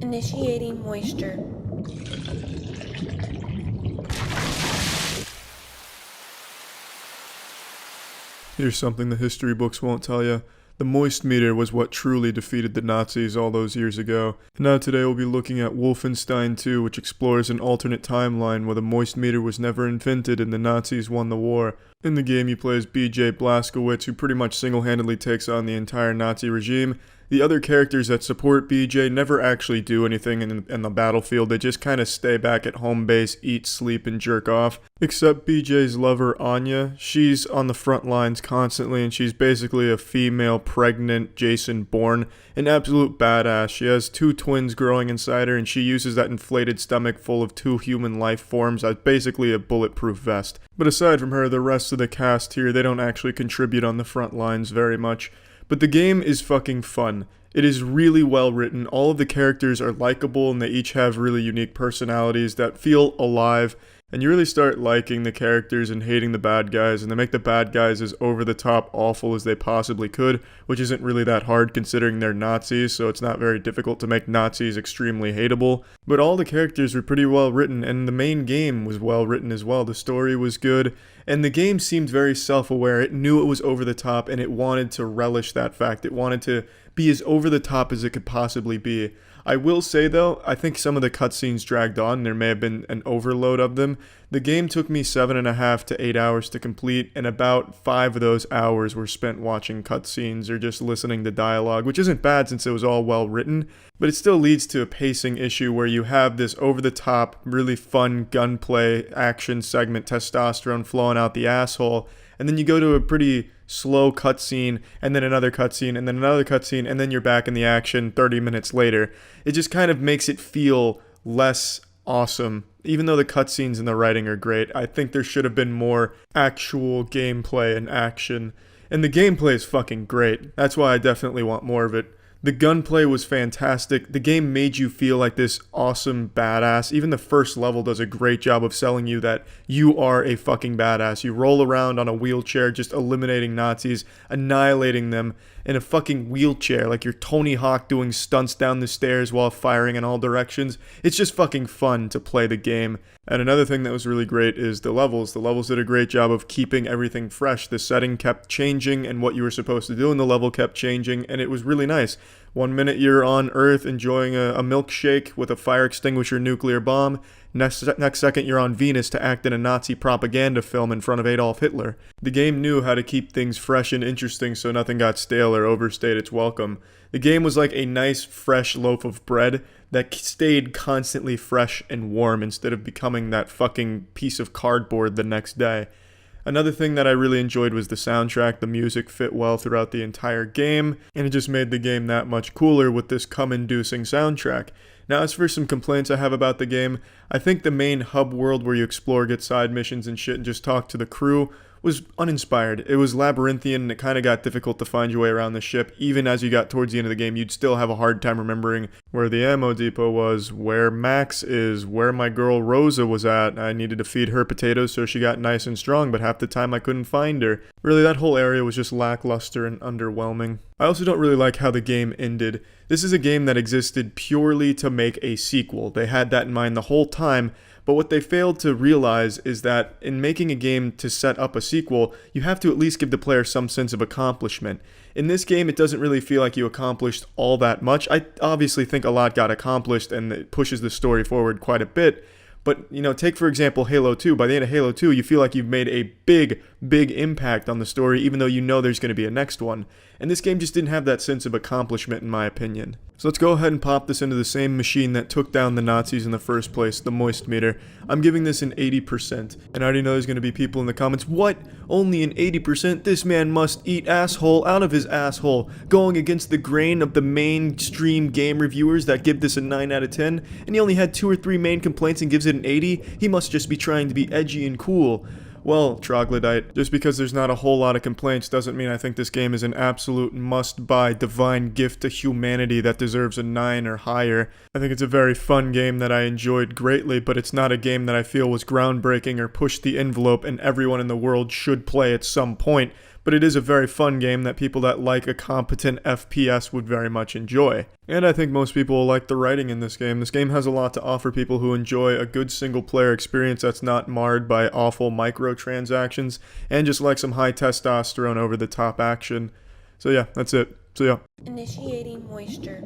Initiating moisture. Here's something the history books won't tell you. The moist meter was what truly defeated the Nazis all those years ago. And now today we'll be looking at Wolfenstein 2, which explores an alternate timeline where the moist meter was never invented and the Nazis won the war. In the game you play as BJ Blazkowicz, who pretty much single-handedly takes on the entire Nazi regime. The other characters that support BJ never actually do anything in the battlefield. They just kind of stay back at home base, eat, sleep, and jerk off. Except BJ's lover, Anya. She's on the front lines constantly, and she's basically a female, pregnant Jason Bourne. An absolute badass. She has 2 twins growing inside her, and she uses that inflated stomach full of 2 human life forms as basically a bulletproof vest. But aside from her, the rest of the cast here, they don't actually contribute on the front lines very much. But the game is fucking fun. It is really well written. All of the characters are likable and they each have really unique personalities that feel alive. And you really start liking the characters and hating the bad guys, and they make the bad guys as over-the-top awful as they possibly could, which isn't really that hard considering they're Nazis, so it's not very difficult to make Nazis extremely hateable. But all the characters were pretty well written, and the main game was well written as well. The story was good, and the game seemed very self-aware. It knew it was over-the-top, and it wanted to relish that fact. It wanted to be as over-the-top as it could possibly be. I will say though, I think some of the cutscenes dragged on. There may have been an overload of them. The game took me 7.5 to 8 hours to complete, and about 5 of those hours were spent watching cutscenes or just listening to dialogue, which isn't bad since it was all well written, but it still leads to a pacing issue where you have this over-the-top, really fun gunplay action segment, testosterone flowing out the asshole, and then you go to a pretty slow cutscene, and then another cutscene, and then another cutscene, and then you're back in the action 30 minutes later. It just kind of makes it feel less awesome. Even though the cutscenes and the writing are great, I think there should have been more actual gameplay and action. And the gameplay is fucking great. That's why I definitely want more of it. The gunplay was fantastic. The game made you feel like this awesome badass. Even the first level does a great job of selling you that you are a fucking badass. You roll around on a wheelchair just eliminating Nazis, annihilating them in a fucking wheelchair like you're Tony Hawk doing stunts down the stairs while firing in all directions. It's just fucking fun to play the game. And another thing that was really great is the levels. The levels did a great job of keeping everything fresh. The setting kept changing and what you were supposed to do in the level kept changing, and it was really nice. 1 minute you're on Earth enjoying a milkshake with a fire extinguisher nuclear bomb. Next second you're on Venus to act in a Nazi propaganda film in front of Adolf Hitler. The game knew how to keep things fresh and interesting so nothing got stale or overstayed its welcome. The game was like a nice fresh loaf of bread that stayed constantly fresh and warm instead of becoming that fucking piece of cardboard the next day. Another thing that I really enjoyed was the soundtrack. The music fit well throughout the entire game, and it just made the game that much cooler with this cum-inducing soundtrack. Now, as for some complaints I have about the game, I think the main hub world where you explore, get side missions and shit, and just talk to the crew was uninspired. It was labyrinthian, and it kind of got difficult to find your way around the ship. Even as you got towards the end of the game, you'd still have a hard time remembering where the ammo depot was, where Max is, where my girl Rosa was at. I needed to feed her potatoes so she got nice and strong, but half the time I couldn't find her. Really, that whole area was just lackluster and underwhelming. I also don't really like how the game ended. This is a game that existed purely to make a sequel. They had that in mind the whole time, but what they failed to realize is that in making a game to set up a sequel, you have to at least give the player some sense of accomplishment. In this game, it doesn't really feel like you accomplished all that much. I obviously think a lot got accomplished and it pushes the story forward quite a bit. But, take for example Halo 2. By the end of Halo 2, you feel like you've made a big impact on the story, even though you know there's going to be a next one. And this game just didn't have that sense of accomplishment, in my opinion. So let's go ahead and pop this into the same machine that took down the Nazis in the first place, the moist meter. I'm giving this an 80%. And I already know there's going to be people in the comments, what? Only an 80%? This man must eat asshole out of his asshole. Going against the grain of the mainstream game reviewers that give this a 9 out of 10. And he only had 2 or 3 main complaints and gives it an 80? He must just be trying to be edgy and cool. Well, troglodyte, just because there's not a whole lot of complaints doesn't mean I think this game is an absolute must-buy divine gift to humanity that deserves a 9 or higher. I think it's a very fun game that I enjoyed greatly, but it's not a game that I feel was groundbreaking or pushed the envelope and everyone in the world should play at some point. but it is a very fun game that people that like a competent FPS would very much enjoy. And I think most people will like the writing in this game. This game has a lot to offer people who enjoy a good single-player experience that's not marred by awful microtransactions, and just like some high testosterone over-the-top action. So yeah, that's it. So yeah. Initiating moisture.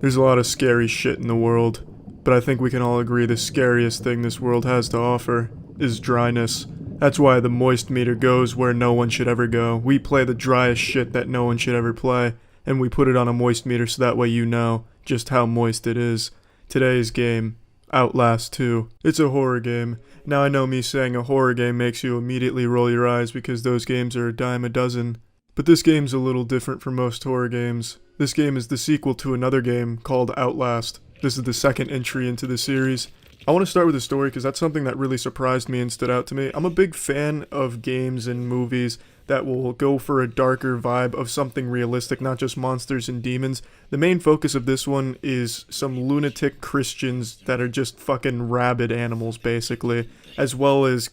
There's a lot of scary shit in the world, but I think we can all agree the scariest thing this world has to offer is dryness. That's why the moist meter goes where no one should ever go. We play the driest shit that no one should ever play, and we put it on a moist meter so that way you know just how moist it is. Today's game, Outlast 2. It's a horror game. Now I know me saying a horror game makes you immediately roll your eyes because those games are a dime a dozen. But this game's a little different from most horror games. This game is the sequel to another game called Outlast. This is the second entry into the series. I want to start with the story because that's something that really surprised me and stood out to me. I'm a big fan of games and movies that will go for a darker vibe of something realistic, not just monsters and demons. The main focus of this one is some lunatic Christians that are just fucking rabid animals, basically, as well as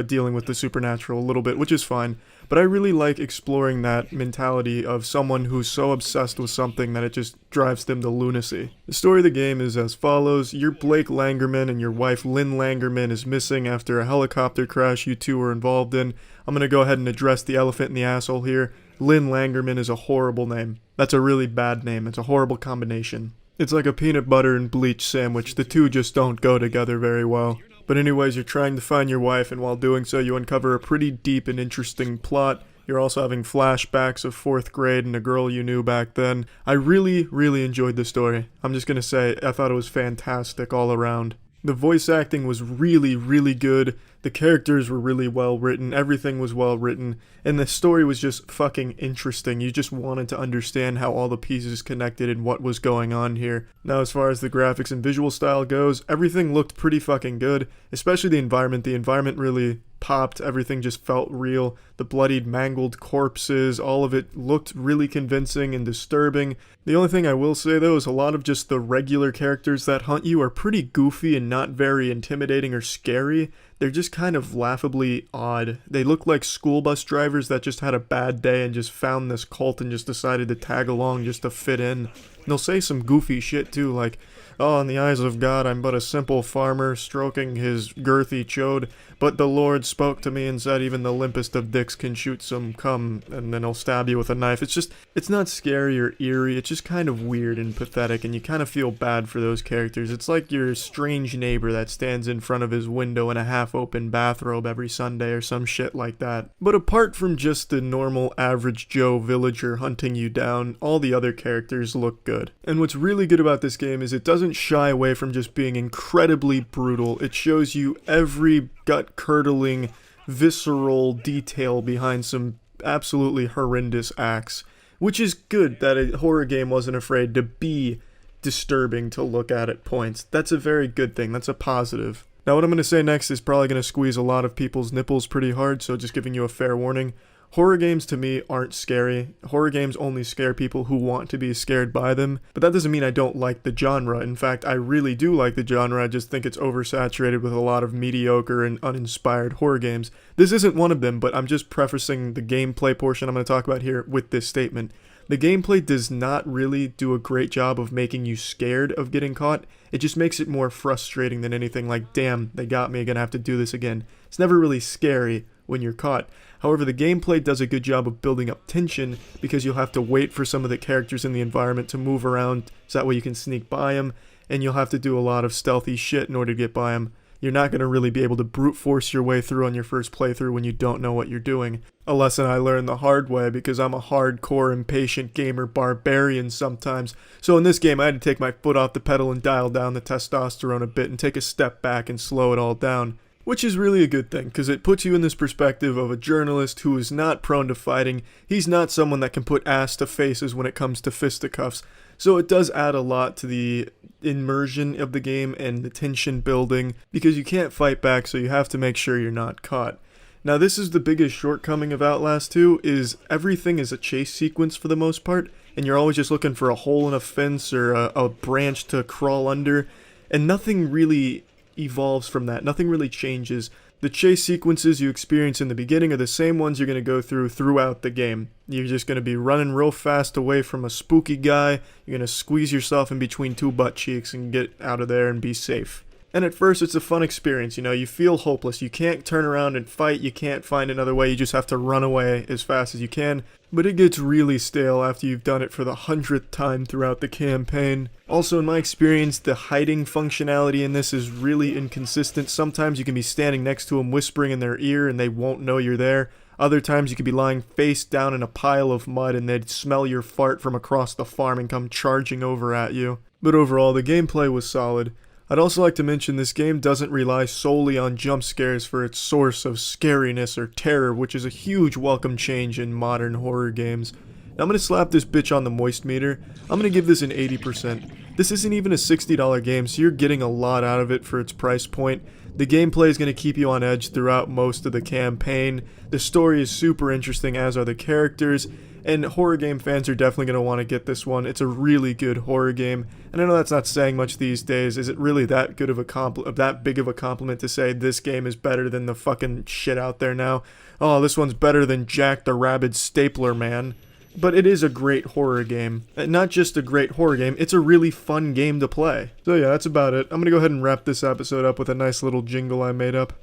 dealing with the supernatural a little bit, which is fine. But I really like exploring that mentality of someone who's so obsessed with something that it just drives them to lunacy. The story of the game is as follows. You're Blake Langerman and your wife Lynn Langerman is missing after a helicopter crash you two were involved in. I'm gonna go ahead and address the elephant in the asshole here. Lynn Langerman is a horrible name. That's a really bad name. It's a horrible combination. It's like a peanut butter and bleach sandwich. The two just don't go together very well. But anyways, you're trying to find your wife, and while doing so, you uncover a pretty deep and interesting plot. You're also having flashbacks of 4th grade and a girl you knew back then. I really, really enjoyed the story. I'm just gonna say, I thought it was fantastic all around. The voice acting was really, really good. The characters were really well written. Everything was well written. And the story was just fucking interesting. You just wanted to understand how all the pieces connected and what was going on here. Now, as far as the graphics and visual style goes, everything looked pretty fucking good. Especially the environment. The environment really popped. Everything just felt real. The bloodied, mangled corpses, all of it looked really convincing and disturbing. The only thing I will say, though, is a lot of just the regular characters that hunt you are pretty goofy and not very intimidating or scary. They're just kind of laughably odd. They look like school bus drivers that just had a bad day and just found this cult and just decided to tag along just to fit in. And they'll say some goofy shit too, like, "Oh, in the eyes of God, I'm but a simple farmer stroking his girthy chode, but the Lord spoke to me and said even the limpest of dicks can shoot some cum," and then he'll stab you with a knife. It's not scary or eerie, it's just kind of weird and pathetic, and you kind of feel bad for those characters. It's like your strange neighbor that stands in front of his window in a half-open bathrobe every Sunday or some shit like that. But apart from just the normal average Joe villager hunting you down, all the other characters look good. And what's really good about this game is it doesn't shy away from just being incredibly brutal. It shows you every gut-curdling, visceral detail behind some absolutely horrendous acts, which is good that a horror game wasn't afraid to be disturbing to look at points. That's a very good thing. That's a positive. Now what I'm going to say next is probably going to squeeze a lot of people's nipples pretty hard, so just giving you a fair warning. Horror games to me aren't scary. Horror games only scare people who want to be scared by them. But that doesn't mean I don't like the genre. In fact, I really do like the genre. I just think it's oversaturated with a lot of mediocre and uninspired horror games. This isn't one of them, but I'm just prefacing the gameplay portion I'm going to talk about here with this statement. The gameplay does not really do a great job of making you scared of getting caught. It just makes it more frustrating than anything, like, damn, they got me, gonna have to do this again. It's never really scary when you're caught. However, the gameplay does a good job of building up tension because you'll have to wait for some of the characters in the environment to move around so that way you can sneak by them, and you'll have to do a lot of stealthy shit in order to get by them. You're not going to really be able to brute force your way through on your first playthrough when you don't know what you're doing. A lesson I learned the hard way because I'm a hardcore, impatient gamer barbarian sometimes. So in this game I had to take my foot off the pedal and dial down the testosterone a bit and take a step back and slow it all down. Which is really a good thing, because it puts you in this perspective of a journalist who is not prone to fighting. He's not someone that can put ass to faces when it comes to fisticuffs. So it does add a lot to the immersion of the game and the tension building, because you can't fight back, so you have to make sure you're not caught. Now this is the biggest shortcoming of Outlast 2, is everything is a chase sequence for the most part, and you're always just looking for a hole in a fence or a branch to crawl under, and nothing really evolves from that, nothing really changes. The chase sequences you experience in the beginning are the same ones you're going to go through throughout the game. You're just going to be running real fast away from a spooky guy, you're going to squeeze yourself in between two butt cheeks and get out of there and be safe. And at first it's a fun experience, you feel hopeless, you can't turn around and fight, you can't find another way, you just have to run away as fast as you can. But it gets really stale after you've done it for the 100th time throughout the campaign. Also, in my experience, the hiding functionality in this is really inconsistent. Sometimes you can be standing next to them whispering in their ear and they won't know you're there. Other times you could be lying face down in a pile of mud and they'd smell your fart from across the farm and come charging over at you. But overall, the gameplay was solid. I'd also like to mention this game doesn't rely solely on jump scares for its source of scariness or terror, which is a huge welcome change in modern horror games. Now I'm going to slap this bitch on the moist meter. I'm going to give this an 80%. This isn't even a $60 game, so you're getting a lot out of it for its price point. The gameplay is going to keep you on edge throughout most of the campaign. The story is super interesting, as are the characters. And horror game fans are definitely going to want to get this one. It's a really good horror game. And I know that's not saying much these days. Is it really that good of that big of a compliment to say this game is better than the fucking shit out there now? Oh, this one's better than Jack the Rabid Stapler Man. But it is a great horror game. And not just a great horror game, it's a really fun game to play. So yeah, that's about it. I'm going to go ahead and wrap this episode up with a nice little jingle I made up.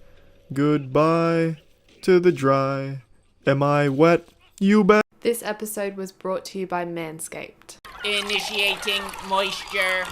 Goodbye to the dry. Am I wet? You bet. This episode was brought to you by Manscaped. Initiating moisture.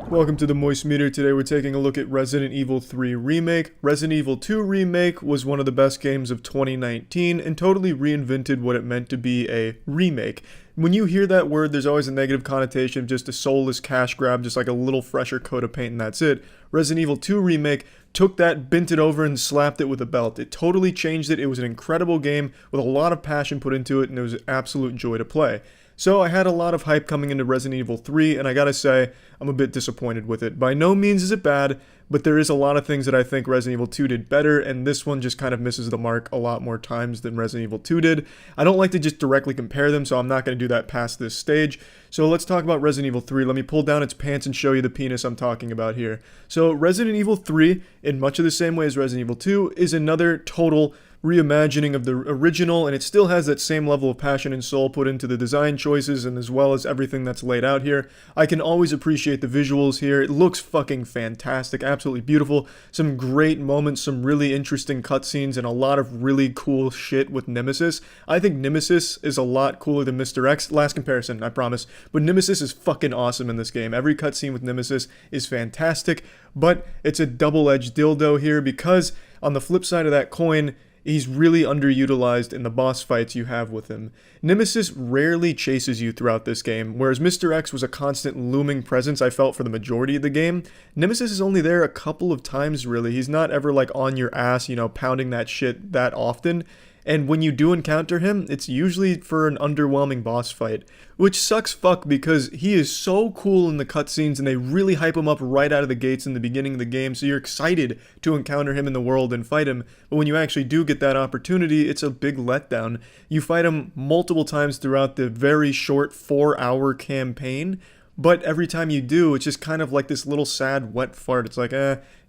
Welcome to the Moist Meter. Today we're taking a look at Resident Evil 3 Remake. Resident Evil 2 Remake was one of the best games of 2019 and totally reinvented what it meant to be a remake. When you hear that word, there's always a negative connotation of just a soulless cash grab, just like a little fresher coat of paint and that's it. Resident Evil 2 Remake took that, bent it over, and slapped it with a belt. It totally changed it. It was an incredible game with a lot of passion put into it, and it was an absolute joy to play. So I had a lot of hype coming into Resident Evil 3, and I gotta say, I'm a bit disappointed with it. By no means is it bad, but there is a lot of things that I think Resident Evil 2 did better, and this one just kind of misses the mark a lot more times than Resident Evil 2 did. I don't like to just directly compare them, so I'm not going to do that past this stage. So let's talk about Resident Evil 3. Let me pull down its pants and show you the penis I'm talking about here. So Resident Evil 3, in much of the same way as Resident Evil 2, is another total reimagining of the original, and it still has that same level of passion and soul put into the design choices and as well as everything that's laid out here. I can always appreciate the visuals here. It looks fucking fantastic, absolutely beautiful. Some great moments, some really interesting cutscenes, and a lot of really cool shit with Nemesis. I think Nemesis is a lot cooler than Mr. X. Last comparison, I promise. But Nemesis is fucking awesome in this game. Every cutscene with Nemesis is fantastic, but it's a double-edged dildo here because on the flip side of that coin, he's really underutilized in the boss fights you have with him. Nemesis rarely chases you throughout this game, whereas Mr. X was a constant looming presence I felt for the majority of the game. Nemesis is only there a couple of times really. He's not ever like on your ass, pounding that shit that often. And when you do encounter him, it's usually for an underwhelming boss fight. Which sucks fuck because he is so cool in the cutscenes and they really hype him up right out of the gates in the beginning of the game, so you're excited to encounter him in the world and fight him. But when you actually do get that opportunity, it's a big letdown. You fight him multiple times throughout the very short 4-hour campaign, but every time you do, it's just kind of like this little sad wet fart. It's like,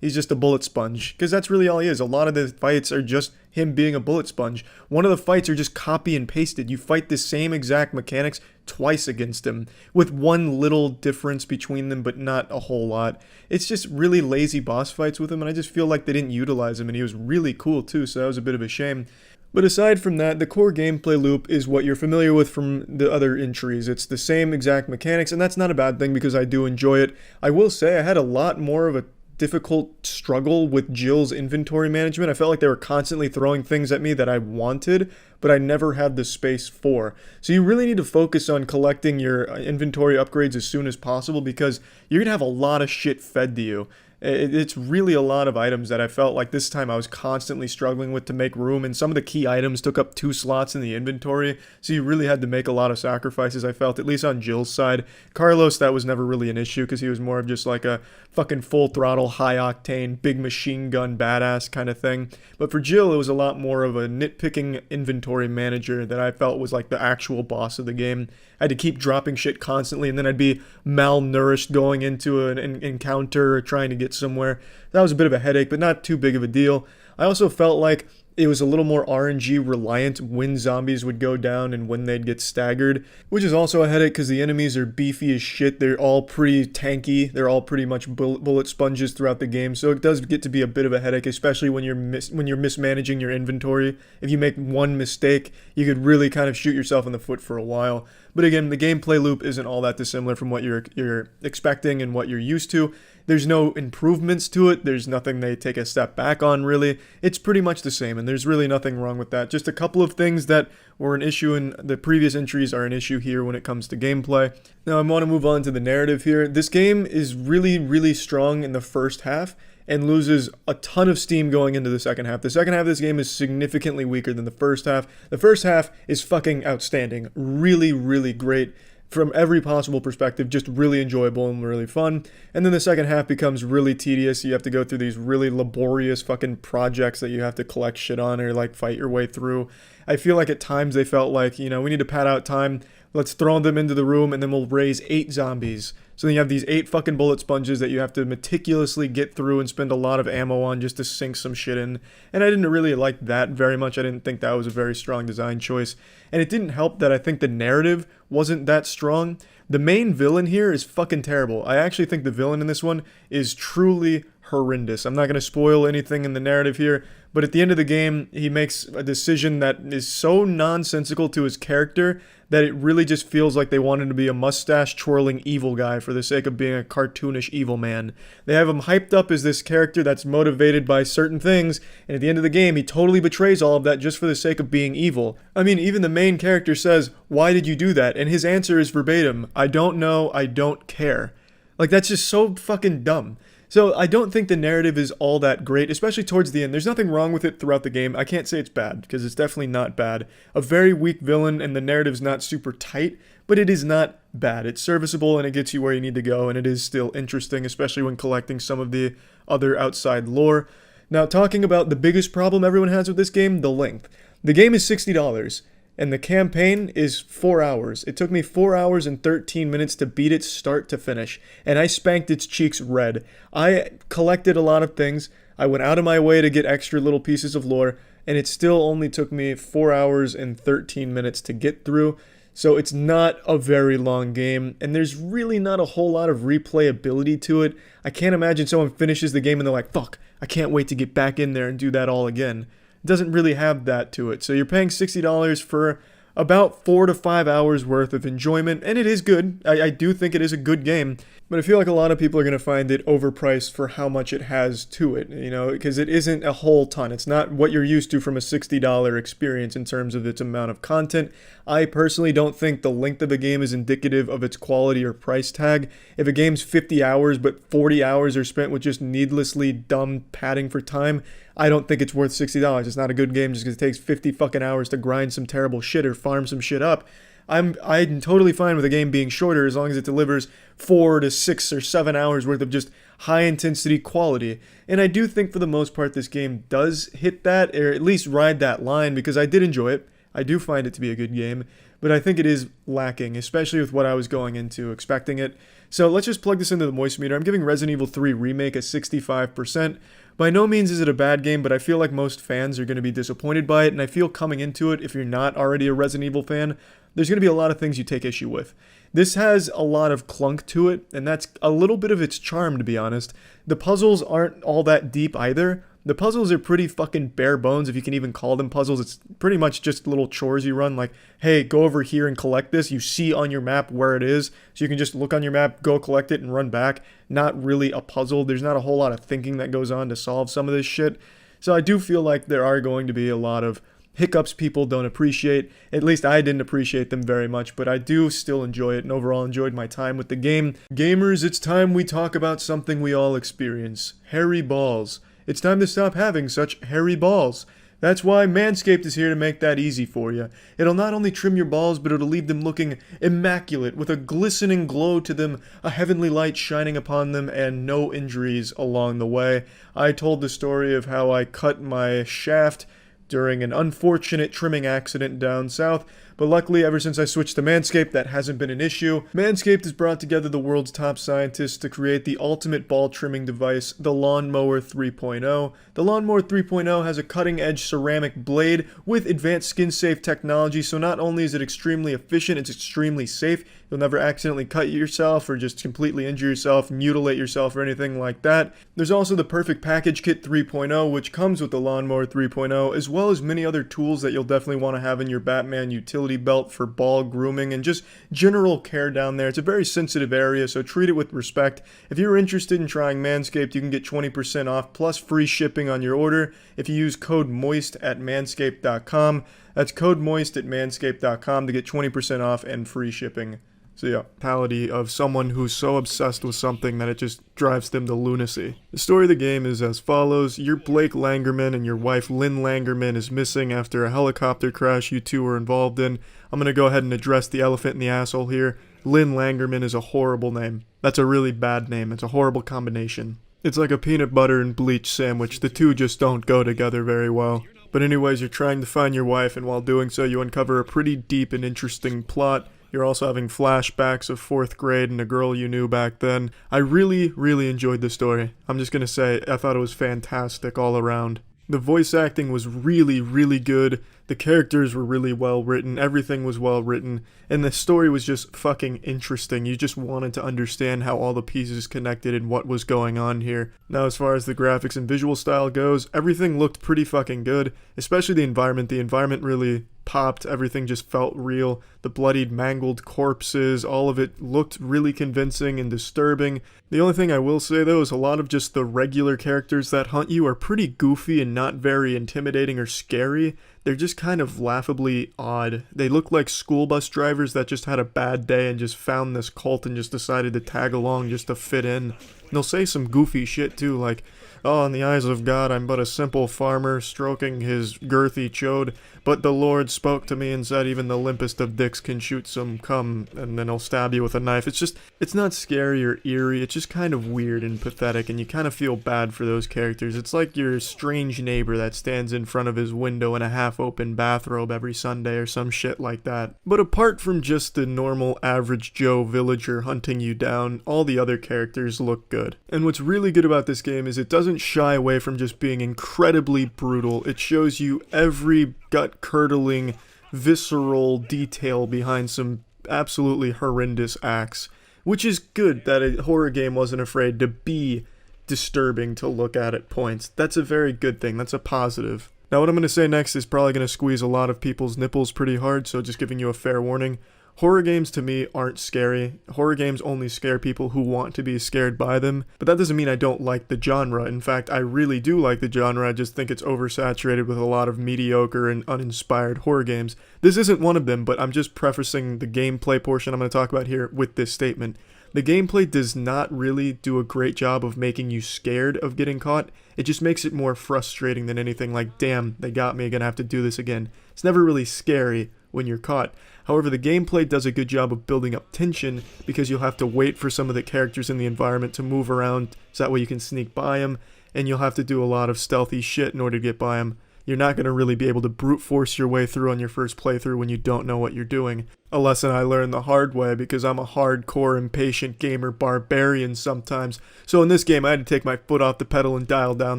he's just a bullet sponge. Because that's really all he is. A lot of the fights are just him being a bullet sponge. One of the fights are just copy and pasted. You fight the same exact mechanics twice against him, with one little difference between them, but not a whole lot. It's just really lazy boss fights with him, and I just feel like they didn't utilize him, and he was really cool too, so that was a bit of a shame. But aside from that, the core gameplay loop is what you're familiar with from the other entries. It's the same exact mechanics, and that's not a bad thing because I do enjoy it. I will say I had a lot more of a difficult struggle with Jill's inventory management. I felt like they were constantly throwing things at me that I wanted, but I never had the space for. So you really need to focus on collecting your inventory upgrades as soon as possible because you're going to have a lot of shit fed to you. It's really a lot of items that I felt like this time I was constantly struggling with to make room, and some of the key items took up 2 slots in the inventory, so you really had to make a lot of sacrifices, I felt, at least on Jill's side. Carlos, that was never really an issue because he was more of just like a fucking full throttle, high octane, big machine gun badass kind of thing. But for Jill, it was a lot more of a nitpicking inventory manager that I felt was like the actual boss of the game. I had to keep dropping shit constantly, and then I'd be malnourished going into an encounter or trying to get somewhere. That was a bit of a headache, but not too big of a deal. I also felt like it was a little more RNG reliant when zombies would go down and when they'd get staggered, which is also a headache because the enemies are beefy as shit. They're all pretty tanky. They're all pretty much bullet sponges throughout the game, so it does get to be a bit of a headache, especially when you're mismanaging your inventory. If you make one mistake, you could really kind of shoot yourself in the foot for a while. But again, the gameplay loop isn't all that dissimilar from what you're expecting and what you're used to. There's no improvements to it. There's nothing they take a step back on, really. It's pretty much the same, and there's really nothing wrong with that. Just a couple of things that were an issue in the previous entries are an issue here when it comes to gameplay. Now, I want to move on to the narrative here. This game is really, really strong in the first half and loses a ton of steam going into the second half. The second half of this game is significantly weaker than the first half. The first half is fucking outstanding. Really, really great from every possible perspective, just really enjoyable and really fun. And then the second half becomes really tedious. You have to go through these really laborious fucking projects that you have to collect shit on or like fight your way through. I feel like at times they felt like, we need to pad out time. Let's throw them into the room and then we'll raise 8 zombies. So then you have these 8 fucking bullet sponges that you have to meticulously get through and spend a lot of ammo on just to sink some shit in. And I didn't really like that very much. I didn't think that was a very strong design choice. And it didn't help that I think the narrative wasn't that strong. The main villain here is fucking terrible. I actually think the villain in this one is truly horrendous. I'm not going to spoil anything in the narrative here, but at the end of the game, he makes a decision that is so nonsensical to his character that it really just feels like they want him to be a mustache-twirling evil guy for the sake of being a cartoonish evil man. They have him hyped up as this character that's motivated by certain things, and at the end of the game, he totally betrays all of that just for the sake of being evil. I mean, even the main character says, "Why did you do that?" And his answer is verbatim, "I don't know, I don't care." Like, that's just so fucking dumb. So I don't think the narrative is all that great, especially towards the end. There's nothing wrong with it throughout the game. I can't say it's bad, because it's definitely not bad. A very weak villain, and the narrative's not super tight, but it is not bad. It's serviceable, and it gets you where you need to go, and it is still interesting, especially when collecting some of the other outside lore. Now, talking about the biggest problem everyone has with this game, the length. The game is $60. And the campaign is 4 hours. It took me 4 hours and 13 minutes to beat it start to finish, and I spanked its cheeks red. I collected a lot of things. I went out of my way to get extra little pieces of lore, and it still only took me 4 hours and 13 minutes to get through. So it's not a very long game, and there's really not a whole lot of replayability to it. I can't imagine someone finishes the game and they're like, fuck, I can't wait to get back in there and do that all again. It doesn't really have that to it. So you're paying $60 for about 4 to 5 hours worth of enjoyment, and it is good. I do think it is a good game, but I feel like a lot of people are going to find it overpriced for how much it has to it, because it isn't a whole ton. It's not what you're used to from a $60 experience in terms of its amount of content. I personally don't think the length of a game is indicative of its quality or price tag. If a game's 50 hours, but 40 hours are spent with just needlessly dumb padding for time, I don't think it's worth $60. It's not a good game just because it takes 50 fucking hours to grind some terrible shit or farm some shit up. I'm totally fine with a game being shorter as long as it delivers 4 to 6 or 7 hours worth of just high intensity quality. And I do think for the most part this game does hit that, or at least ride that line, because I did enjoy it. I do find it to be a good game, but I think it is lacking, especially with what I was going into expecting it. So let's just plug this into the moist meter. I'm giving Resident Evil 3 Remake a 65%. By no means is it a bad game, but I feel like most fans are going to be disappointed by it, and I feel coming into it, if you're not already a Resident Evil fan, there's going to be a lot of things you take issue with. This has a lot of clunk to it, and that's a little bit of its charm, to be honest. The puzzles aren't all that deep either. The puzzles are pretty fucking bare bones, if you can even call them puzzles. It's pretty much just little chores you run, like, hey, go over here and collect this. You see on your map where it is, so you can just look on your map, go collect it, and run back. Not really a puzzle. There's not a whole lot of thinking that goes on to solve some of this shit. So I do feel like there are going to be a lot of hiccups people don't appreciate. At least I didn't appreciate them very much, but I do still enjoy it and overall enjoyed my time with the game. Gamers, it's time we talk about something we all experience. Hairy balls. It's time to stop having such hairy balls. That's why Manscaped is here to make that easy for you. It'll not only trim your balls, but it'll leave them looking immaculate, with a glistening glow to them, a heavenly light shining upon them, and no injuries along the way. I told the story of how I cut my shaft during an unfortunate trimming accident down south, but luckily ever since I switched to Manscaped, that hasn't been an issue. Manscaped has brought together the world's top scientists to create the ultimate ball trimming device, the Lawnmower 3.0. The Lawnmower 3.0 has a cutting-edge ceramic blade with advanced skin-safe technology, so not only is it extremely efficient, it's extremely safe. You'll never accidentally cut yourself or just completely injure yourself, mutilate yourself, or anything like that. There's also the Perfect Package Kit 3.0, which comes with the Lawnmower 3.0, as well as many other tools that you'll definitely want to have in your Batman utility belt for ball grooming and just general care down there. It's a very sensitive area, so treat it with respect. If you're interested in trying Manscaped, you can get 20% off plus free shipping on your order if you use code MOIST at manscaped.com. That's code MOIST at manscaped.com to get 20% off and free shipping. So yeah, mentality of someone who's so obsessed with something that it just drives them to lunacy. The story of the game is as follows. You're Blake Langerman and your wife Lynn Langerman is missing after a helicopter crash you two were involved in. I'm gonna go ahead and address the elephant in the asshole here. Lynn Langerman is a horrible name. That's a really bad name. It's a horrible combination. It's like a peanut butter and bleach sandwich. The two just don't go together very well. But anyways, you're trying to find your wife, and while doing so, you uncover a pretty deep and interesting plot. You're also having flashbacks of 4th grade and a girl you knew back then. I really enjoyed the story. I'm just gonna say, I thought it was fantastic all around. The voice acting was really good. The characters were really well written. Everything was well written. And the story was just fucking interesting. You just wanted to understand how all the pieces connected and what was going on here. Now, as far as the graphics and visual style goes, everything looked pretty fucking good. Especially the environment. The environment really popped. Everything just felt real. The bloodied, mangled corpses, all of it looked really convincing and disturbing. The only thing I will say though is a lot of just the regular characters that hunt you are pretty goofy and not very intimidating or scary. They're just kind of laughably odd. They look like school bus drivers that just had a bad day and just found this cult and just decided to tag along just to fit in. And they'll say some goofy shit too, like, "Oh, in the eyes of God, I'm but a simple farmer stroking his girthy chode, but the Lord spoke to me and said even the limpest of dicks can shoot some cum," and then he'll stab you with a knife. It's not scary or eerie, it's just kind of weird and pathetic, and you kind of feel bad for those characters. It's like your strange neighbor that stands in front of his window in a half-open bathrobe every Sunday or some shit like that. But apart from just the normal average Joe villager hunting you down, all the other characters look good. And what's really good about this game is it doesn't shy away from just being incredibly brutal. It shows you every gut-curdling, visceral detail behind some absolutely horrendous acts, which is good that a horror game wasn't afraid to be disturbing to look at points. That's a very good thing. That's a positive. Now what I'm going to say next is probably going to squeeze a lot of people's nipples pretty hard, so just giving you a fair warning. Horror games to me aren't scary. Horror games only scare people who want to be scared by them, but that doesn't mean I don't like the genre. In fact, I really do like the genre. I just think it's oversaturated with a lot of mediocre and uninspired horror games. This isn't one of them, but I'm just prefacing the gameplay portion I'm going to talk about here with this statement. The gameplay does not really do a great job of making you scared of getting caught. It just makes it more frustrating than anything, like, damn, they got me, gonna have to do this again. It's never really scary when you're caught. However, the gameplay does a good job of building up tension because you'll have to wait for some of the characters in the environment to move around so that way you can sneak by them, and you'll have to do a lot of stealthy shit in order to get by them. You're not going to really be able to brute force your way through on your first playthrough when you don't know what you're doing. A lesson I learned the hard way because I'm a hardcore impatient gamer barbarian sometimes. So in this game I had to take my foot off the pedal and dial down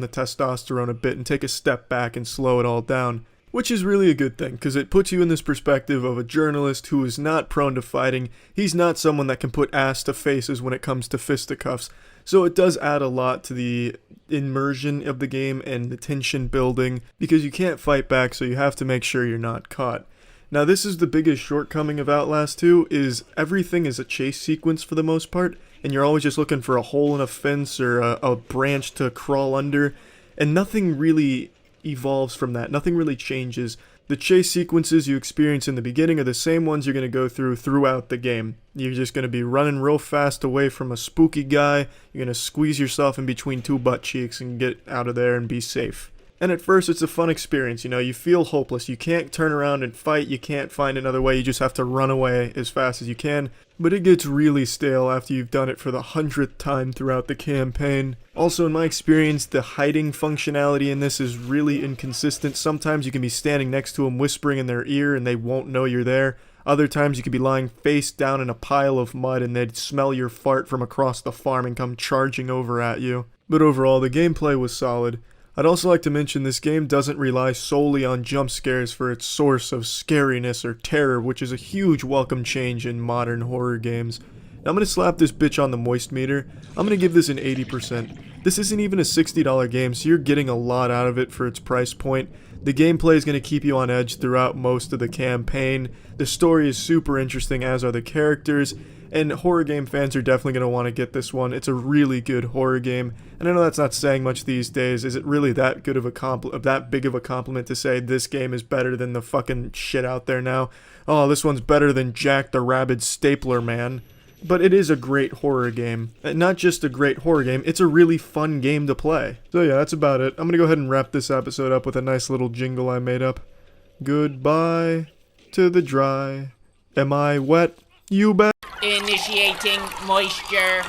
the testosterone a bit and take a step back and slow it all down. Which is really a good thing, because it puts you in this perspective of a journalist who is not prone to fighting. He's not someone that can put ass to faces when it comes to fisticuffs. So it does add a lot to the immersion of the game and the tension building, because you can't fight back, so you have to make sure you're not caught. Now this is the biggest shortcoming of Outlast 2, is everything is a chase sequence for the most part, and you're always just looking for a hole in a fence or a branch to crawl under, and nothing really evolves from that. Nothing really changes. The chase sequences you experience in the beginning are the same ones you're going to go through throughout the game. You're just going to be running real fast away from a spooky guy. You're going to squeeze yourself in between two butt cheeks and get out of there and be safe. And at first, it's a fun experience, you feel hopeless. You can't turn around and fight, you can't find another way, you just have to run away as fast as you can. But it gets really stale after you've done it for the 100th time throughout the campaign. Also, in my experience, the hiding functionality in this is really inconsistent. Sometimes you can be standing next to them whispering in their ear and they won't know you're there. Other times you could be lying face down in a pile of mud and they'd smell your fart from across the farm and come charging over at you. But overall, the gameplay was solid. I'd also like to mention this game doesn't rely solely on jump scares for its source of scariness or terror, which is a huge welcome change in modern horror games. Now I'm going to slap this bitch on the moist meter. I'm going to give this an 80%. This isn't even a $60 game, so you're getting a lot out of it for its price point. The gameplay is going to keep you on edge throughout most of the campaign. The story is super interesting, as are the characters. And horror game fans are definitely going to want to get this one. It's a really good horror game. And I know that's not saying much these days. Is it really that good of that big of a compliment to say this game is better than the fucking shit out there now? Oh, this one's better than Jack the Rabid Stapler Man. But it is a great horror game. And not just a great horror game, it's a really fun game to play. So yeah, that's about it. I'm going to go ahead and wrap this episode up with a nice little jingle I made up. Goodbye to the dry. Am I wet? You bet. Initiating moisture.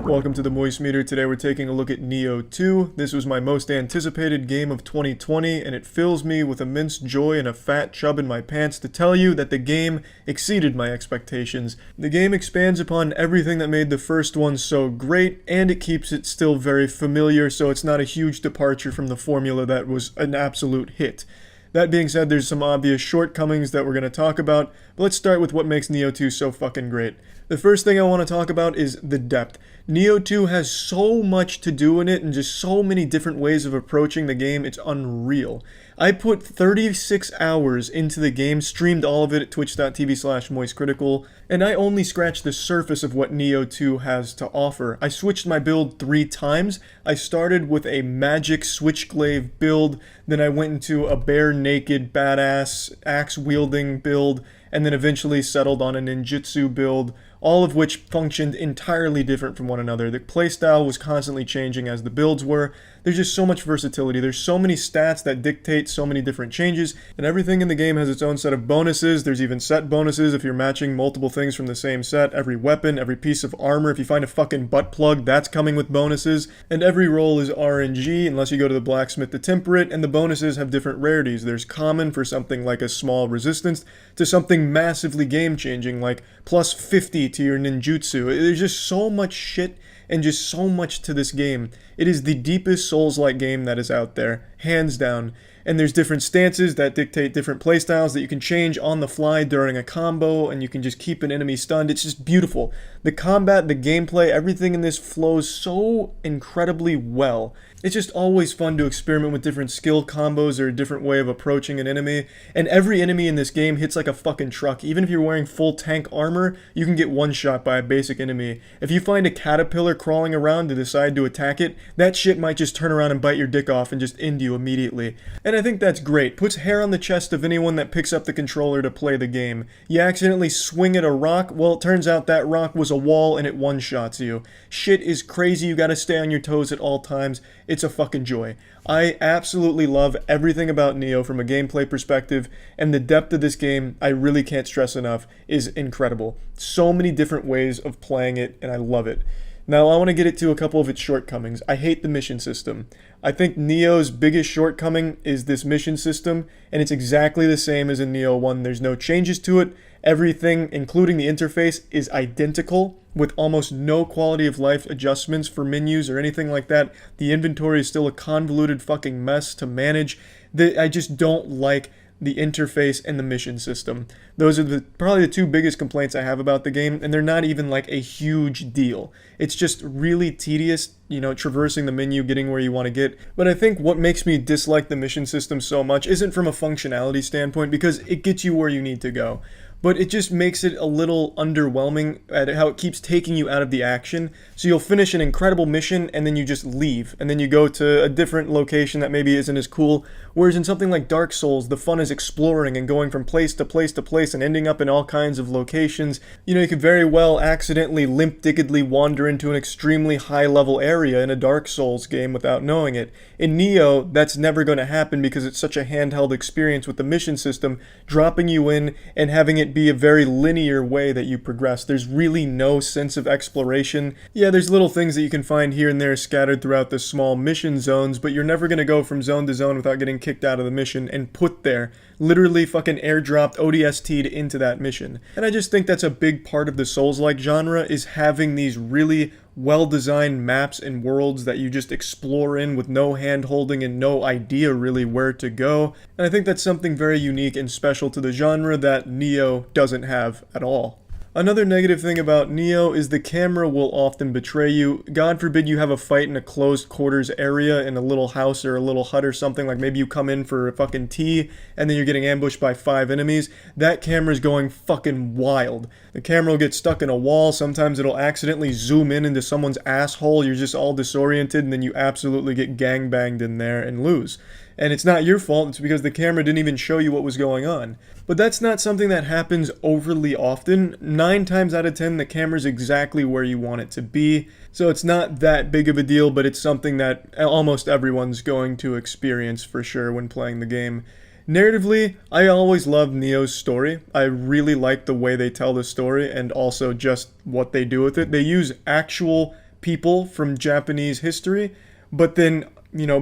Welcome to the Moist Meter. Today we're taking a look at Nioh 2. This was my most anticipated game of 2020, and it fills me with immense joy and a fat chub in my pants to tell you that the game exceeded my expectations. The game expands upon everything that made the first one so great, and it keeps it still very familiar, so it's not a huge departure from the formula that was an absolute hit. That being said, there's some obvious shortcomings that we're going to talk about, but let's start with what makes Nioh 2 so fucking great. The first thing I want to talk about is the depth. Nioh 2 has so much to do in it and just so many different ways of approaching the game, it's unreal. I put 36 hours into the game, streamed all of it at twitch.tv/moistcritical, and I only scratched the surface of what Nioh 2 has to offer. I switched my build 3 times. I started with a magic switchglaive build, then I went into a bare naked badass axe wielding build, and then eventually settled on a ninjutsu build, all of which functioned entirely different from one another. The playstyle was constantly changing as the builds were. There's just so much versatility. There's so many stats that dictate so many different changes, and everything in the game has its own set of bonuses. There's even set bonuses if you're matching multiple things from the same set. Every weapon, every piece of armor, if you find a fucking butt plug, that's coming with bonuses. And every roll is RNG unless you go to the blacksmith to temper it, and the bonuses have different rarities. There's common for something like a small resistance to something massively game-changing like plus 50 to your ninjutsu. There's just so much shit and just so much to this game. It is the deepest Souls-like game that is out there, hands down. And there's different stances that dictate different playstyles that you can change on the fly during a combo, and you can just keep an enemy stunned. It's just beautiful. The combat, the gameplay, everything in this flows so incredibly well. It's just always fun to experiment with different skill combos or a different way of approaching an enemy. And every enemy in this game hits like a fucking truck. Even if you're wearing full tank armor, you can get one shot by a basic enemy. If you find a caterpillar crawling around to decide to attack it, that shit might just turn around and bite your dick off and just end you immediately. And I think that's great. Puts hair on the chest of anyone that picks up the controller to play the game. You accidentally swing at a rock, well, it turns out that rock was a wall and it one-shots you. Shit is crazy, you gotta stay on your toes at all times. It's a fucking joy. I absolutely love everything about Nioh from a gameplay perspective, and the depth of this game, I really can't stress enough, is incredible. So many different ways of playing it, and I love it. Now, I want to get into a couple of its shortcomings. I hate the mission system. I think Nioh's biggest shortcoming is this mission system, and it's exactly the same as in Nioh 1. There's no changes to it. Everything, including the interface, is identical, with almost no quality of life adjustments for menus or anything like that. The inventory is still a convoluted fucking mess to manage. I just don't like the interface and the mission system. Those are probably the two biggest complaints I have about the game, and they're not even like a huge deal. It's just really tedious, traversing the menu, getting where you want to get. But I think what makes me dislike the mission system so much isn't from a functionality standpoint, because it gets you where you need to go. but it just makes it a little underwhelming at how it keeps taking you out of the action. So you'll finish an incredible mission and then you just leave, and then you go to a different location that maybe isn't as cool. Whereas in something like Dark Souls, the fun is exploring and going from place to place to place and ending up in all kinds of locations. You know, you could very well accidentally limp-diggedly wander into an extremely high-level area in a Dark Souls game without knowing it. In Nioh, that's never going to happen because it's such a handheld experience with the mission system, dropping you in and having it be a very linear way that you progress. There's really no sense of exploration. Yeah, there's little things that you can find here and there scattered throughout the small mission zones, but you're never going to go from zone to zone without getting kicked out of the mission and put there. Literally fucking airdropped ODST'd into that mission. And I just think that's a big part of the Souls-like genre, is having these really well-designed maps and worlds that you just explore in with no hand-holding and no idea really where to go. And I think that's something very unique and special to the genre that Nioh doesn't have at all. Another negative thing about Nioh is the camera will often betray you. God forbid you have a fight in a closed quarters area in a little house or a little hut or something, like maybe you come in for a fucking tea and then you're getting ambushed by 5 enemies. That camera's going fucking wild. The camera will get stuck in a wall, sometimes it'll accidentally zoom in into someone's asshole, you're just all disoriented, and then you absolutely get gangbanged in there and lose. And it's not your fault, it's because the camera didn't even show you what was going on. But that's not something that happens overly often. 9 times out of 10, the camera's exactly where you want it to be. So it's not that big of a deal, but it's something that almost everyone's going to experience for sure when playing the game. Narratively, I always loved Nioh's story. I really like the way they tell the story and also just what they do with it. They use actual people from Japanese history, but then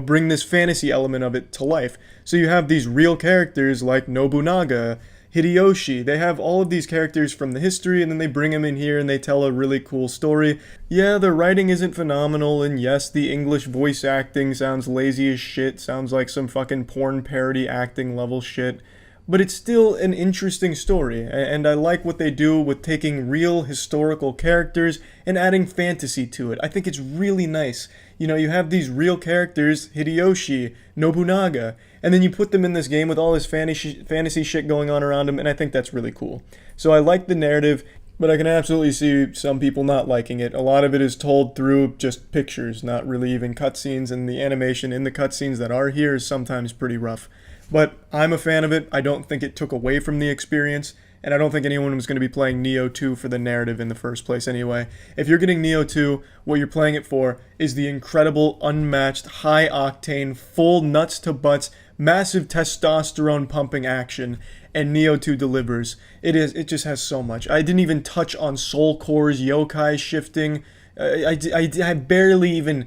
bring this fantasy element of it to life. So you have these real characters like Nobunaga, Hideyoshi. They have all of these characters from the history, and then they bring them in here and they tell a really cool story. Yeah, the writing isn't phenomenal, and yes, the English voice acting sounds lazy as shit, sounds like some fucking porn parody acting level shit. But it's still an interesting story, and I like what they do with taking real historical characters and adding fantasy to it. I think it's really nice. You have these real characters, Hideyoshi, Nobunaga, and then you put them in this game with all this fantasy shit going on around them, and I think that's really cool. So I like the narrative, but I can absolutely see some people not liking it. A lot of it is told through just pictures, not really even cutscenes, and the animation in the cutscenes that are here is sometimes pretty rough. But I'm a fan of it. I don't think it took away from the experience, and I don't think anyone was going to be playing Nioh 2 for the narrative in the first place anyway. If you're getting Nioh 2, what you're playing it for is the incredible, unmatched, high-octane, full nuts-to-butts, massive testosterone-pumping action, and Nioh 2 delivers. It just has so much. I didn't even touch on soul cores, yokai shifting. I barely even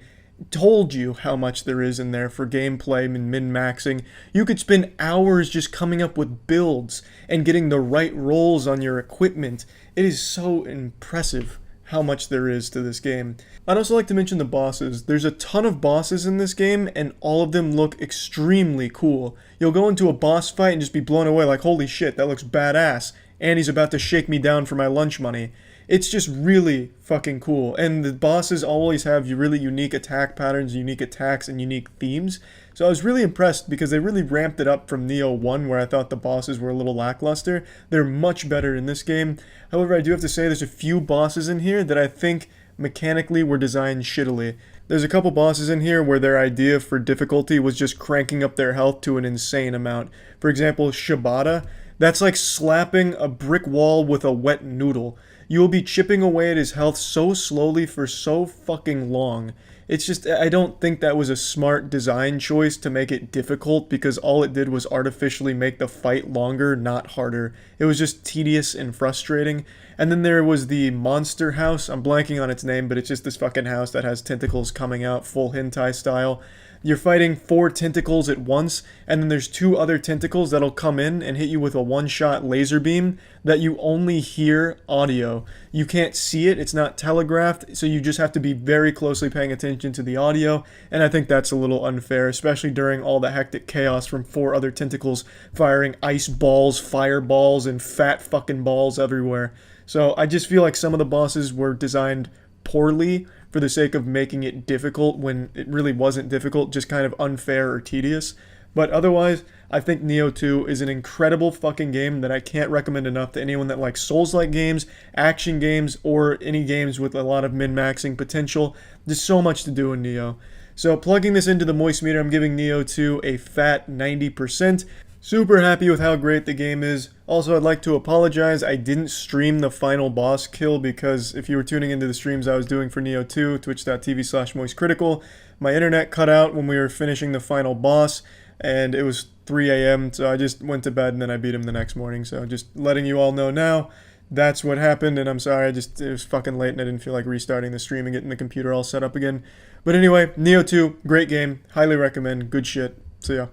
told you how much there is in there for gameplay and min-maxing. You could spend hours just coming up with builds and getting the right rolls on your equipment. It is so impressive how much there is to this game. I'd also like to mention the bosses. There's a ton of bosses in this game, and all of them look extremely cool. You'll go into a boss fight and just be blown away like, holy shit, that looks badass, and he's about to shake me down for my lunch money. It's just really fucking cool. And the bosses always have really unique attack patterns, unique attacks, and unique themes. So I was really impressed because they really ramped it up from Nioh 1, where I thought the bosses were a little lackluster. They're much better in this game. However, I do have to say there's a few bosses in here that I think mechanically were designed shittily. There's a couple bosses in here where their idea for difficulty was just cranking up their health to an insane amount. For example, Shibata, that's like slapping a brick wall with a wet noodle. You will be chipping away at his health so slowly for so fucking long. It's just, I don't think that was a smart design choice to make it difficult, because all it did was artificially make the fight longer, not harder. It was just tedious and frustrating. And then there was the monster house. I'm blanking on its name, but it's just this fucking house that has tentacles coming out, full hentai style. You're fighting 4 tentacles at once, and then there's 2 other tentacles that'll come in and hit you with a one-shot laser beam that you only hear audio. You can't see it, it's not telegraphed, so you just have to be very closely paying attention to the audio, and I think that's a little unfair, especially during all the hectic chaos from 4 other tentacles firing ice balls, fireballs, and fat fucking balls everywhere. So I just feel like some of the bosses were designed poorly for the sake of making it difficult when it really wasn't difficult, just kind of unfair or tedious. But otherwise, I think Nioh 2 is an incredible fucking game that I can't recommend enough to anyone that likes Souls-like games, action games, or any games with a lot of min-maxing potential. There's so much to do in Nioh. So plugging this into the moist meter, I'm giving Nioh 2 a fat 90%. Super happy with how great the game is. Also, I'd like to apologize. I didn't stream the final boss kill because if you were tuning into the streams I was doing for Nioh 2, twitch.tv/moistcritical, my internet cut out when we were finishing the final boss, and it was 3 a.m., so I just went to bed and then I beat him the next morning. So just letting you all know now, that's what happened, and I'm sorry, it was fucking late and I didn't feel like restarting the stream and getting the computer all set up again. But anyway, Nioh 2, great game, highly recommend, good shit. See ya.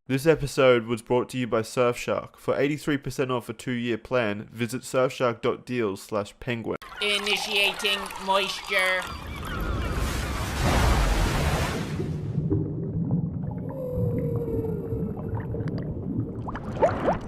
This episode was brought to you by Surfshark. For 83% off a 2-year plan, visit surfshark.deals/penguin. Initiating moisture.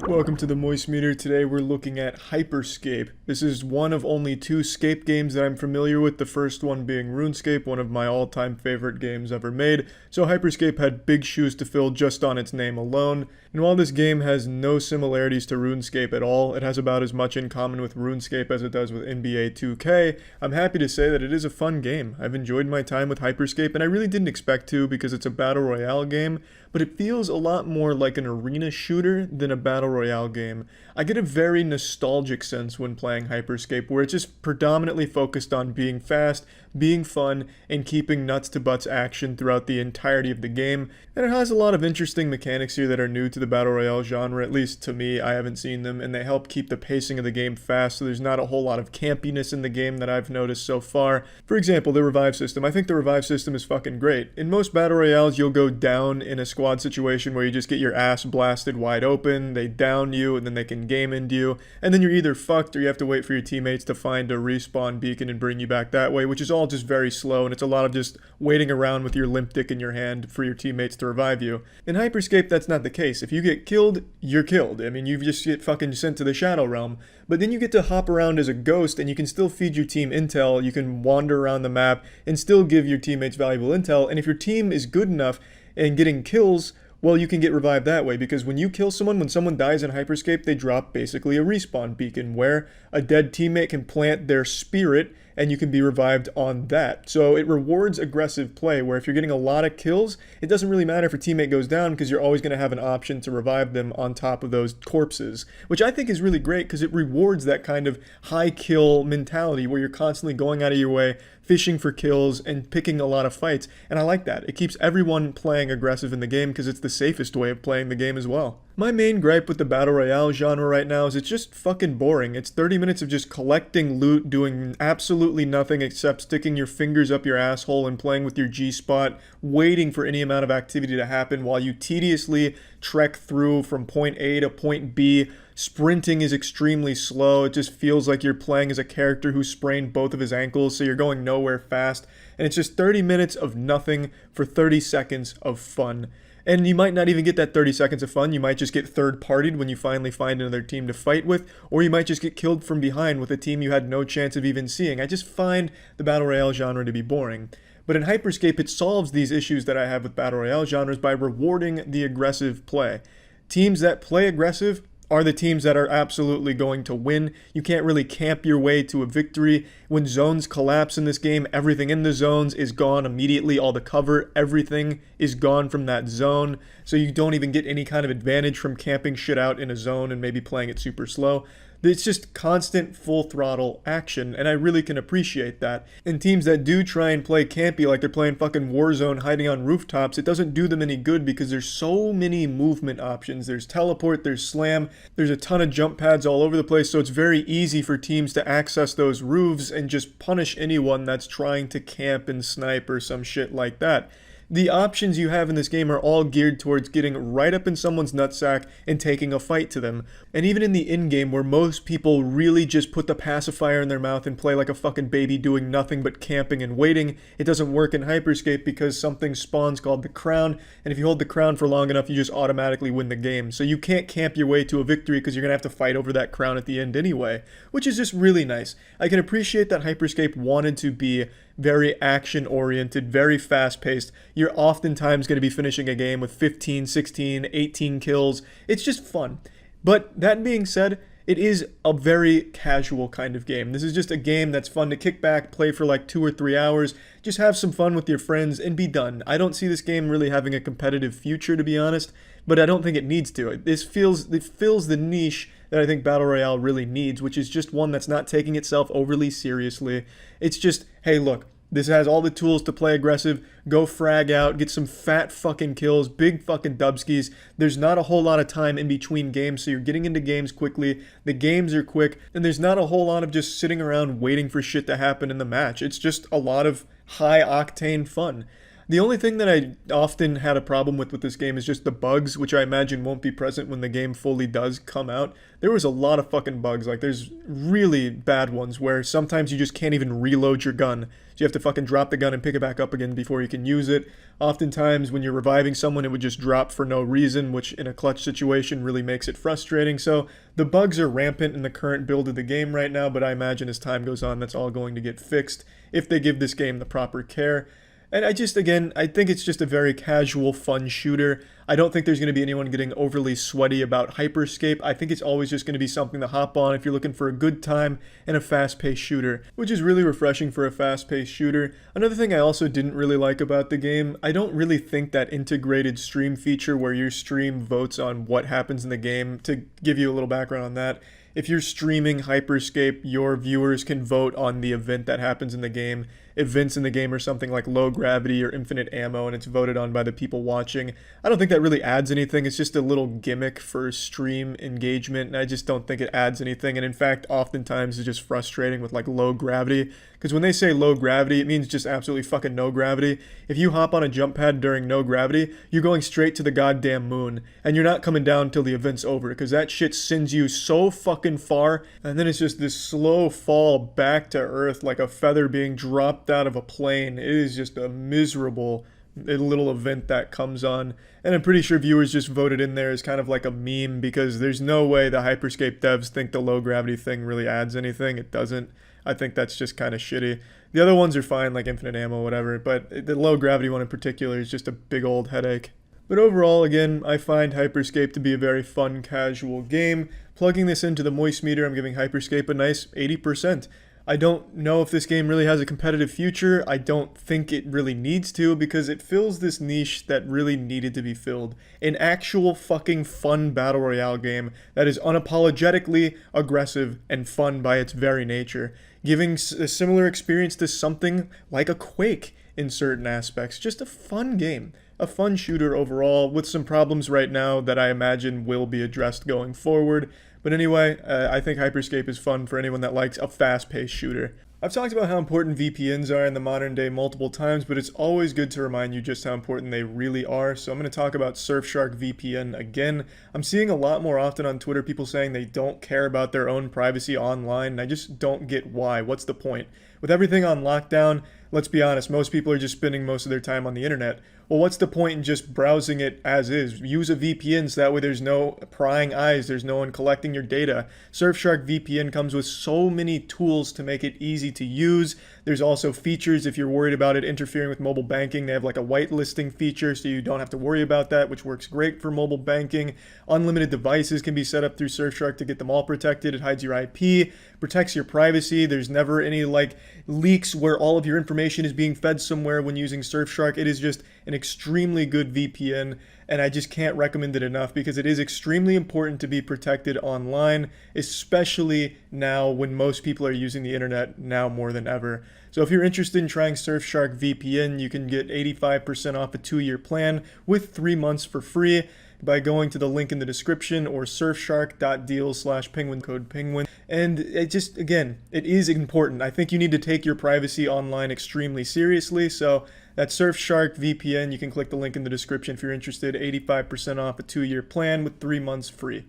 Welcome to the Moist Meter. Today we're looking at Hyperscape. This is one of only 2 Scape games that I'm familiar with, the first one being RuneScape, one of my all-time favorite games ever made. So Hyperscape had big shoes to fill just on its name alone. And while this game has no similarities to RuneScape at all, it has about as much in common with RuneScape as it does with NBA 2K, I'm happy to say that it is a fun game. I've enjoyed my time with Hyperscape, and I really didn't expect to because it's a battle royale game, but it feels a lot more like an arena shooter than a battle royale game. I get a very nostalgic sense when playing Hyperscape, where it's just predominantly focused on being fast, being fun, and keeping nuts to butts action throughout the entirety of the game. And it has a lot of interesting mechanics here that are new to the battle royale genre, at least to me. I haven't seen them, and they help keep the pacing of the game fast, so there's not a whole lot of campiness in the game that I've noticed so far. For example, the revive system. I think the revive system is fucking great. In most battle royales, you'll go down in a squad situation where you just get your ass blasted wide open, they down you, and then they can game into you, and then you're either fucked or you have to wait for your teammates to find a respawn beacon and bring you back that way, which is all just very slow, and it's a lot of just waiting around with your limp dick in your hand for your teammates to revive you. In Hyperscape, that's not the case. If you get killed, you're killed. I mean, you just get fucking sent to the Shadow Realm, but then you get to hop around as a ghost, and you can still feed your team intel, you can wander around the map, and still give your teammates valuable intel, and if your team is good enough and getting kills, well, you can get revived that way, because when you kill someone, when someone dies in Hyperscape, they drop basically a respawn beacon where a dead teammate can plant their spirit and you can be revived on that. So it rewards aggressive play, where if you're getting a lot of kills, it doesn't really matter if a teammate goes down because you're always going to have an option to revive them on top of those corpses, which I think is really great because it rewards that kind of high kill mentality where you're constantly going out of your way, fishing for kills and picking a lot of fights, and I like that. It keeps everyone playing aggressive in the game because it's the safest way of playing the game as well. My main gripe with the battle royale genre right now is it's just fucking boring. It's 30 minutes of just collecting loot, doing absolutely nothing except sticking your fingers up your asshole and playing with your G-spot, waiting for any amount of activity to happen while you tediously trek through from point A to point B. Sprinting is extremely slow. It just feels like you're playing as a character who sprained both of his ankles, so you're going nowhere fast. And it's just 30 minutes of nothing for 30 seconds of fun. And you might not even get that 30 seconds of fun. You might just get third-partied when you finally find another team to fight with, or you might just get killed from behind with a team you had no chance of even seeing. I just find the battle royale genre to be boring. But in Hyperscape, it solves these issues that I have with battle royale genres by rewarding the aggressive play. Teams that play aggressive are the teams that are absolutely going to win. You can't really camp your way to a victory. When zones collapse in this game, everything in the zones is gone immediately. All the cover, everything is gone from that zone. So you don't even get any kind of advantage from camping shit out in a zone and maybe playing it super slow. It's just constant full throttle action, and I really can appreciate that. And teams that do try and play campy like they're playing fucking Warzone hiding on rooftops, it doesn't do them any good because there's so many movement options. There's teleport, there's slam, there's a ton of jump pads all over the place, so it's very easy for teams to access those roofs and just punish anyone that's trying to camp and snipe or some shit like that. The options you have in this game are all geared towards getting right up in someone's nutsack and taking a fight to them. And even in the in-game, where most people really just put the pacifier in their mouth and play like a fucking baby doing nothing but camping and waiting, it doesn't work in Hyperscape because something spawns called the crown, and if you hold the crown for long enough, you just automatically win the game. So you can't camp your way to a victory because you're going to have to fight over that crown at the end anyway, which is just really nice. I can appreciate that Hyperscape wanted to be very action-oriented, very fast-paced. You're oftentimes going to be finishing a game with 15, 16, 18 kills. It's just fun. But that being said, it is a very casual kind of game. This is just a game that's fun to kick back, play for like 2 or 3 hours, just have some fun with your friends and be done. I don't see this game really having a competitive future, to be honest, but I don't think it needs to. It fills the niche that I think Battle Royale really needs, which is just one that's not taking itself overly seriously. It's just, hey, look, this has all the tools to play aggressive, go frag out, get some fat fucking kills, big fucking dubskis. There's not a whole lot of time in between games, so you're getting into games quickly. The games are quick, and there's not a whole lot of just sitting around waiting for shit to happen in the match. It's just a lot of high-octane fun. The only thing that I often had a problem with this game is just the bugs, which I imagine won't be present when the game fully does come out. There was a lot of fucking bugs. Like, there's really bad ones where sometimes you just can't even reload your gun. So you have to fucking drop the gun and pick it back up again before you can use it. Oftentimes, when you're reviving someone, it would just drop for no reason, which in a clutch situation really makes it frustrating. So the bugs are rampant in the current build of the game right now, but I imagine as time goes on, that's all going to get fixed if they give this game the proper care. And I think it's just a very casual, fun shooter. I don't think there's going to be anyone getting overly sweaty about Hyperscape. I think it's always just going to be something to hop on if you're looking for a good time and a fast-paced shooter, which is really refreshing for a fast-paced shooter. Another thing I also didn't really like about the game, I don't really think that integrated stream feature where your stream votes on what happens in the game. To give you a little background on that, if you're streaming Hyperscape, your viewers can vote on the event that happens in the game. Events in the game are something like low gravity or infinite ammo, and it's voted on by the people watching. I don't think that really adds anything. It's just a little gimmick for stream engagement, and I just don't think it adds anything. And in fact, oftentimes it's just frustrating with like low gravity, because when they say low gravity, it means just absolutely fucking no gravity. If you hop on a jump pad during no gravity, you're going straight to the goddamn moon, and you're not coming down till the event's over, because that shit sends you so fucking far, and then it's just this slow fall back to earth like a feather being dropped out of a plane. It is just a miserable little event that comes on, and I'm pretty sure viewers just voted in there as kind of like a meme, because there's no way the Hyperscape devs think the low gravity thing really adds anything. It doesn't. I think that's just kind of shitty. The other ones are fine, like infinite ammo, whatever, but the low gravity one in particular is just a big old headache. But overall, again, I find Hyperscape to be a very fun, casual game. Plugging this into the moist meter, I'm giving Hyperscape a nice 80%. I don't know if this game really has a competitive future. I don't think it really needs to, because it fills this niche that really needed to be filled. An actual fucking fun battle royale game that is unapologetically aggressive and fun by its very nature, giving a similar experience to something like a Quake in certain aspects. Just a fun game. A fun shooter overall, with some problems right now that I imagine will be addressed going forward. But anyway, I think Hyperscape is fun for anyone that likes a fast-paced shooter. I've talked about how important VPNs are in the modern day multiple times, but it's always good to remind you just how important they really are. So I'm going to talk about Surfshark VPN again. I'm seeing a lot more often on Twitter people saying they don't care about their own privacy online, and I just don't get why. What's the point? With everything on lockdown, let's be honest, most people are just spending most of their time on the internet. Well, what's the point in just browsing it as is? Use a VPN so that way there's no prying eyes, there's no one collecting your data. Surfshark VPN comes with so many tools to make it easy to use. There's also features if you're worried about it interfering with mobile banking. They have like a whitelisting feature so you don't have to worry about that, which works great for mobile banking. Unlimited devices can be set up through Surfshark to get them all protected. It hides your IP, protects your privacy. There's never any like leaks where all of your information is being fed somewhere when using Surfshark. It is just an extremely good VPN, and I just can't recommend it enough, because it is extremely important to be protected online, especially now when most people are using the internet now more than ever. So if you're interested in trying Surfshark VPN, you can get 85% off a 2-year plan with 3 months for free by going to the link in the description or surfshark.deal/penguin, code penguin. And it just, again, it is important. I think you need to take your privacy online extremely seriously. So that's Surfshark VPN. You can click the link in the description if you're interested. 85% off a 2-year plan with 3 months free.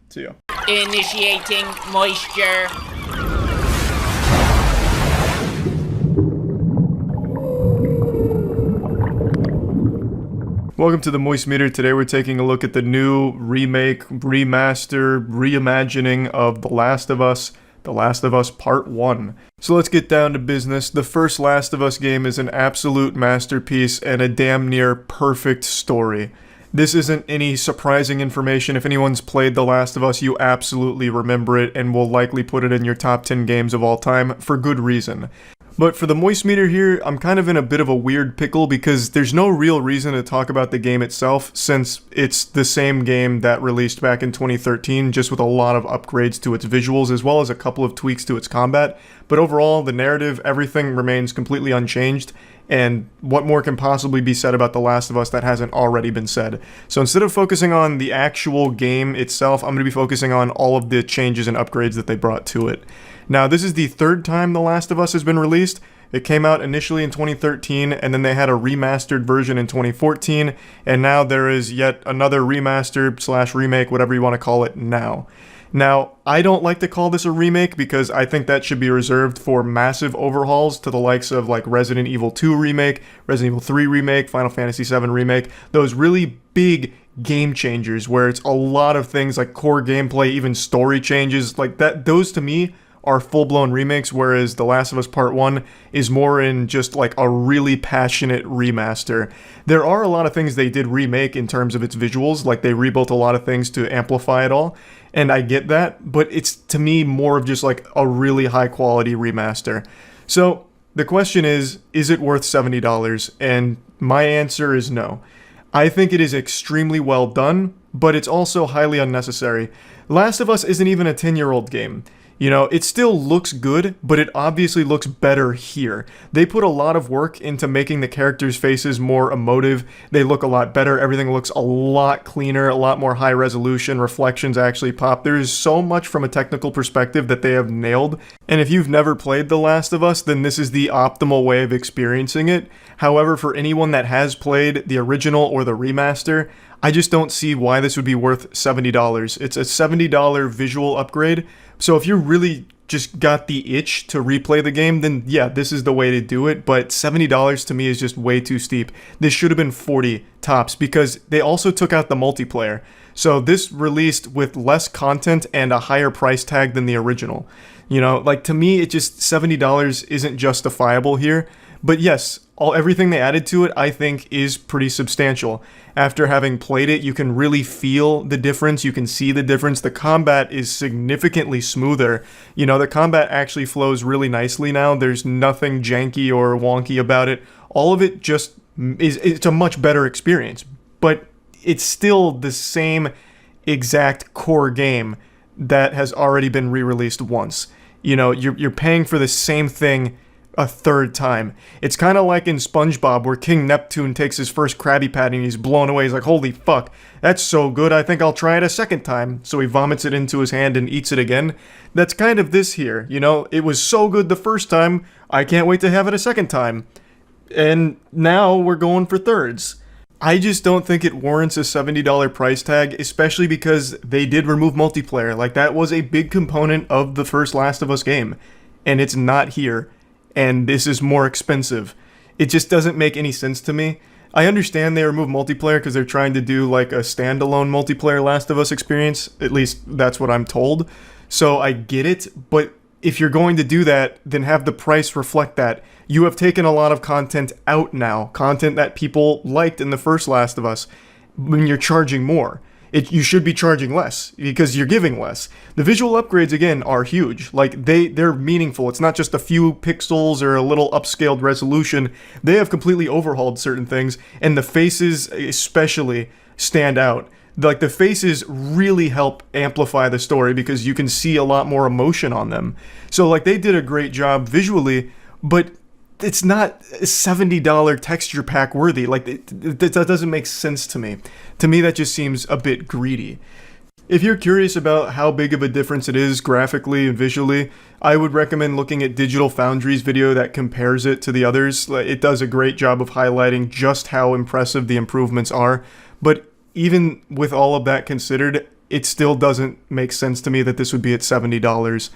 See ya. Initiating moisture. Welcome to the Moist Meter. Today we're taking a look at the new remake, remaster, reimagining of The Last of Us. The Last of Us Part 1. So let's get down to business. The first Last of Us game is an absolute masterpiece and a damn near perfect story. This isn't any surprising information. If anyone's played The Last of Us, you absolutely remember it and will likely put it in your top 10 games of all time for good reason. But for the moist meter here, I'm kind of in a bit of a weird pickle because there's no real reason to talk about the game itself since it's the same game that released back in 2013, just with a lot of upgrades to its visuals as well as a couple of tweaks to its combat. But overall, the narrative, everything remains completely unchanged. And what more can possibly be said about The Last of Us that hasn't already been said? So instead of focusing on the actual game itself, I'm going to be focusing on all of the changes and upgrades that they brought to it. Now, this is the third time The Last of Us has been released. It came out initially in 2013, and then they had a remastered version in 2014, and now there is yet another remaster / remake, whatever you want to call it, now. Now, I don't like to call this a remake because I think that should be reserved for massive overhauls to the likes of like Resident Evil 2 Remake, Resident Evil 3 Remake, Final Fantasy 7 Remake, those really big game changers where it's a lot of things like core gameplay, even story changes, like that. Those to me are full-blown remakes, whereas The Last of Us Part 1 is more in just like a really passionate remaster. There are a lot of things they did remake in terms of its visuals, like they rebuilt a lot of things to amplify it all, and I get that, but it's to me more of just like a really high-quality remaster. So the question is it worth $70? And my answer is no. I think it is extremely well done, but it's also highly unnecessary. Last of Us isn't even a 10-year-old game. You know, it still looks good, but it obviously looks better here. They put a lot of work into making the characters' faces more emotive. They look a lot better. Everything looks a lot cleaner, a lot more high resolution. Reflections actually pop. There is so much from a technical perspective that they have nailed. And if you've never played The Last of Us, then this is the optimal way of experiencing it. However, for anyone that has played the original or the remaster, I just don't see why this would be worth $70. It's a $70 visual upgrade. So if you really just got the itch to replay the game, then yeah, this is the way to do it. But $70 to me is just way too steep. This should have been $40 tops because they also took out the multiplayer. So this released with less content and a higher price tag than the original. You know, like to me, it just $70 isn't justifiable here. But yes, everything they added to it, I think, is pretty substantial. After having played it, you can really feel the difference. You can see the difference. The combat is significantly smoother. You know, the combat actually flows really nicely now. There's nothing janky or wonky about it. All of it just it's a much better experience. But it's still the same exact core game that has already been re-released once. You know, you're paying for the same thing a third time. It's kind of like in SpongeBob where King Neptune takes his first Krabby Patty and he's blown away. He's like, holy fuck, that's so good, I think I'll try it a second time. So he vomits it into his hand and eats it again. That's kind of this here, you know? It was so good the first time, I can't wait to have it a second time. And now we're going for thirds. I just don't think it warrants a $70 price tag, especially because they did remove multiplayer. Like, that was a big component of the first Last of Us game, and it's not here. And this is more expensive. It just doesn't make any sense to me. I understand they remove multiplayer because they're trying to do like a standalone multiplayer Last of Us experience. At least that's what I'm told. So I get it, but if you're going to do that, then have the price reflect that. You have taken a lot of content out now, content that people liked in the first Last of Us, when you're charging more. You should be charging less because you're giving less. The visual upgrades, again, are huge. Like, they're meaningful. It's not just a few pixels or a little upscaled resolution. They have completely overhauled certain things, and the faces especially stand out. Like, the faces really help amplify the story because you can see a lot more emotion on them. So, like, they did a great job visually, but it's not $70 texture pack worthy. Like, that doesn't make sense to me. To me, that just seems a bit greedy. If you're curious about how big of a difference it is graphically and visually, I would recommend looking at Digital Foundry's video that compares it to the others. It does a great job of highlighting just how impressive the improvements are. But even with all of that considered, it still doesn't make sense to me that this would be at $70.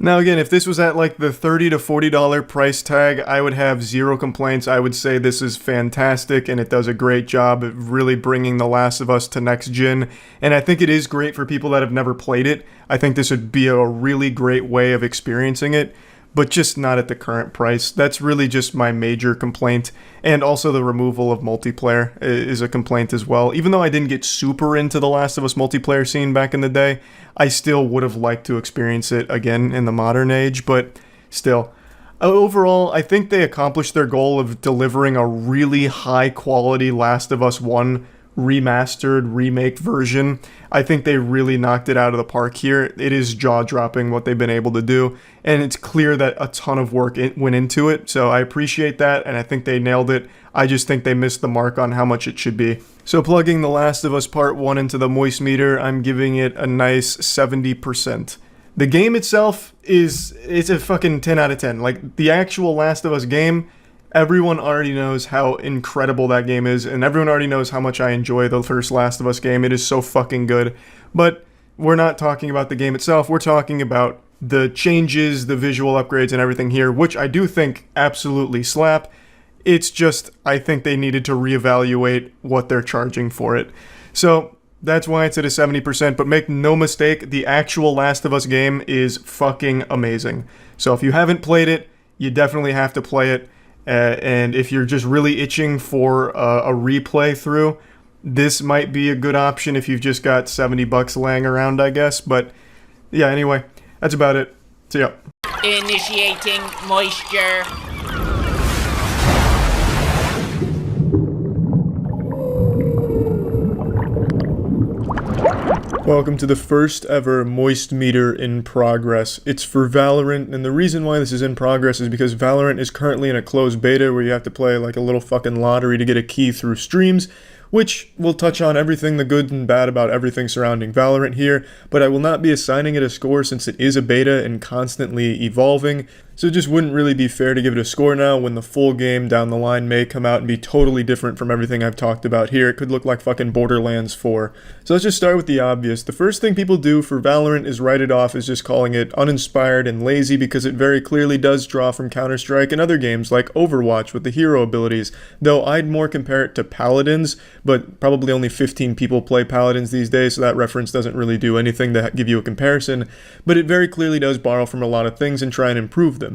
Now again, if this was at like the $30 to $40 price tag, I would have zero complaints. I would say this is fantastic and it does a great job of really bringing The Last of Us to next gen. And I think it is great for people that have never played it. I think this would be a really great way of experiencing it, but just not at the current price. That's really just my major complaint. And also the removal of multiplayer is a complaint as well. Even though I didn't get super into The Last of Us multiplayer scene back in the day, I still would have liked to experience it again in the modern age, but still. Overall, I think they accomplished their goal of delivering a really high quality Last of Us 1 remastered, remake version. I think they really knocked it out of the park here. It is jaw-dropping what they've been able to do, and it's clear that a ton of work went into it, so I appreciate that, and I think they nailed it. I just think they missed the mark on how much it should be. So plugging The Last of Us Part 1 into the moist meter, I'm giving it a nice 70%. The game itself it's a fucking 10 out of 10. Like, the actual Last of Us game, everyone already knows how incredible that game is, and everyone already knows how much I enjoy the first Last of Us game. It is so fucking good. But we're not talking about the game itself. We're talking about the changes, the visual upgrades, and everything here, which I do think absolutely slap. It's just, I think they needed to reevaluate what they're charging for it. So that's why it's at a 70%, but make no mistake, the actual Last of Us game is fucking amazing. So if you haven't played it, you definitely have to play it. And if you're just really itching for a replay through, this might be a good option if you've just got $70 laying around, I guess. But yeah, anyway, that's about it. See ya. Initiating moisture. Welcome to the first ever moist meter in progress. It's for Valorant, and the reason why this is in progress is because Valorant is currently in a closed beta where you have to play like a little fucking lottery to get a key through streams, which will touch on everything the good and bad about everything surrounding Valorant here, but I will not be assigning it a score since it is a beta and constantly evolving, so it just wouldn't really be fair to give it a score now when the full game down the line may come out and be totally different from everything I've talked about here. It could look like fucking Borderlands 4. So let's just start with the obvious. The first thing people do for Valorant is write it off as just calling it uninspired and lazy because it very clearly does draw from Counter-Strike and other games like Overwatch with the hero abilities, though I'd more compare it to Paladins, but probably only 15 people play Paladins these days, so that reference doesn't really do anything to give you a comparison, but it very clearly does borrow from a lot of things and try and improve them.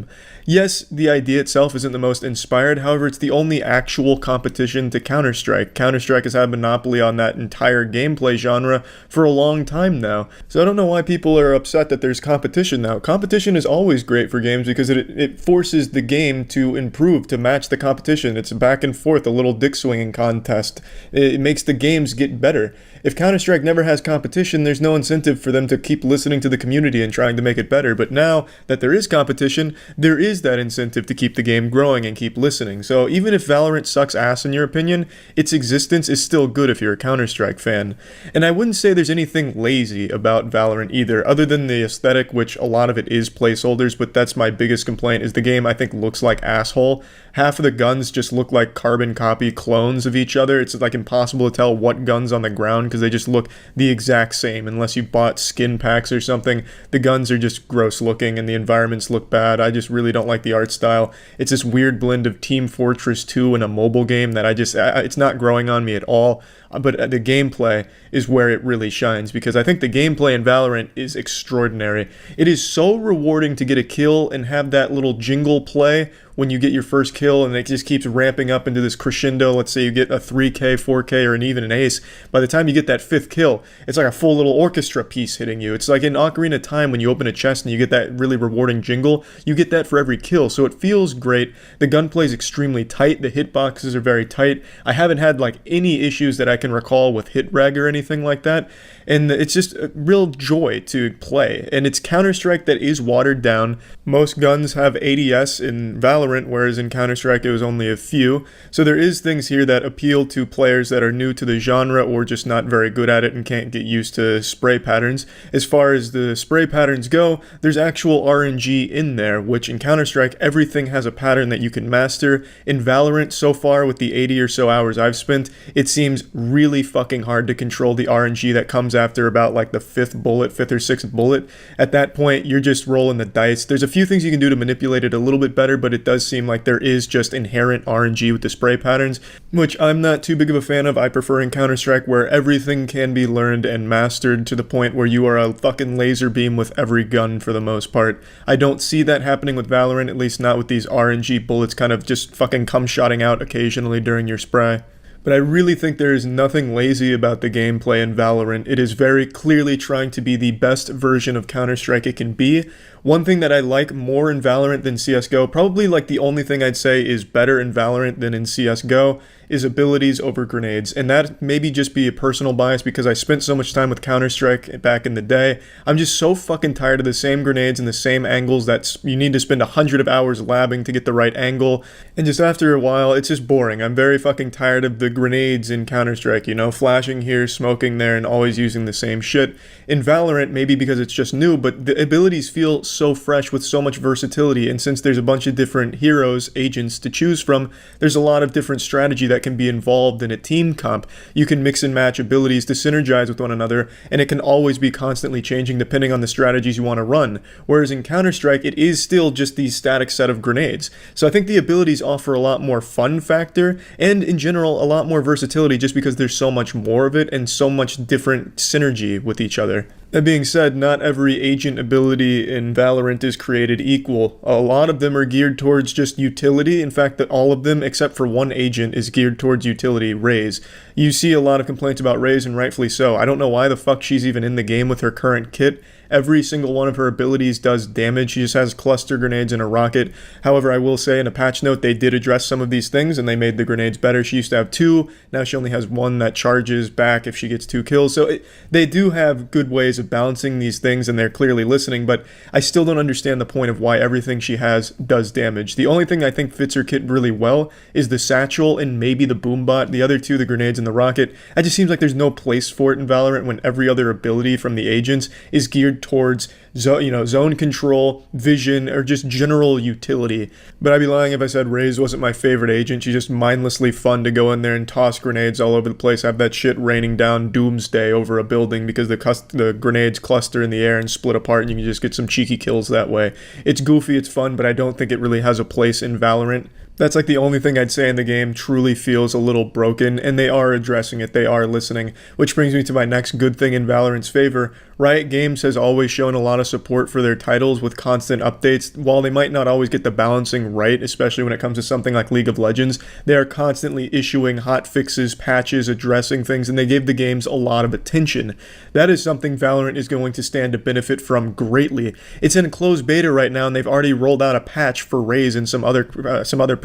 Yes, the idea itself isn't the most inspired, however, it's the only actual competition to Counter-Strike. Counter-Strike has had a monopoly on that entire gameplay genre for a long time now, so I don't know why people are upset that there's competition now. Competition is always great for games because it forces the game to improve, to match the competition. It's a back and forth, a little dick swinging contest. It makes the games get better. If Counter-Strike never has competition, there's no incentive for them to keep listening to the community and trying to make it better. But now that there is competition, there is that incentive to keep the game growing and keep listening. So even if Valorant sucks ass in your opinion, its existence is still good if you're a Counter-Strike fan. And I wouldn't say there's anything lazy about Valorant either, other than the aesthetic, which a lot of it is placeholders, but that's my biggest complaint, is the game I think looks like asshole. Half of the guns just look like carbon copy clones of each other. It's like impossible to tell what gun's on the ground because they just look the exact same unless you bought skin packs or something. The guns are just gross looking and the environments look bad. I just really don't like the art style. It's this weird blend of Team Fortress 2 and a mobile game that it's not growing on me at all. But the gameplay is where it really shines because I think the gameplay in Valorant is extraordinary. It is so rewarding to get a kill and have that little jingle play when you get your first kill, and it just keeps ramping up into this crescendo. Let's say you get a 3K, 4K, or even an ace. By the time you get that fifth kill, it's like a full little orchestra piece hitting you. It's like in Ocarina of Time when you open a chest and you get that really rewarding jingle. You get that for every kill, so it feels great. The gunplay is extremely tight. The hitboxes are very tight. I haven't had like any issues that I can recall with hit reg or anything like that. And it's just a real joy to play. And it's Counter-Strike that is watered down. Most guns have ADS in Valorant, whereas in Counter-Strike it was only a few. So there is things here that appeal to players that are new to the genre or just not very good at it and can't get used to spray patterns. As far as the spray patterns go, there's actual RNG in there, which in Counter-Strike everything has a pattern that you can master. In Valorant, so far with the 80 or so hours I've spent, it seems really fucking hard to control the RNG that comes after about like the fifth or sixth bullet. At that point, you're just rolling the dice. There's a few things you can do to manipulate it a little bit better, but it does seem like there is just inherent RNG with the spray patterns, which I'm not too big of a fan of. I prefer in Counter-Strike where everything can be learned and mastered to the point where you are a fucking laser beam with every gun for the most part. I don't see that happening with Valorant, at least not with these RNG bullets kind of just fucking cum-shotting out occasionally during your spray. But I really think there is nothing lazy about the gameplay in Valorant. It is very clearly trying to be the best version of Counter-Strike it can be. One thing that I like more in Valorant than CSGO, probably like the only thing I'd say is better in Valorant than in CSGO, is abilities over grenades. And that maybe just be a personal bias because I spent so much time with Counter-Strike back in the day. I'm just so fucking tired of the same grenades and the same angles that you need to spend 100 of hours labbing to get the right angle. And just after a while, it's just boring. I'm very fucking tired of the grenades in Counter-Strike, you know, flashing here, smoking there, and always using the same shit. In Valorant, maybe because it's just new, but the abilities feel so fresh with so much versatility, and since there's a bunch of different heroes, agents to choose from, there's a lot of different strategy that can be involved in a team comp. You can mix and match abilities to synergize with one another, and it can always be constantly changing depending on the strategies you want to run. Whereas in Counter-Strike, it is still just these static set of grenades. So I think the abilities offer a lot more fun factor, and in general, a lot more versatility just because there's so much more of it and so much different synergy with each other. That being said, not every agent ability in Valorant is created equal. A lot of them are geared towards just utility. In fact, that all of them, except for one agent, is geared towards utility, Raze. You see a lot of complaints about Raze, and rightfully so. I don't know why the fuck she's even in the game with her current kit. Every single one of her abilities does damage. She just has cluster grenades and a rocket. However, I will say in a patch note, they did address some of these things and they made the grenades better. She used to have 2. Now she only has 1 that charges back if she gets 2 kills. So they do have good ways of balancing these things and they're clearly listening, but I still don't understand the point of why everything she has does damage. The only thing I think fits her kit really well is the satchel and maybe the boombot. The other 2, the grenades and the rocket, it just seems like there's no place for it in Valorant when every other ability from the agents is geared towards zone control, vision, or just general utility. But I'd be lying if I said Raze wasn't my favorite agent. She's just mindlessly fun to go in there and toss grenades all over the place, have that shit raining down doomsday over a building because the grenades cluster in the air and split apart and you can just get some cheeky kills that way. It's goofy, it's fun, but I don't think it really has a place in Valorant. That's like the only thing I'd say in the game truly feels a little broken, and they are addressing it, they are listening, which brings me to my next good thing in Valorant's favor. Riot Games has always shown a lot of support for their titles with constant updates. While they might not always get the balancing right, especially when it comes to something like League of Legends, they are constantly issuing hot fixes, patches, addressing things, and they give the games a lot of attention. That is something Valorant is going to stand to benefit from greatly. It's in closed beta right now, and they've already rolled out a patch for Raze and some other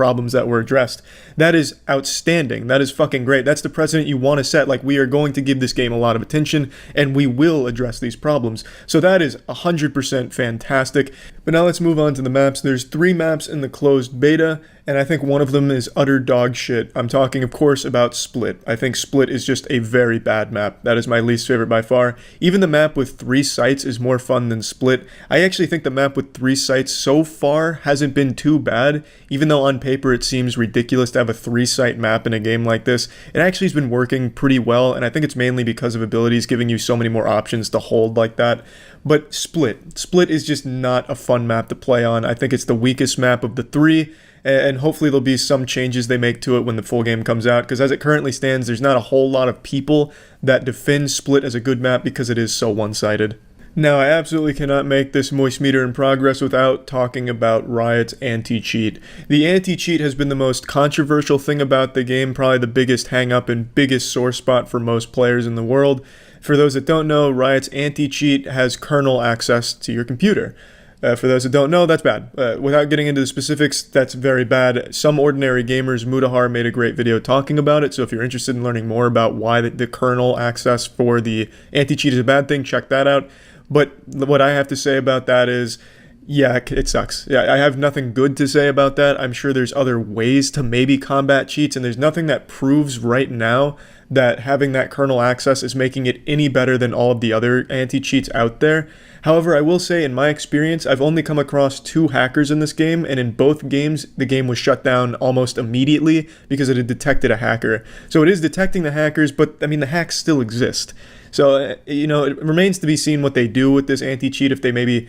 problems that were addressed. That is outstanding. That is fucking great. That's the precedent you want to set. Like, we are going to give this game a lot of attention, and we will address these problems. So that is 100% fantastic. But now let's move on to the maps. There's 3 maps in the closed beta, and I think one of them is utter dog shit. I'm talking, of course, about Split. I think Split is just a very bad map. That is my least favorite by far. Even the map with 3 sites is more fun than Split. I actually think the map with 3 sites so far hasn't been too bad, even though on paper it seems ridiculous to have a 3-site map in a game like this. It actually has been working pretty well, and I think it's mainly because of abilities giving you so many more options to hold like that. But Split is just not a fun map to play on. I think it's the weakest map of the 3, and hopefully there'll be some changes they make to it when the full game comes out, because as it currently stands, there's not a whole lot of people that defend Split as a good map because it is so one-sided. Now, I absolutely cannot make this Moist Meter in Progress without talking about Riot's anti-cheat. The anti-cheat has been the most controversial thing about the game, probably the biggest hang-up and biggest sore spot for most players in the world. For those that don't know, Riot's anti-cheat has kernel access to your computer. For those that don't know, that's bad. Without getting into the specifics, that's very bad. Some ordinary gamers, Mudahar, made a great video talking about it, so if you're interested in learning more about why the kernel access for the anti-cheat is a bad thing, check that out. But what I have to say about that is, yeah, it sucks. Yeah, I have nothing good to say about that. I'm sure there's other ways to maybe combat cheats, and there's nothing that proves right now that having that kernel access is making it any better than all of the other anti-cheats out there. However, I will say in my experience, I've only come across 2 hackers in this game, and in both games, the game was shut down almost immediately because it had detected a hacker. So it is detecting the hackers, but I mean, the hacks still exist. So, it remains to be seen what they do with this anti-cheat, if they maybe,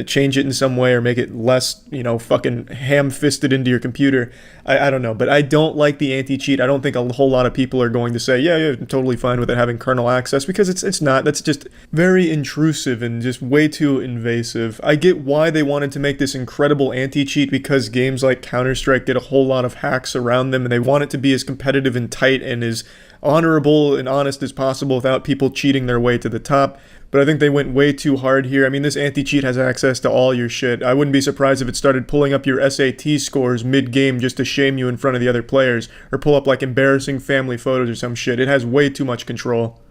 change it in some way or make it less, fucking ham-fisted into your computer. I don't know, but I don't like the anti-cheat. I don't think a whole lot of people are going to say, yeah, I'm totally fine with it having kernel access, because it's not. That's just very intrusive and just way too invasive. I get why they wanted to make this incredible anti-cheat, because games like Counter-Strike get a whole lot of hacks around them, and they want it to be as competitive and tight and as honorable and honest as possible without people cheating their way to the top. But I think they went way too hard here. I mean, this anti-cheat has access to all your shit. I wouldn't be surprised if it started pulling up your SAT scores mid-game just to shame you in front of the other players, or pull up like embarrassing family photos or some shit. It has way too much control.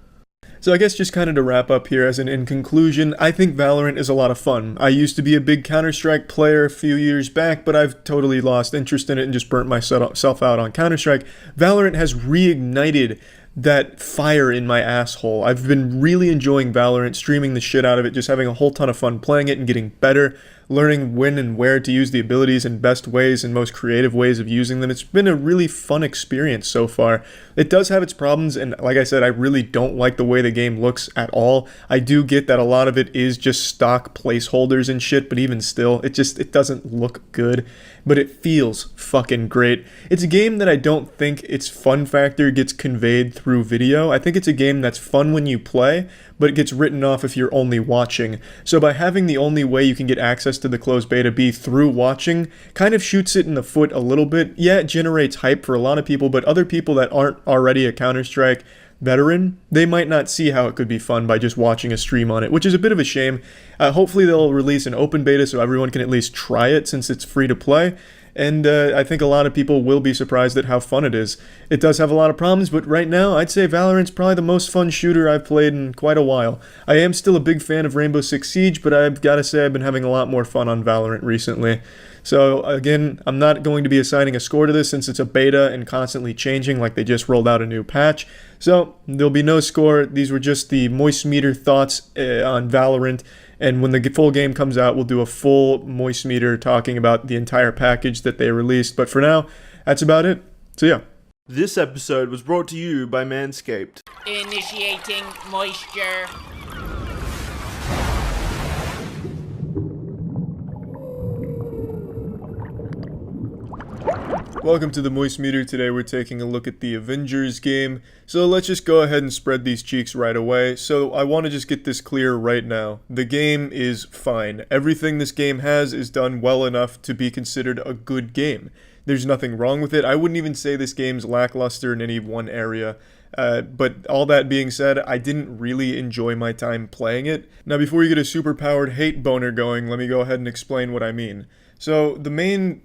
So I guess just kind of to wrap up here, as in conclusion, I think Valorant is a lot of fun. I used to be a big Counter-Strike player a few years back, but I've totally lost interest in it and just burnt myself out on Counter-Strike. Valorant has reignited that fire in my asshole. I've been really enjoying Valorant, streaming the shit out of it, just having a whole ton of fun playing it and getting better, learning when and where to use the abilities in best ways and most creative ways of using them. It's been a really fun experience so far. It does have its problems, and like I said, I really don't like the way the game looks at all. I do get that a lot of it is just stock placeholders and shit, but even still, it doesn't look good, but it feels fucking great. It's a game that I don't think its fun factor gets conveyed through video. I think it's a game that's fun when you play, but it gets written off if you're only watching. So by having the only way you can get access to the closed beta be through watching, kind of shoots it in the foot a little bit. Yeah, it generates hype for a lot of people, but other people that aren't already a Counter-Strike veteran, they might not see how it could be fun by just watching a stream on it, which is a bit of a shame. Hopefully they'll release an open beta so everyone can at least try it, since it's free to play. And I think a lot of people will be surprised at how fun it is. It does have a lot of problems, but right now, I'd say Valorant's probably the most fun shooter I've played in quite a while. I am still a big fan of Rainbow Six Siege, but I've got to say I've been having a lot more fun on Valorant recently. So again, I'm not going to be assigning a score to this, since it's a beta and constantly changing, like they just rolled out a new patch. So there'll be no score. These were just the moist meter thoughts on Valorant. And when the full game comes out, we'll do a full moist meter talking about the entire package that they released. But for now, that's about it. So yeah. This episode was brought to you by Manscaped. Initiating moisture. Welcome to the Moist Meter. Today we're taking a look at the Avengers game. So let's just go ahead and spread these cheeks right away. So I want to just get this clear right now. The game is fine. Everything this game has is done well enough to be considered a good game. There's nothing wrong with it. I wouldn't even say this game's lackluster in any one area. But all that being said, I didn't really enjoy my time playing it. Now before you get a superpowered hate boner going, let me go ahead and explain what I mean. So the main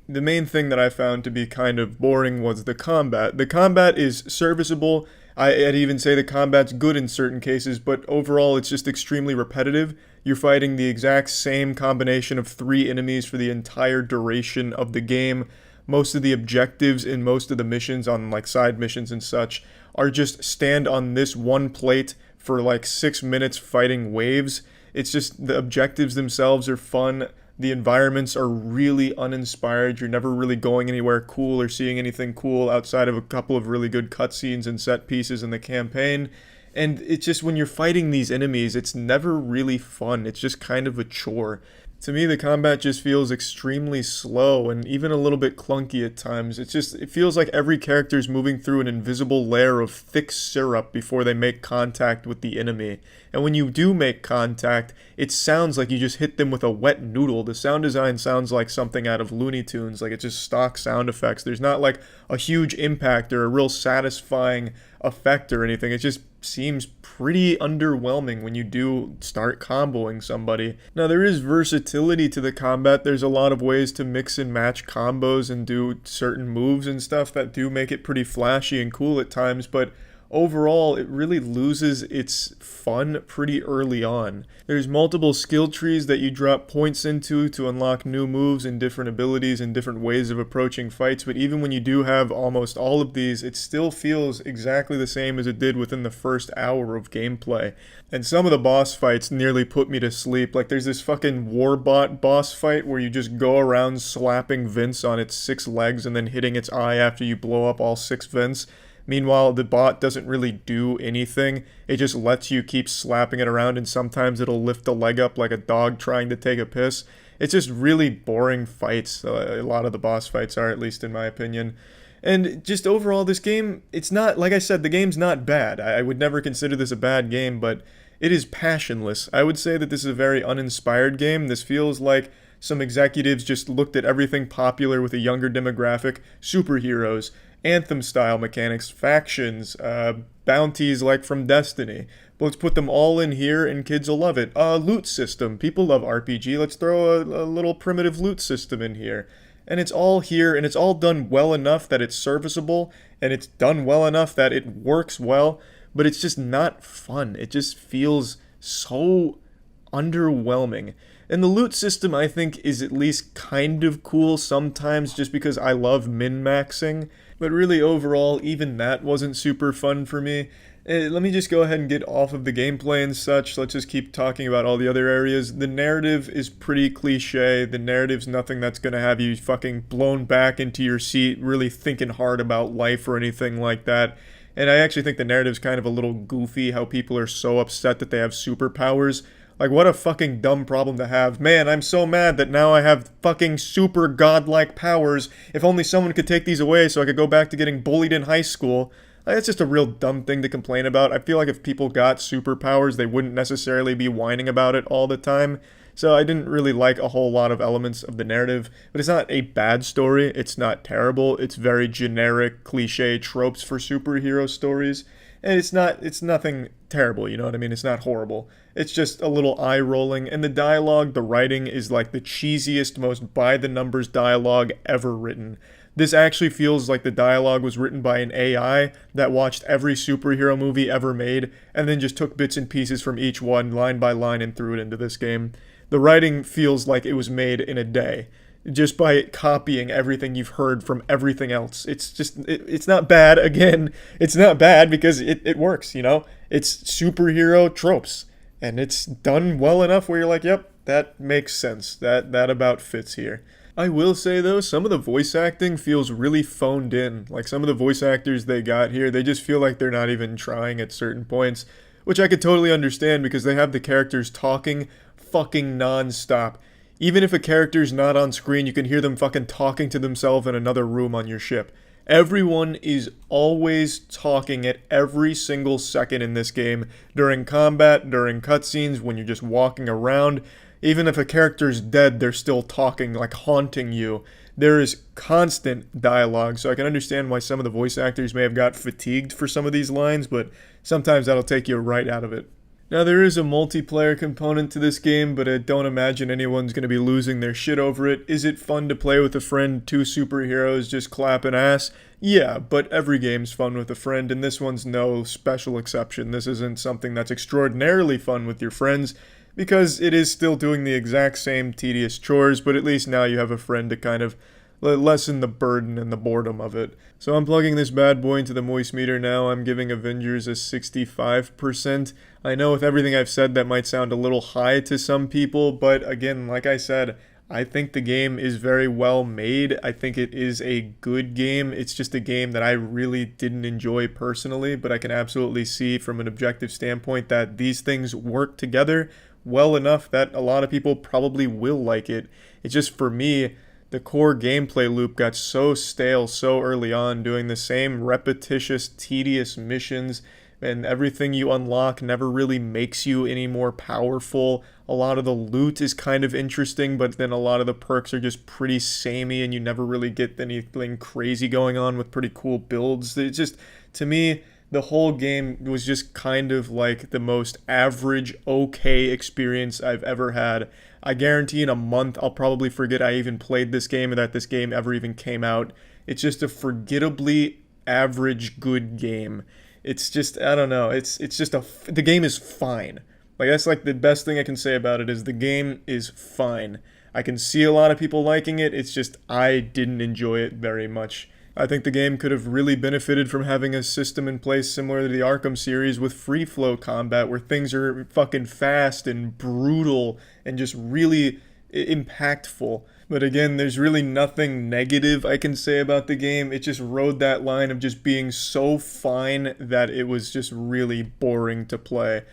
thing that I found to be kind of boring was the combat. The combat is serviceable. I'd even say the combat's good in certain cases, but overall it's just extremely repetitive. You're fighting the exact same combination of 3 enemies for the entire duration of the game. Most of the objectives in most of the missions, on like side missions and such, are just stand on this one plate for like 6 minutes fighting waves. It's just the objectives themselves are fun. The environments are really uninspired. You're never really going anywhere cool or seeing anything cool outside of a couple of really good cutscenes and set pieces in the campaign. And it's just when you're fighting these enemies, it's never really fun. It's just kind of a chore. To me, the combat just feels extremely slow and even a little bit clunky at times. It feels like every character is moving through an invisible layer of thick syrup before they make contact with the enemy. And when you do make contact, it sounds like you just hit them with a wet noodle. The sound design sounds like something out of Looney Tunes, like it's just stock sound effects. There's not like a huge impact or a real satisfying effect or anything. It just seems pretty underwhelming when you do start comboing somebody. Now there is versatility to the combat. There's a lot of ways to mix and match combos and do certain moves and stuff that do make it pretty flashy and cool at times, but overall, it really loses its fun pretty early on. There's multiple skill trees that you drop points into to unlock new moves and different abilities and different ways of approaching fights, but even when you do have almost all of these, it still feels exactly the same as it did within the first hour of gameplay. And some of the boss fights nearly put me to sleep. Like there's this fucking Warbot boss fight where you just go around slapping Vince on its 6 legs and then hitting its eye after you blow up all 6 vents. Meanwhile, the bot doesn't really do anything. It just lets you keep slapping it around, and sometimes it'll lift a leg up like a dog trying to take a piss. It's just really boring fights. A lot of the boss fights are, at least in my opinion. And just overall, this game, it's not, like I said, the game's not bad. I would never consider this a bad game, but it is passionless. I would say that this is a very uninspired game. This feels like some executives just looked at everything popular with a younger demographic, superheroes, Anthem-style mechanics, factions, bounties like from Destiny. But let's put them all in here and kids will love it. Loot system. People love RPG. Let's throw a little primitive loot system in here. And it's all here, and it's all done well enough that it's serviceable, and it's done well enough that it works well, but it's just not fun. It just feels so underwhelming. And the loot system, I think, is at least kind of cool sometimes just because I love min-maxing. But really, overall, even that wasn't super fun for me. Let me just go ahead and get off of the gameplay and such. Let's just keep talking about all the other areas. The narrative is pretty cliche. The narrative's nothing that's gonna have you fucking blown back into your seat, really thinking hard about life or anything like that. And I actually think the narrative's kind of a little goofy, how people are so upset that they have superpowers. Like, what a fucking dumb problem to have. Man, I'm so mad that now I have fucking super godlike powers. If only someone could take these away so I could go back to getting bullied in high school. That's just a real dumb thing to complain about. I feel like if people got superpowers, they wouldn't necessarily be whining about it all the time. So I didn't really like a whole lot of elements of the narrative. But it's not a bad story. It's not terrible. It's very generic, cliche tropes for superhero stories. And it's nothing terrible, you know what I mean? It's not horrible. It's just a little eye-rolling. And the dialogue, the writing is like the cheesiest, most by-the-numbers dialogue ever written. This actually feels like the dialogue was written by an AI that watched every superhero movie ever made and then just took bits and pieces from each one, line by line, and threw it into this game. The writing feels like it was made in a day, just by copying everything you've heard from everything else. It's just, it's not bad. Again, it's not bad because it works, you know? It's superhero tropes, and it's done well enough where you're like, yep, that makes sense. That about fits here. I will say, though, some of the voice acting feels really phoned in. Like, some of the voice actors they got here, they just feel like they're not even trying at certain points, which I could totally understand because they have the characters talking fucking non-stop. Even if a character's not on screen, you can hear them fucking talking to themselves in another room on your ship. Everyone is always talking at every single second in this game, during combat, during cutscenes, when you're just walking around. Even if a character's dead, they're still talking, like haunting you. There is constant dialogue, so I can understand why some of the voice actors may have got fatigued for some of these lines, but sometimes that'll take you right out of it. Now, there is a multiplayer component to this game, but I don't imagine anyone's going to be losing their shit over it. Is it fun to play with a friend, two superheroes just clapping ass? Yeah, but every game's fun with a friend, and this one's no special exception. This isn't something that's extraordinarily fun with your friends, because it is still doing the exact same tedious chores, but at least now you have a friend to kind of lessen the burden and the boredom of it. So I'm plugging this bad boy into the moist meter now. I'm giving Avengers a 65%. I know with everything I've said that might sound a little high to some people, but again, like I said, I think the game is very well made. I think it is a good game. It's just a game that I really didn't enjoy personally, but I can absolutely see from an objective standpoint that these things work together well enough that a lot of people probably will like it. It's just, for me, the core gameplay loop got so stale so early on, doing the same repetitious, tedious missions, and everything you unlock never really makes you any more powerful. A lot of the loot is kind of interesting, but then a lot of the perks are just pretty samey, and you never really get anything crazy going on with pretty cool builds. It's just, to me, the whole game was just kind of like the most average, okay experience I've ever had. I guarantee in a month I'll probably forget I even played this game or that this game ever even came out. It's just a forgettably average good game. It's just, I don't know, it's just the game is fine. Like, that's like the best thing I can say about it is the game is fine. I can see a lot of people liking it, it's just I didn't enjoy it very much. I think the game could have really benefited from having a system in place similar to the Arkham series with free flow combat where things are fucking fast and brutal and just really impactful. But again, there's really nothing negative I can say about the game. It just rode that line of just being so fine that it was just really boring to play.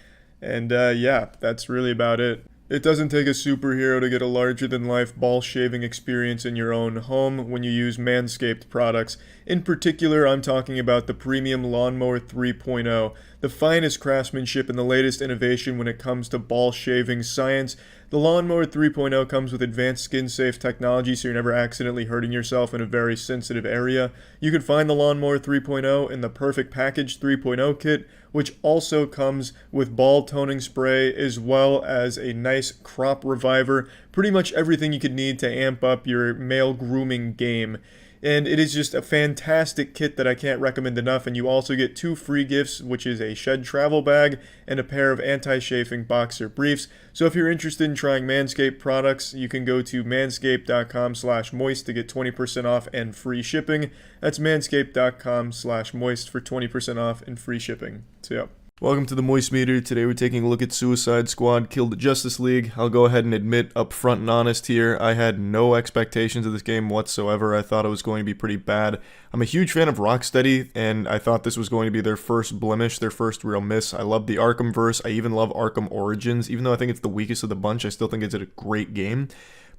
And yeah, that's really about it. It doesn't take a superhero to get a larger-than-life ball-shaving experience in your own home when you use Manscaped products. In particular, I'm talking about the Premium Lawnmower 3.0, the finest craftsmanship and the latest innovation when it comes to ball-shaving science. The Lawnmower 3.0 comes with advanced skin-safe technology, so you're never accidentally hurting yourself in a very sensitive area. You can find the Lawnmower 3.0 in the Perfect Package 3.0 kit, which also comes with ball toning spray as well as a nice crop reviver. Pretty much everything you could need to amp up your male grooming game. And it is just a fantastic kit that I can't recommend enough. And you also get 2 free gifts, which is a shed travel bag and a pair of anti-chafing boxer briefs. So if you're interested in trying Manscaped products, you can go to manscaped.com/moist to get 20% off and free shipping. That's manscaped.com/moist for 20% off and free shipping. So yeah. Welcome to the Moist Meter. Today we're taking a look at Suicide Squad Kill the Justice League. I'll go ahead and admit up front and honest here, I had no expectations of this game whatsoever. I thought it was going to be pretty bad. I'm a huge fan of Rocksteady, and I thought this was going to be their first blemish, their first real miss. I love the Arkhamverse. I even love Arkham Origins. Even though I think it's the weakest of the bunch, I still think it's a great game.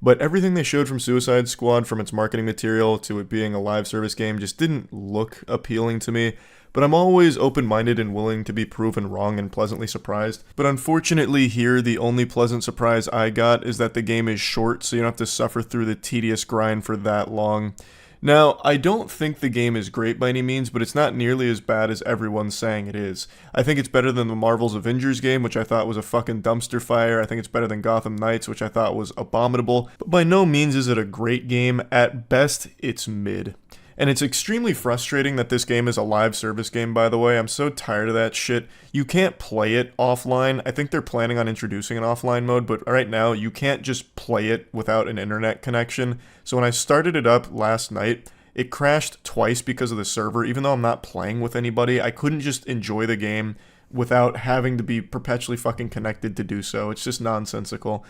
But everything they showed from Suicide Squad, from its marketing material to it being a live service game, just didn't look appealing to me. But I'm always open-minded and willing to be proven wrong and pleasantly surprised. But unfortunately here, the only pleasant surprise I got is that the game is short, so you don't have to suffer through the tedious grind for that long. Now, I don't think the game is great by any means, but it's not nearly as bad as everyone's saying it is. I think it's better than the Marvel's Avengers game, which I thought was a fucking dumpster fire. I think it's better than Gotham Knights, which I thought was abominable. But by no means is it a great game. At best, it's mid. And it's extremely frustrating that this game is a live service game, by the way. I'm so tired of that shit. You can't play it offline. I think they're planning on introducing an offline mode, but right now you can't just play it without an internet connection. So when I started it up last night, it crashed twice because of the server. Even though I'm not playing with anybody, I couldn't just enjoy the game without having to be perpetually fucking connected to do so. It's just nonsensical.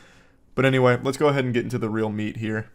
But anyway, let's go ahead and get into the real meat here.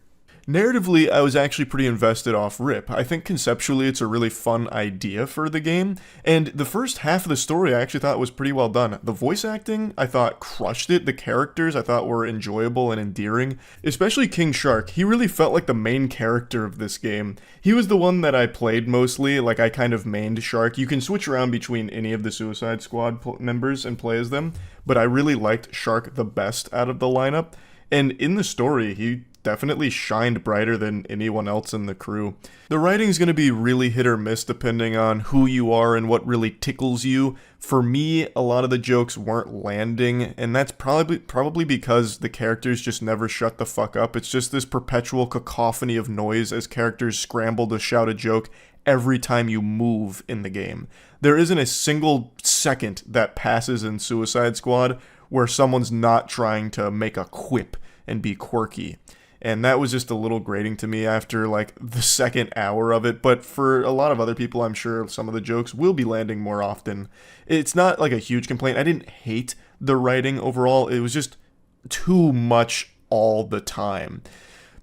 Narratively, I was actually pretty invested off rip. I think conceptually it's a really fun idea for the game, and the first half of the story I actually thought was pretty well done. The voice acting, I thought crushed it. The characters I thought were enjoyable and endearing, especially King Shark. He really felt like the main character of this game. He was the one that I played mostly, like I kind of mained Shark. You can switch around between any of the Suicide Squad members and play as them, but I really liked Shark the best out of the lineup, and in the story, he definitely shined brighter than anyone else in the crew. The writing's going to be really hit or miss depending on who you are and what really tickles you. For me, a lot of the jokes weren't landing, and that's probably because the characters just never shut the fuck up. It's just this perpetual cacophony of noise as characters scramble to shout a joke every time you move in the game. There isn't a single second that passes in Suicide Squad where someone's not trying to make a quip and be quirky. And that was just a little grating to me after like the second hour of it. But for a lot of other people, I'm sure some of the jokes will be landing more often. It's not like a huge complaint. I didn't hate the writing overall. It was just too much all the time.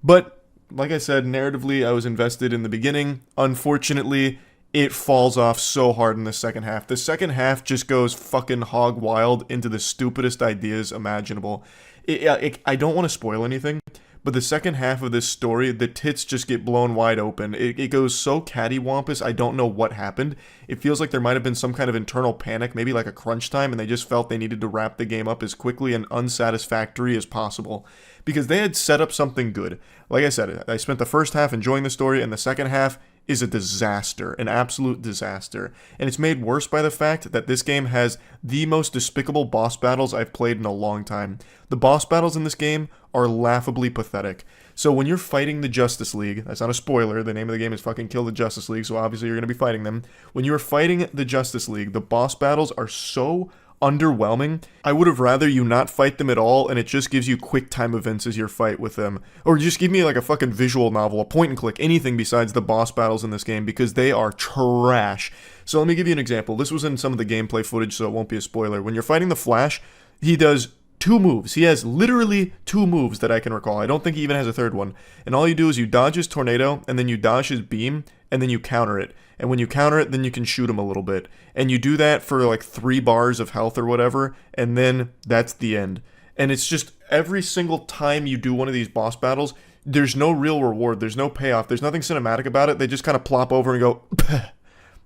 But like I said, narratively, I was invested in the beginning. Unfortunately, it falls off so hard in the second half. The second half just goes fucking hog wild into the stupidest ideas imaginable. I don't want to spoil anything, but the second half of this story, the tits just get blown wide open. It goes so cattywampus, I don't know what happened. It feels like there might have been some kind of internal panic, maybe like a crunch time, and they just felt they needed to wrap the game up as quickly and unsatisfactory as possible. Because they had set up something good. Like I said, I spent the first half enjoying the story, and the second half is a disaster, an absolute disaster. And it's made worse by the fact that this game has the most despicable boss battles I've played in a long time. The boss battles in this game are laughably pathetic. So when you're fighting the Justice League, that's not a spoiler, the name of the game is fucking Kill the Justice League, so obviously you're going to be fighting them. When you're fighting the Justice League, the boss battles are so underwhelming. I would have rather you not fight them at all, and it just gives you quick time events as your fight with them. Or just give me like a fucking visual novel, a point and click, anything besides the boss battles in this game, because they are trash. So let me give you an example. This was in some of the gameplay footage, so it won't be a spoiler. When you're fighting the Flash, he does 2 moves. He has literally 2 moves that I can recall. I don't think he even has a third one. And all you do is you dodge his tornado, and then you dodge his beam, and then you counter it. And when you counter it, then you can shoot him a little bit. And you do that for like 3 bars of health or whatever, and then that's the end. And it's just every single time you do one of these boss battles, there's no real reward, there's no payoff, there's nothing cinematic about it. They just kind of plop over and go,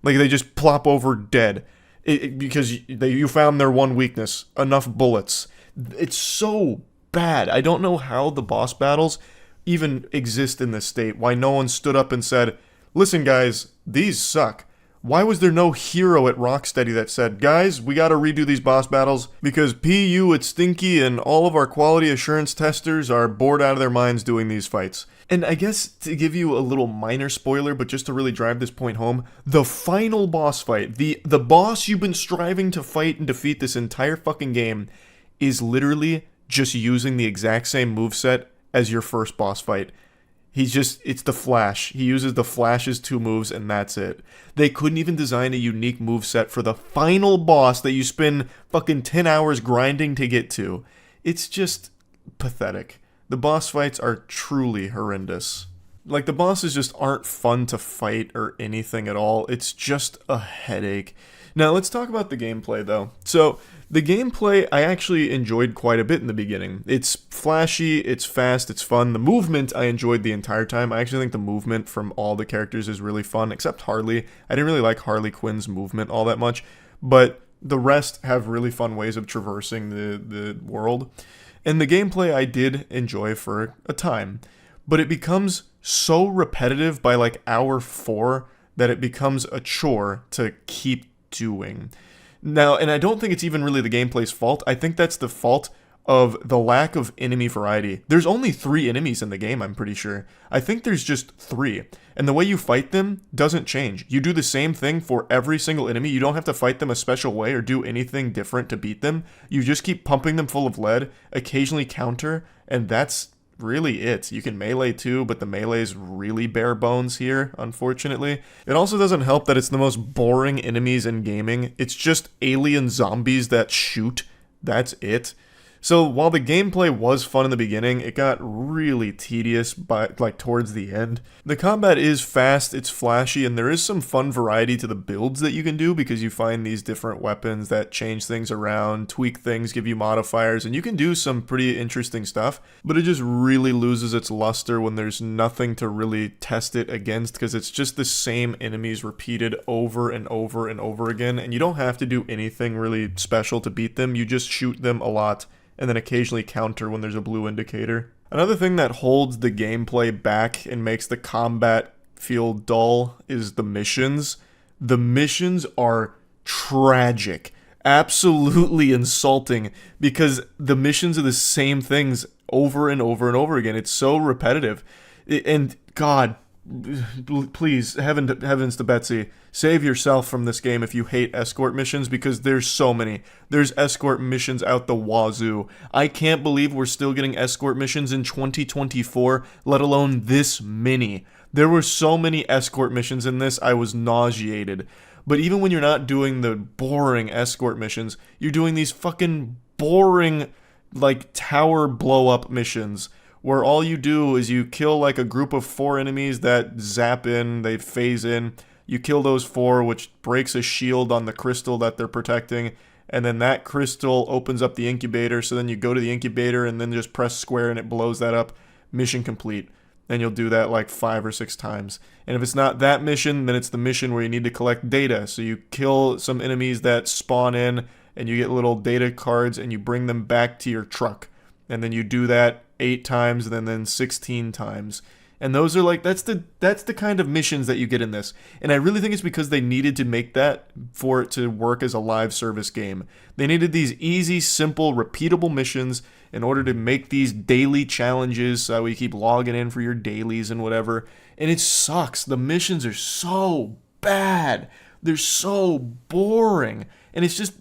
like they just plop over dead. Because you found their one weakness, enough bullets. It's so bad. I don't know how the boss battles even exist in this state. Why no one stood up and said, listen guys, these suck. Why was there no hero at Rocksteady that said, guys, we gotta redo these boss battles because PU, it's stinky, and all of our quality assurance testers are bored out of their minds doing these fights. And I guess to give you a little minor spoiler, but just to really drive this point home, the final boss fight, the boss you've been striving to fight and defeat this entire fucking game, is literally just using the exact same moveset as your first boss fight. It's the Flash. He uses the Flash's 2 moves, and that's it. They couldn't even design a unique moveset for the final boss that you spend fucking 10 hours grinding to get to. It's just pathetic. The boss fights are truly horrendous. Like, the bosses just aren't fun to fight or anything at all. It's just a headache. Now, let's talk about the gameplay, though. So, the gameplay I actually enjoyed quite a bit in the beginning. It's flashy, it's fast, it's fun. The movement I enjoyed the entire time. I actually think the movement from all the characters is really fun, except Harley. I didn't really like Harley Quinn's movement all that much, but the rest have really fun ways of traversing the world. And the gameplay I did enjoy for a time, but it becomes so repetitive by like hour 4 that it becomes a chore to keep doing. Now, and I don't think it's even really the gameplay's fault. I think that's the fault of the lack of enemy variety. There's only 3 enemies in the game, I'm pretty sure. I think there's just 3. And the way you fight them doesn't change. You do the same thing for every single enemy. You don't have to fight them a special way or do anything different to beat them. You just keep pumping them full of lead, occasionally counter, and that's really it. You can melee too, but the melee's really bare bones here, unfortunately. It also doesn't help that it's the most boring enemies in gaming. It's just alien zombies that shoot. That's it. So while the gameplay was fun in the beginning, it got really tedious towards the end. The combat is fast, it's flashy, and there is some fun variety to the builds that you can do because you find these different weapons that change things around, tweak things, give you modifiers, and you can do some pretty interesting stuff, but it just really loses its luster when there's nothing to really test it against because it's just the same enemies repeated over and over and over again, and you don't have to do anything really special to beat them, you just shoot them a lot and then occasionally counter when there's a blue indicator. Another thing that holds the gameplay back and makes the combat feel dull is the missions. The missions are tragic, absolutely insulting, because the missions are the same things over and over and over again. It's so repetitive. And God, please, heavens to Betsy, save yourself from this game if you hate escort missions, because there's so many. There's escort missions out the wazoo. I can't believe we're still getting escort missions in 2024, let alone this many. There were so many escort missions in this, I was nauseated. But even when you're not doing the boring escort missions, you're doing these fucking boring, like, tower blow-up missions, where all you do is you kill like a group of 4 enemies that zap in, they phase in. You kill those 4, which breaks a shield on the crystal that they're protecting, and then that crystal opens up the incubator, so then you go to the incubator and then just press square and it blows that up. Mission complete. And you'll do that like 5 or 6 times. And if it's not that mission, then it's the mission where you need to collect data. So you kill some enemies that spawn in, and you get little data cards, and you bring them back to your truck. And then you do that 8 times, and then 16 times. And those are like, that's the kind of missions that you get in this. And I really think it's because they needed to make that for it to work as a live service game. They needed these easy, simple, repeatable missions in order to make these daily challenges so we keep logging in for your dailies and whatever. And it sucks. The missions are so bad. They're so boring. And it's just,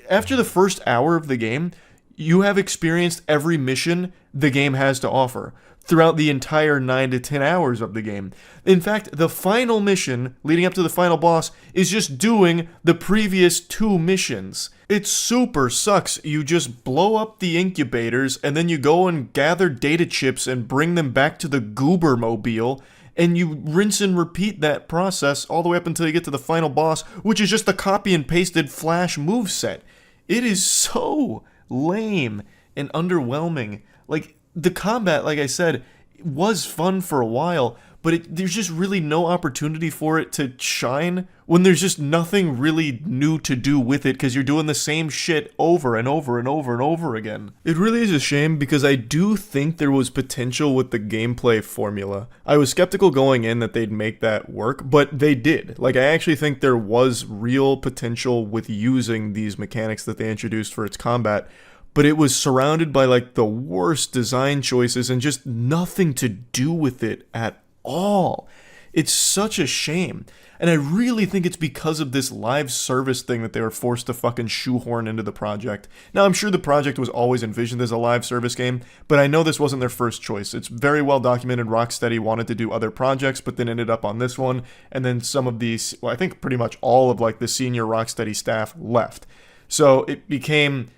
after the first hour of the game, you have experienced every mission the game has to offer throughout the entire 9 to 10 hours of the game. In fact, the final mission leading up to the final boss is just doing the previous 2 missions. It super sucks. You just blow up the incubators and then you go and gather data chips and bring them back to the Goober Mobile, and you rinse and repeat that process all the way up until you get to the final boss, which is just the copy and pasted Flash moveset. It is so lame and underwhelming. Like, the combat, like I said, was fun for a while, but there's just really no opportunity for it to shine when there's just nothing really new to do with it because you're doing the same shit over and over and over and over again. It really is a shame because I do think there was potential with the gameplay formula. I was skeptical going in that they'd make that work, but they did. Like, I actually think there was real potential with using these mechanics that they introduced for its combat, but it was surrounded by like the worst design choices and just nothing to do with it at all. It's such a shame. And I really think it's because of this live service thing that they were forced to fucking shoehorn into the project. Now, I'm sure the project was always envisioned as a live service game, but I know this wasn't their first choice. It's very well documented Rocksteady wanted to do other projects, but then ended up on this one, and then some of these, well, I think pretty much all of like the senior Rocksteady staff left. So it became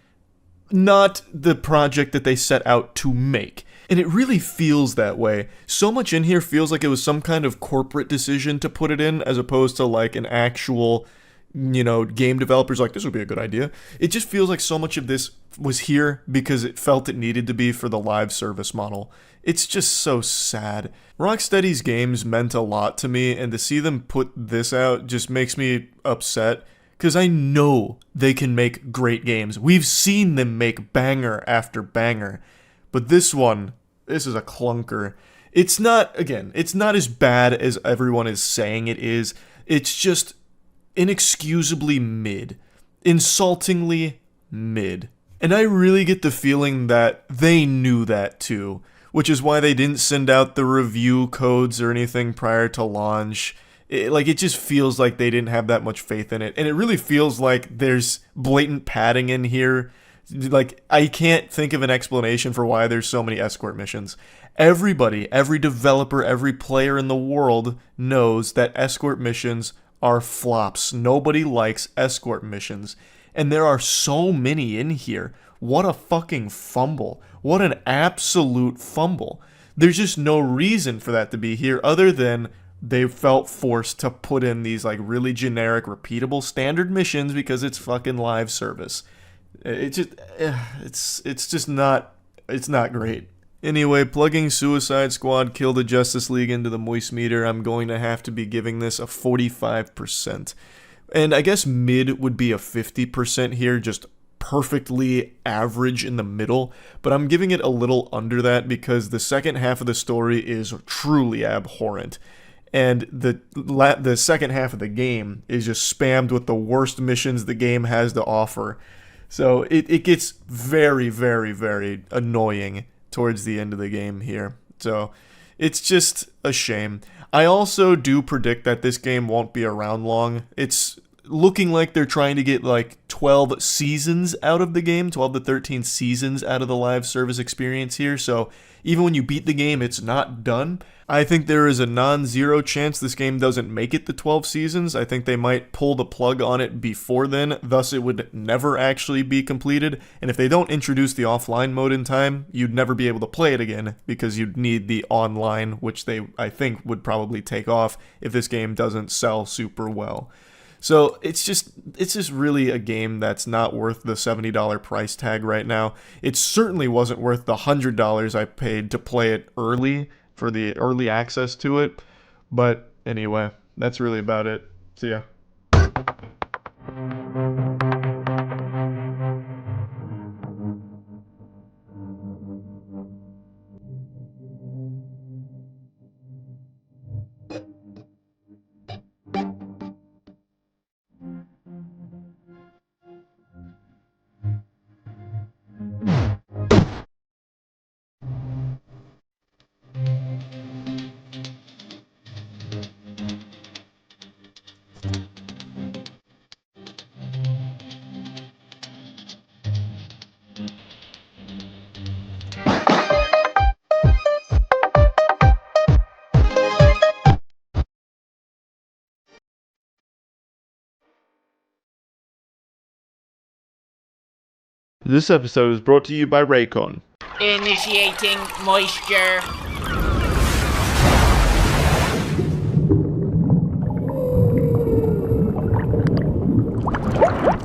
not the project that they set out to make. And it really feels that way. So much in here feels like it was some kind of corporate decision to put it in, as opposed to like an actual, game developers like, this would be a good idea. It just feels like so much of this was here because it felt it needed to be for the live service model. It's just so sad. Rocksteady's games meant a lot to me, and to see them put this out just makes me upset. Because I know they can make great games. We've seen them make banger after banger. But this is a clunker. It's not as bad as everyone is saying it is. It's just inexcusably mid. Insultingly mid. And I really get the feeling that they knew that too. Which is why they didn't send out the review codes or anything prior to launch. It just feels like they didn't have that much faith in it. And it really feels like there's blatant padding in here. Like, I can't think of an explanation for why there's so many escort missions. Everybody, every developer, every player in the world knows that escort missions are flops. Nobody likes escort missions. And there are so many in here. What a fucking fumble. What an absolute fumble. There's just no reason for that to be here other than they felt forced to put in these like really generic, repeatable standard missions because it's fucking live service. It's not great. Anyway, plugging Suicide Squad Kill the Justice League into the moist meter, I'm going to have to be giving this a 45%. And I guess mid would be a 50% here, just perfectly average in the middle, but I'm giving it a little under that because the second half of the story is truly abhorrent. And the second half of the game is just spammed with the worst missions the game has to offer. So it gets very, very, very annoying towards the end of the game here. So it's just a shame. I also do predict that this game won't be around long. It's looking like they're trying to get like 12 seasons out of the game, 12 to 13 seasons out of the live service experience here. So even when you beat the game, it's not done. I think there is a non-zero chance this game doesn't make it to 12 seasons. I think they might pull the plug on it before then, thus it would never actually be completed. And if they don't introduce the offline mode in time, you'd never be able to play it again because you'd need the online, which they, I think, would probably take off if this game doesn't sell super well. So it's just really a game that's not worth the $70 price tag right now. It certainly wasn't worth the $100 I paid to play it early for the early access to it. But anyway, that's really about it. See ya. This episode is brought to you by Raycon. Initiating moisture.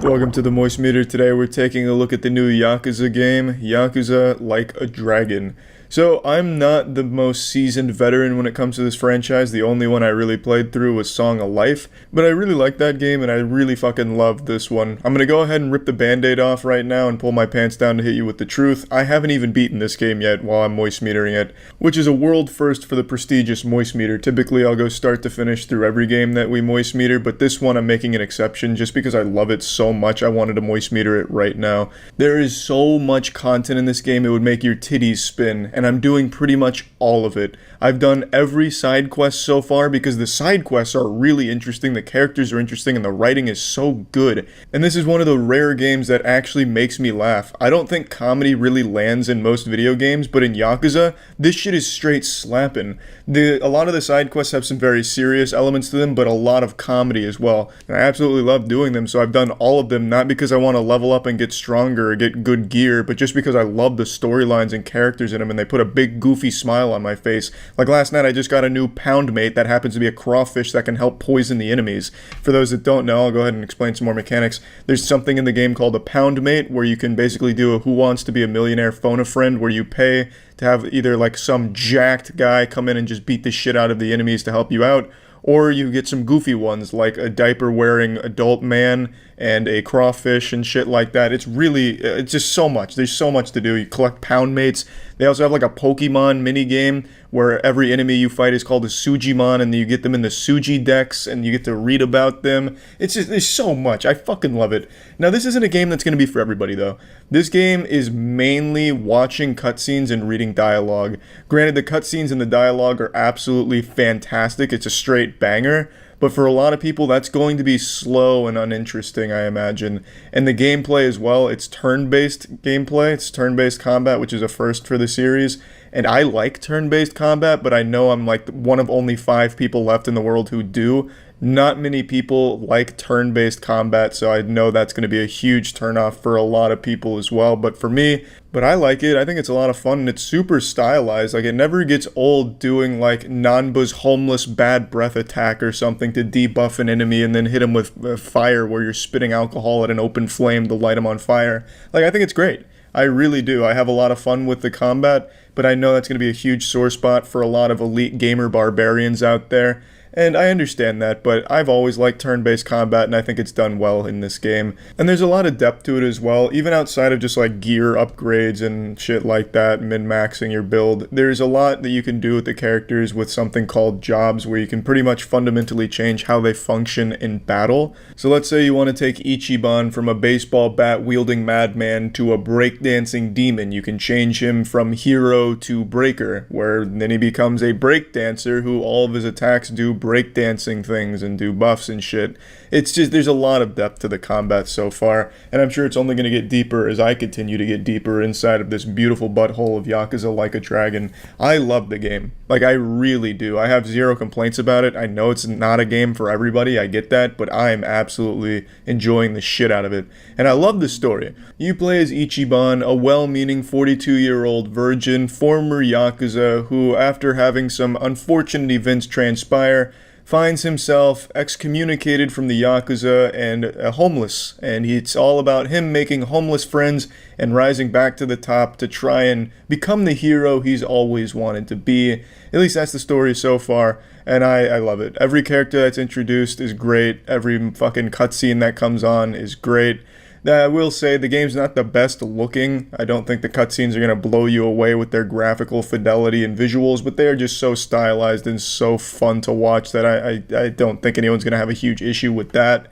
Welcome to the Moist Meter. Today we're taking a look at the new Yakuza game, Yakuza Like a Dragon. So, I'm not the most seasoned veteran when it comes to this franchise. The only one I really played through was Song of Life, but I really liked that game and I really fucking loved this one. I'm gonna go ahead and rip the band-aid off right now and pull my pants down to hit you with the truth. I haven't even beaten this game yet while I'm moist metering it, which is a world first for the prestigious moist meter. Typically, I'll go start to finish through every game that we moist meter, but this one I'm making an exception just because I love it so much. I wanted to moist meter it right now. There is so much content in this game, it would make your titties spin, and I'm doing pretty much all of it. I've done every side quest so far because the side quests are really interesting, the characters are interesting, and the writing is so good. And this is one of the rare games that actually makes me laugh. I don't think comedy really lands in most video games, but in Yakuza, this shit is straight slapping. A lot of the side quests have some very serious elements to them, but a lot of comedy as well. And I absolutely love doing them, so I've done all of them, not because I want to level up and get stronger or get good gear, but just because I love the storylines and characters in them, and they put a big goofy smile on my face. Like last night I just got a new pound mate that happens to be a crawfish that can help poison the enemies. For those that don't know, I'll go ahead and explain some more mechanics. There's something in the game called a pound mate where you can basically do a Who Wants to Be a Millionaire phone a friend, where you pay to have either like some jacked guy come in and just beat the shit out of the enemies to help you out, or you get some goofy ones like a diaper-wearing adult man and a crawfish and shit like that. It's just so much. There's so much to do. You collect pound mates. They also have like a Pokemon mini game where every enemy you fight is called a Sujimon, and you get them in the Suji decks and you get to read about them. There's so much. I fucking love it. Now, this isn't a game that's going to be for everybody though. This game is mainly watching cutscenes and reading dialogue. Granted, the cutscenes and the dialogue are absolutely fantastic. It's a straight banger. But for a lot of people, that's going to be slow and uninteresting, I imagine. And the gameplay as well, it's turn-based gameplay. It's turn-based combat, which is a first for the series. And I like turn-based combat, but I know I'm like one of only 5 people left in the world who do. Not many people like turn-based combat, so I know that's going to be a huge turnoff for a lot of people as well. But for me, I like it. I think it's a lot of fun, and it's super stylized. Like, it never gets old doing like Nanba's homeless bad breath attack or something to debuff an enemy and then hit him with fire where you're spitting alcohol at an open flame to light him on fire. Like, I think it's great. I really do. I have a lot of fun with the combat, but I know that's going to be a huge sore spot for a lot of elite gamer barbarians out there. And I understand that, but I've always liked turn-based combat, and I think it's done well in this game. And there's a lot of depth to it as well, even outside of just like gear upgrades and shit like that, min-maxing your build. There's a lot that you can do with the characters with something called jobs, where you can pretty much fundamentally change how they function in battle. So let's say you want to take Ichiban from a baseball bat-wielding madman to a breakdancing demon. You can change him from hero to breaker, where then he becomes a breakdancer who all of his attacks do breakdancing things and do buffs and shit. It's just, there's a lot of depth to the combat so far, and I'm sure it's only going to get deeper as I continue to get deeper inside of this beautiful butthole of Yakuza Like a Dragon. I love the game. Like, I really do. I have zero complaints about it. I know it's not a game for everybody, I get that, but I am absolutely enjoying the shit out of it. And I love the story. You play as Ichiban, a well-meaning 42-year-old virgin, former Yakuza, who, after having some unfortunate events transpire, finds himself excommunicated from the Yakuza and homeless. And it's all about him making homeless friends and rising back to the top to try and become the hero he's always wanted to be. At least that's the story so far, and I love it. Every character that's introduced is great. Every fucking cutscene that comes on is great. I will say the game's not the best looking. I don't think the cutscenes are going to blow you away with their graphical fidelity and visuals, but they are just so stylized and so fun to watch that I don't think anyone's going to have a huge issue with that.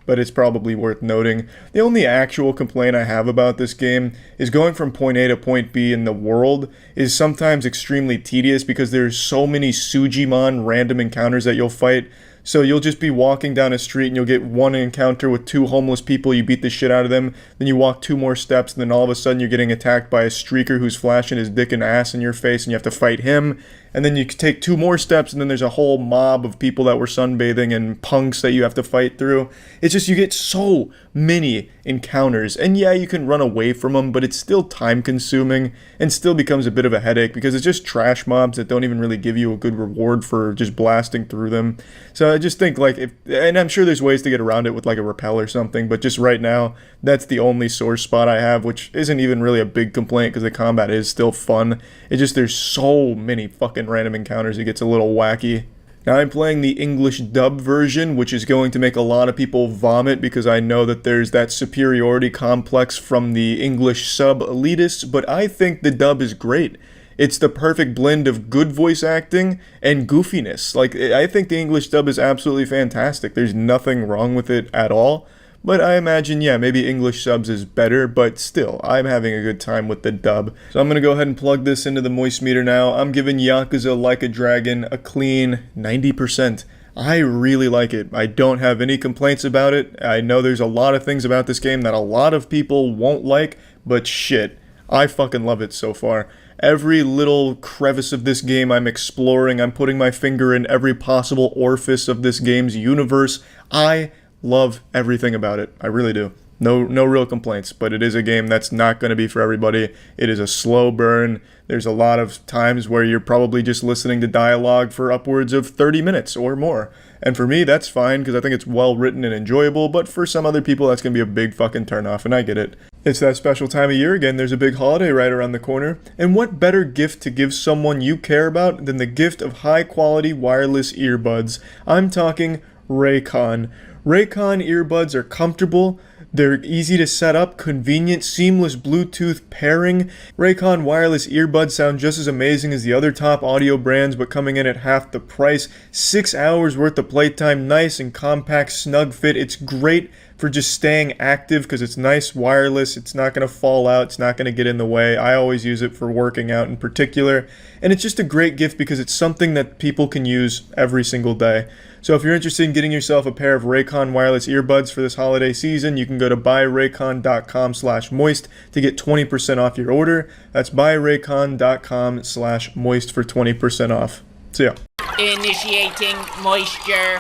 But it's probably worth noting. The only actual complaint I have about this game is going from point A to point B in the world is sometimes extremely tedious because there's so many Sujimon random encounters that you'll fight. So you'll just be walking down a street and you'll get one encounter with two homeless people, you beat the shit out of them, then you walk 2 more steps, and then all of a sudden you're getting attacked by a streaker who's flashing his dick and ass in your face, and you have to fight him. And then you take 2 more steps, and then there's a whole mob of people that were sunbathing and punks that you have to fight through. It's just, you get so many encounters. And yeah, you can run away from them, but it's still time consuming and still becomes a bit of a headache because it's just trash mobs that don't even really give you a good reward for just blasting through them. So I just think, like, and I'm sure there's ways to get around it with like a rappel or something, but just right now, that's the only sore spot I have, which isn't even really a big complaint because the combat is still fun. It's just, there's so many fucking random encounters, it gets a little wacky. Now, I'm playing the English dub version, which is going to make a lot of people vomit because I know that there's that superiority complex from the English sub elitists, but I think the dub is great. It's the perfect blend of good voice acting and goofiness. Like, I think the English dub is absolutely fantastic. There's nothing wrong with it at all. But I imagine, yeah, maybe English subs is better, but still, I'm having a good time with the dub. So I'm going to go ahead and plug this into the moist meter now. I'm giving Yakuza Like a Dragon a clean 90%. I really like it. I don't have any complaints about it. I know there's a lot of things about this game that a lot of people won't like, but shit, I fucking love it so far. Every little crevice of this game I'm exploring, I'm putting my finger in every possible orifice of this game's universe. I love everything about it. I really do. No real complaints, but it is a game that's not going to be for everybody. It is a slow burn. There's a lot of times where you're probably just listening to dialogue for upwards of 30 minutes or more. And for me, that's fine because I think it's well written and enjoyable, but for some other people, that's going to be a big fucking turnoff, and I get it. It's that special time of year again. There's a big holiday right around the corner. And what better gift to give someone you care about than the gift of high-quality wireless earbuds? I'm talking Raycon. Raycon earbuds are comfortable, they're easy to set up, convenient, seamless Bluetooth pairing. Raycon wireless earbuds sound just as amazing as the other top audio brands, but coming in at half the price. 6 hours worth of playtime, nice and compact, snug fit. It's great for just staying active because it's nice wireless, it's not going to fall out, it's not going to get in the way. I always use it for working out in particular. And it's just a great gift because it's something that people can use every single day. So if you're interested in getting yourself a pair of Raycon wireless earbuds for this holiday season, you can go to buyraycon.com/moist to get 20% off your order. That's buyraycon.com/moist for 20% off. See ya. Initiating moisture.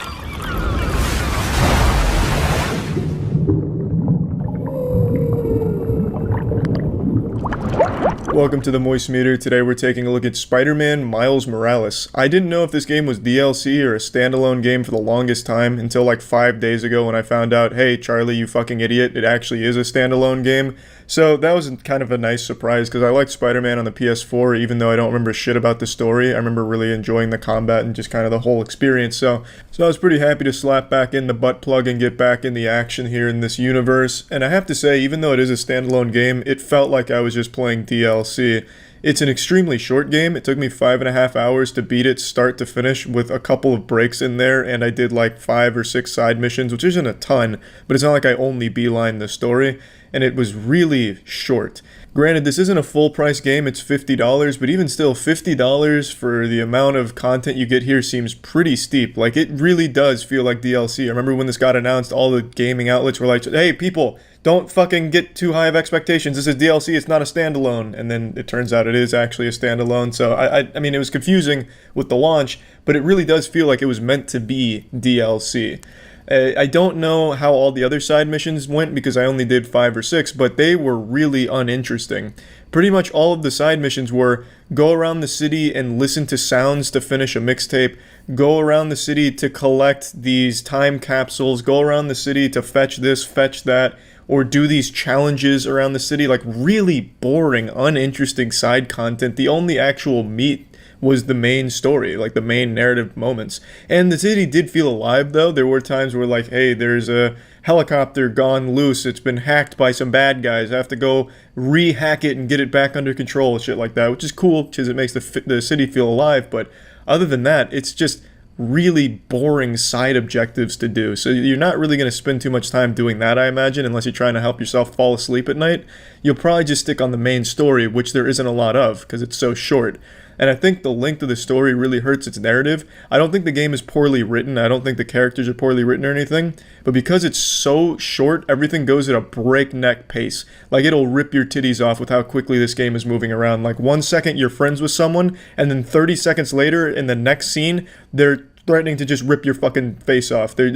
Welcome to the Moist Meter. Today we're taking a look at Spider-Man Miles Morales. I didn't know if this game was DLC or a standalone game for the longest time until like 5 days ago when I found out, hey Charlie, you fucking idiot, it actually is a standalone game. So that was kind of a nice surprise because I liked Spider-Man on the PS4 even though I don't remember shit about the story. I remember really enjoying the combat and just kind of the whole experience. So I was pretty happy to slap back in the butt plug and get back in the action here in this universe. And I have to say, even though it is a standalone game, it felt like I was just playing DLC. It's an extremely short game. It took me 5.5 hours to beat it start to finish with a couple of breaks in there, and I did like 5 or 6 side missions, which isn't a ton, but it's not like I only beeline the story, and it was really short. Granted, this isn't a full price game, it's $50, but even still, $50 for the amount of content you get here seems pretty steep. Like, it really does feel like DLC. I remember when this got announced, all the gaming outlets were like, hey people, don't fucking get too high of expectations. This is DLC, it's not a standalone. And then it turns out it is actually a standalone. So, I mean, it was confusing with the launch, but it really does feel like it was meant to be DLC. I don't know how all the other side missions went because I only did 5 or 6, but they were really uninteresting. Pretty much all of the side missions were go around the city and listen to sounds to finish a mixtape, go around the city to collect these time capsules, go around the city to fetch this, fetch that, or do these challenges around the city. Like, really boring, uninteresting side content. The only actual meat was the main story, like the main narrative moments. And the city did feel alive though. There were times where like, hey, there's a helicopter gone loose, it's been hacked by some bad guys, I have to go re-hack it and get it back under control, shit like that, which is cool because it makes the city feel alive. But other than that, it's just really boring side objectives to do. So you're not really going to spend too much time doing that, I imagine, unless you're trying to help yourself fall asleep at night. You'll probably just stick on the main story, which there isn't a lot of because it's so short. and I think the length of the story really hurts its narrative. I don't think the game is poorly written. I don't think the characters are poorly written or anything, but because it's so short, everything goes at a breakneck pace. Like, it'll rip your titties off with how quickly this game is moving around. Like, 1 second you're friends with someone, and then 30 seconds later in the next scene, they're threatening to just rip your fucking face off. They're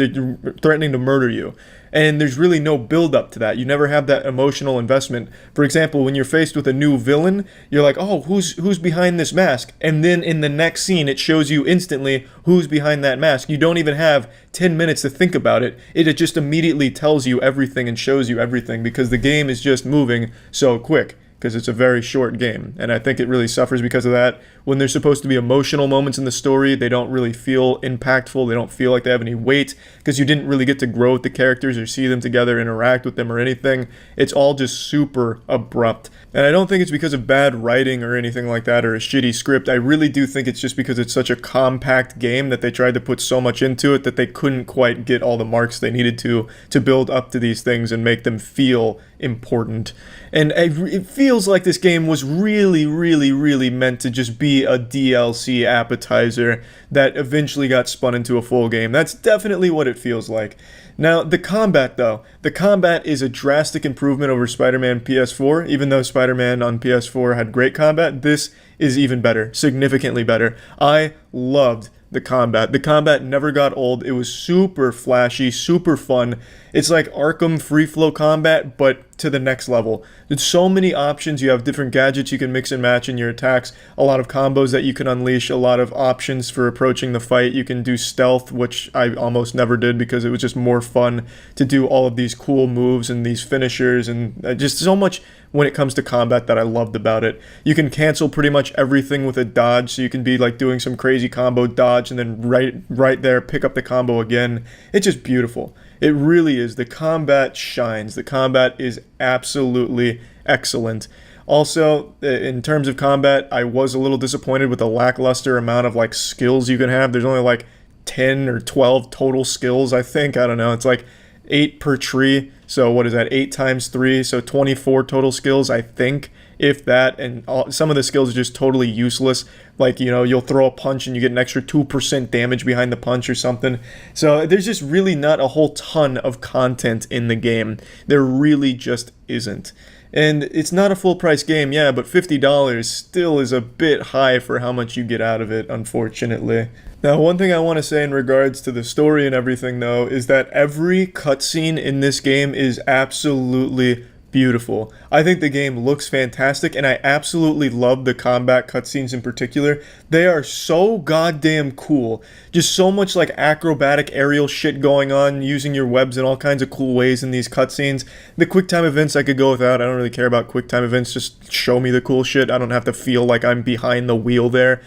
threatening to murder you. And there's really no build up to that. You never have that emotional investment. For example, when you're faced with a new villain, you're like, oh, who's behind this mask? And then in the next scene, it shows you instantly who's behind that mask. You don't even have 10 minutes to think about it. It just immediately tells you everything and shows you everything because the game is just moving so quick. Because it's a very short game, and I think it really suffers because of that. When there's supposed to be emotional moments in the story, they don't really feel impactful, they don't feel like they have any weight, because you didn't really get to grow with the characters or see them together, interact with them or anything. It's all just super abrupt. And I don't think it's because of bad writing or anything like that, or a shitty script. I really do think it's just because it's such a compact game that they tried to put so much into it that they couldn't quite get all the marks they needed to build up to these things and make them feel important. And it feels like this game was really, really, really meant to just be a DLC appetizer that eventually got spun into a full game. That's definitely what it feels like. Now, the combat, though. The combat is a drastic improvement over Spider-Man PS4. Even though Spider-Man on PS4 had great combat, this is even better, significantly better. I loved the combat. The combat never got old. It was super flashy, super fun. It's like Arkham free flow combat, but to the next level. There's so many options. You have different gadgets you can mix and match in your attacks, a lot of combos that you can unleash, a lot of options for approaching the fight. You can do stealth, which I almost never did because it was just more fun to do all of these cool moves and these finishers, and just so much when it comes to combat that I loved about it. You can cancel pretty much everything with a dodge, so you can be like doing some crazy combo dodge and then right there pick up the combo again. It's just beautiful. It really is. The combat shines. The combat is absolutely excellent. Also, in terms of combat, I was a little disappointed with the lackluster amount of like skills you can have. There's only like 10 or 12 total skills, I think. I don't know. It's like 8 per tree. So what is that? 8 times 3. So 24 total skills, I think, if that. And some of the skills are just totally useless. Like, you know, you'll throw a punch and you get an extra 2% damage behind the punch or something. So there's just really not a whole ton of content in the game. There really just isn't. And it's not a full price game, yeah, but $50 still is a bit high for how much you get out of it, unfortunately. Now, one thing I want to say in regards to the story and everything, though, is that every cutscene in this game is absolutely beautiful. I think the game looks fantastic, and I absolutely love the combat cutscenes in particular. They are so goddamn cool. Just so much like acrobatic aerial shit going on, using your webs in all kinds of cool ways in these cutscenes. The QuickTime events I could go without. I don't really care about QuickTime events. Just show me the cool shit. I don't have to feel like I'm behind the wheel there.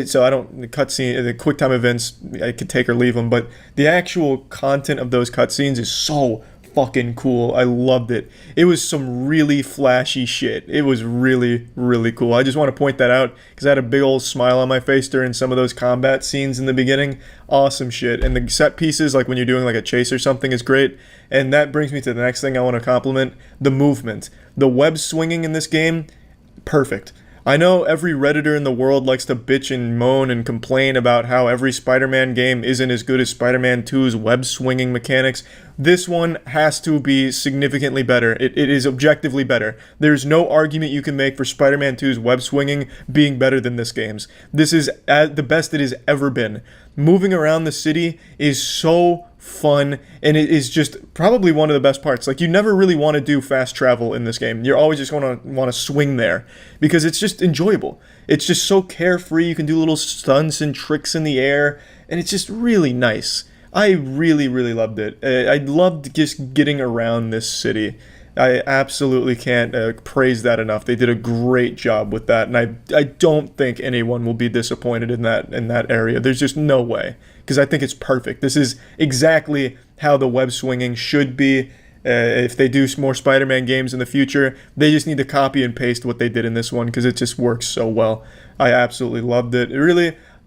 So I don't, the QuickTime events, I could take or leave them, but the actual content of those cutscenes is so fucking cool. I loved it. It was some really flashy shit. It was really, really cool. I just want to point that out because I had a big old smile on my face during some of those combat scenes in the beginning. Awesome shit. And the set pieces, like when you're doing like a chase or something, is great. And that brings me to the next thing I want to compliment: the movement. The web swinging in this game, perfect. I know every Redditor in the world likes to bitch and moan and complain about how every Spider-Man game isn't as good as Spider-Man 2's web-swinging mechanics. This one has to be significantly better. It is objectively better. There's no argument you can make for Spider-Man 2's web-swinging being better than this game's. This is the best it has ever been. Moving around the city is so fun, and it is just probably one of the best parts. Like, you never really want to do fast travel in this game. You're always just going to want to swing there because it's just enjoyable. It's just so carefree. You can do little stunts and tricks in the air, and it's just really nice. I really, really loved it. I loved just getting around this city. I absolutely can't praise that enough. They did a great job with that, and I don't think anyone will be disappointed in that area. There's just no way, because I think it's perfect. This is exactly how the web swinging should be. If they do more Spider-Man games in the future, they just need to copy and paste what they did in this one, because it just works so well. I absolutely loved it.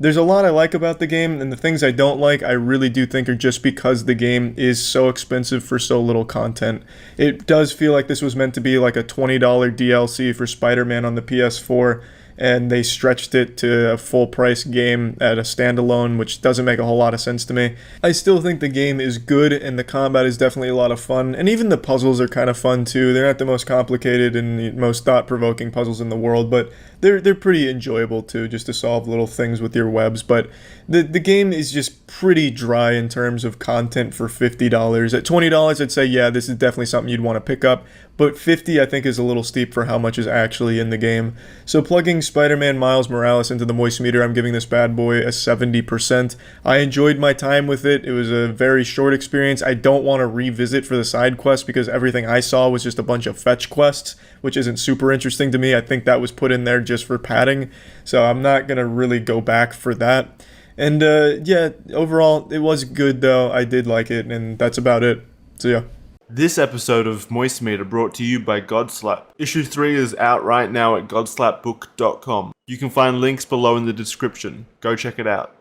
There's a lot I like about the game, and the things I don't like, I really do think are just because the game is so expensive for so little content. It does feel like this was meant to be like a $20 DLC for Spider-Man on the PS4, and they stretched it to a full price game at a standalone, which doesn't make a whole lot of sense to me. I still think the game is good, and the combat is definitely a lot of fun, and even the puzzles are kind of fun too. They're not the most complicated and the most thought-provoking puzzles in the world, but they're pretty enjoyable too, just to solve little things with your webs. But the game is just pretty dry in terms of content for $50. At $20, I'd say, yeah, this is definitely something you'd want to pick up, but $50 I think is a little steep for how much is actually in the game. So plugging Spider-Man Miles Morales into the moist meter, I'm giving this bad boy a 70%. I enjoyed my time with it. It was a very short experience. I don't want to revisit for the side quests because everything I saw was just a bunch of fetch quests, which isn't super interesting to me. I think that was put in there just for padding, so I'm not going to really go back for that. And yeah, overall, it was good though. I did like it, and that's about it. So yeah. This episode of Moist Meter brought to you by Godslap. Issue 3 is out right now at godslapbook.com. You can find links below in the description. Go check it out.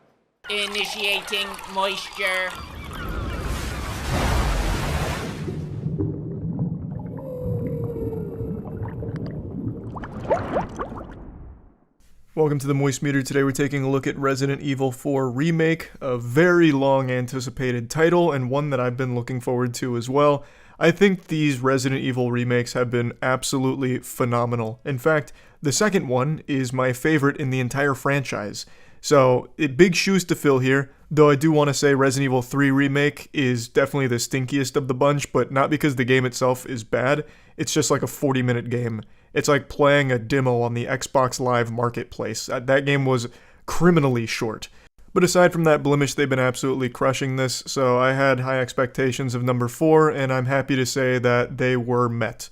Initiating moisture. Welcome to the Moist Meter. Today we're taking a look at Resident Evil 4 Remake, a very long anticipated title and one that I've been looking forward to as well. I think these Resident Evil remakes have been absolutely phenomenal. In fact, the second one is my favorite in the entire franchise. So, big shoes to fill here, though I do want to say Resident Evil 3 Remake is definitely the stinkiest of the bunch, but not because the game itself is bad, it's just like a 40-minute game. It's like playing a demo on the Xbox Live Marketplace. That game was criminally short. But aside from that blemish, they've been absolutely crushing this, so I had high expectations of number 4, and I'm happy to say that they were met.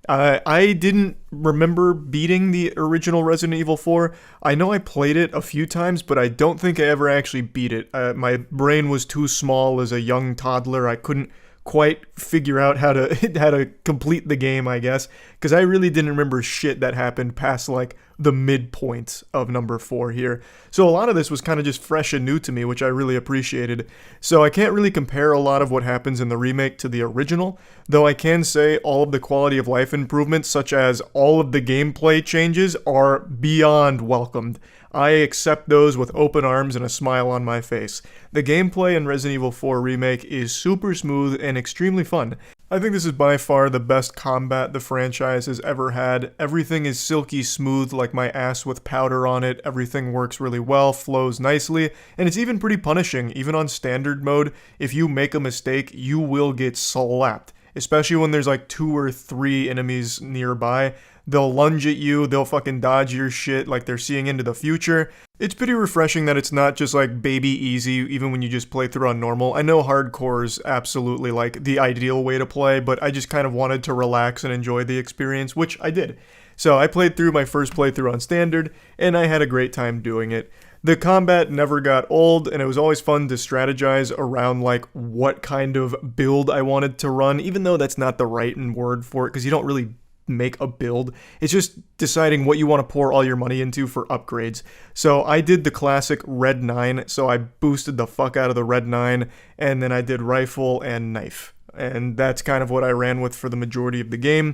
I didn't remember beating the original Resident Evil 4. I know I played it a few times, but I don't think I ever actually beat it. My brain was too small as a young toddler. I couldn't quite figure out how to complete the game, I guess, because I really didn't remember shit that happened past like the midpoint of number 4 here. So a lot of this was kind of just fresh and new to me, which I really appreciated. So I can't really compare a lot of what happens in the remake to the original, though I can say all of the quality of life improvements, such as all of the gameplay changes, are beyond welcomed. I accept those with open arms and a smile on my face. The gameplay in Resident Evil 4 Remake is super smooth and extremely fun. I think this is by far the best combat the franchise has ever had. Everything is silky smooth like my ass with powder on it. Everything works really well, flows nicely, and it's even pretty punishing. Even on standard mode, if you make a mistake, you will get slapped. Especially when there's like 2 or 3 enemies nearby. They'll lunge at you, they'll fucking dodge your shit like they're seeing into the future. It's pretty refreshing that it's not just like baby easy even when you just play through on normal. I know hardcore is absolutely like the ideal way to play, but I just kind of wanted to relax and enjoy the experience, which I did. So I played through my first playthrough on standard, and I had a great time doing it. The combat never got old, and it was always fun to strategize around like what kind of build I wanted to run, even though that's not the right word for it, because you don't really make a build. It's just deciding what you want to pour all your money into for upgrades. So I did the classic Red 9, so I boosted the fuck out of the Red 9, and then I did rifle and knife. And that's kind of what I ran with for the majority of the game.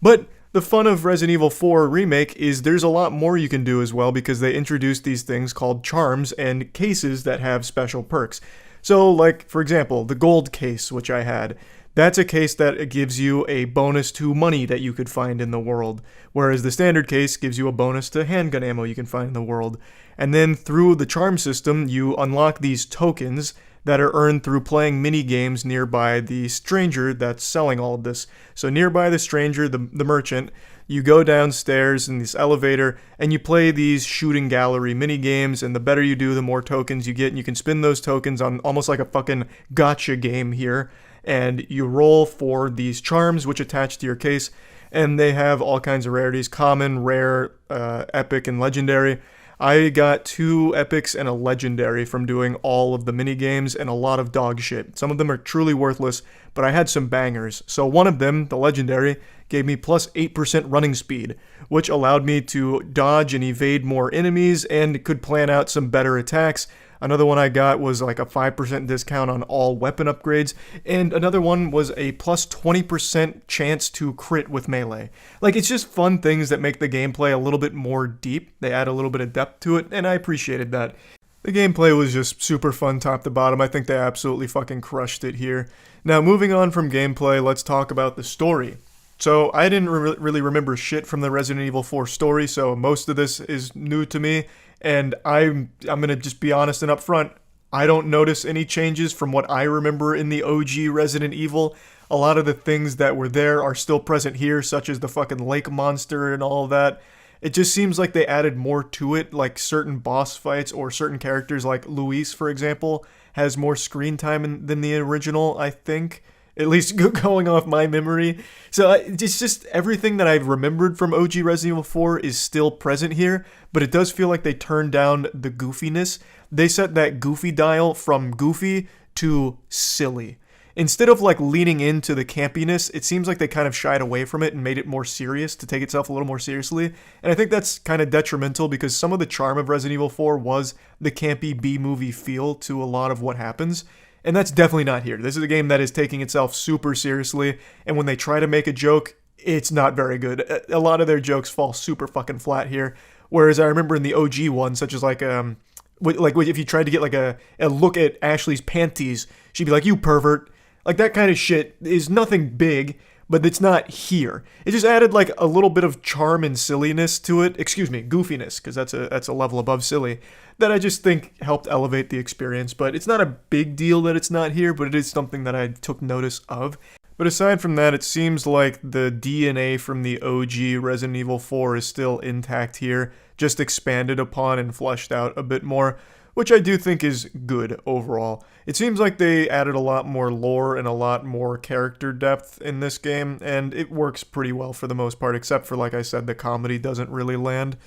But the fun of Resident Evil 4 Remake is there's a lot more you can do as well, because they introduced these things called charms and cases that have special perks. So like, for example, the gold case, which I had. That's a case that gives you a bonus to money that you could find in the world, whereas the standard case gives you a bonus to handgun ammo you can find in the world. And then through the charm system, you unlock these tokens that are earned through playing mini games nearby the stranger that's selling all of this. So nearby the stranger, the merchant, you go downstairs in this elevator and you play these shooting gallery mini games, and the better you do, the more tokens you get, and you can spin those tokens on almost like a fucking gotcha game here. And you roll for these charms which attach to your case, and they have all kinds of rarities: common, rare, epic, and legendary. I got 2 epics and a legendary from doing all of the mini games, and a lot of dog shit. Some of them are truly worthless, but I had some bangers. So one of them, the legendary, gave me plus 8% running speed, which allowed me to dodge and evade more enemies and could plan out some better attacks. Another one I got was like a 5% discount on all weapon upgrades, and another one was a plus 20% chance to crit with melee. Like, it's just fun things that make the gameplay a little bit more deep. They add a little bit of depth to it, and I appreciated that. The gameplay was just super fun top to bottom. I think they absolutely fucking crushed it here. Now, moving on from gameplay, let's talk about the story. So, I didn't really remember shit from the Resident Evil 4 story, so most of this is new to me. And I'm gonna just be honest and upfront. I don't notice any changes from what I remember in the OG Resident Evil. A lot of the things that were there are still present here, such as the fucking lake monster and all of that. It just seems like they added more to it, like certain boss fights or certain characters like Luis, for example, has more screen time than the original, I think. At least going off my memory. So it's just everything that I've remembered from OG Resident Evil 4 is still present here, but it does feel like they turned down the goofiness. They set that goofy dial from goofy to silly. Instead of like leaning into the campiness, it seems like they kind of shied away from it and made it more serious to take itself a little more seriously. And I think that's kind of detrimental because some of the charm of Resident Evil 4 was the campy B-movie feel to a lot of what happens. And that's definitely not here. This is a game that is taking itself super seriously, and when they try to make a joke, it's not very good. A lot of their jokes fall super fucking flat here. Whereas I remember in the OG one, such as like if you tried to get like a look at Ashley's panties, she'd be like, "You pervert." Like that kind of shit is nothing big, but it's not here. It just added like a little bit of charm and silliness to it. Excuse me, goofiness, because that's a level above silly. That I just think helped elevate the experience, but it's not a big deal that it's not here, but it is something that I took notice of. But aside from that, it seems like the DNA from the OG Resident Evil 4 is still intact here, just expanded upon and fleshed out a bit more, which I do think is good overall. It seems like they added a lot more lore and a lot more character depth in this game, and it works pretty well for the most part, except for, like I said, the comedy doesn't really land.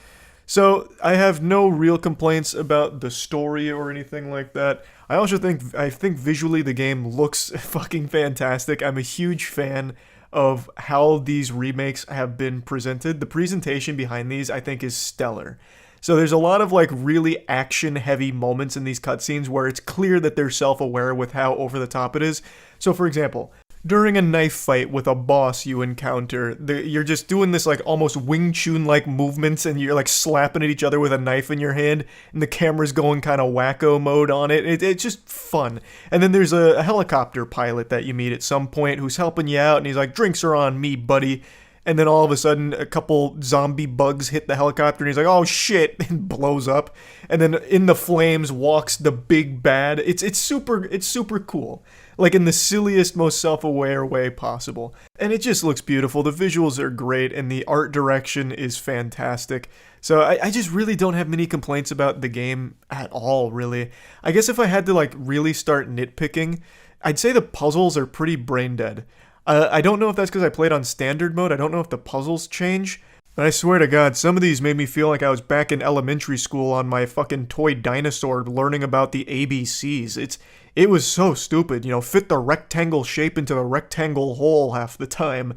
So, I have no real complaints about the story or anything like that. I think visually the game looks fucking fantastic. I'm a huge fan of how these remakes have been presented. The presentation behind these, I think, is stellar. So there's a lot of like really action-heavy moments in these cutscenes where it's clear that they're self-aware with how over the top it is. So for example, during a knife fight with a boss you encounter, you're just doing this like almost Wing Chun-like movements and you're like slapping at each other with a knife in your hand and the camera's going kind of wacko mode on it. It's just fun. And then there's a helicopter pilot that you meet at some point who's helping you out and he's like, "Drinks are on me, buddy." And then all of a sudden, a couple zombie bugs hit the helicopter, and he's like, "Oh shit!" and blows up. And then in the flames walks the big bad. It's super cool, like in the silliest, most self-aware way possible. And it just looks beautiful. The visuals are great, and the art direction is fantastic. So I just really don't have many complaints about the game at all, really. I guess if I had to like really start nitpicking, I'd say the puzzles are pretty brain dead. I don't know if that's because I played on standard mode. I don't know if the puzzles change. But I swear to God, some of these made me feel like I was back in elementary school on my fucking toy dinosaur learning about the ABCs. It was so stupid, fit the rectangle shape into the rectangle hole half the time.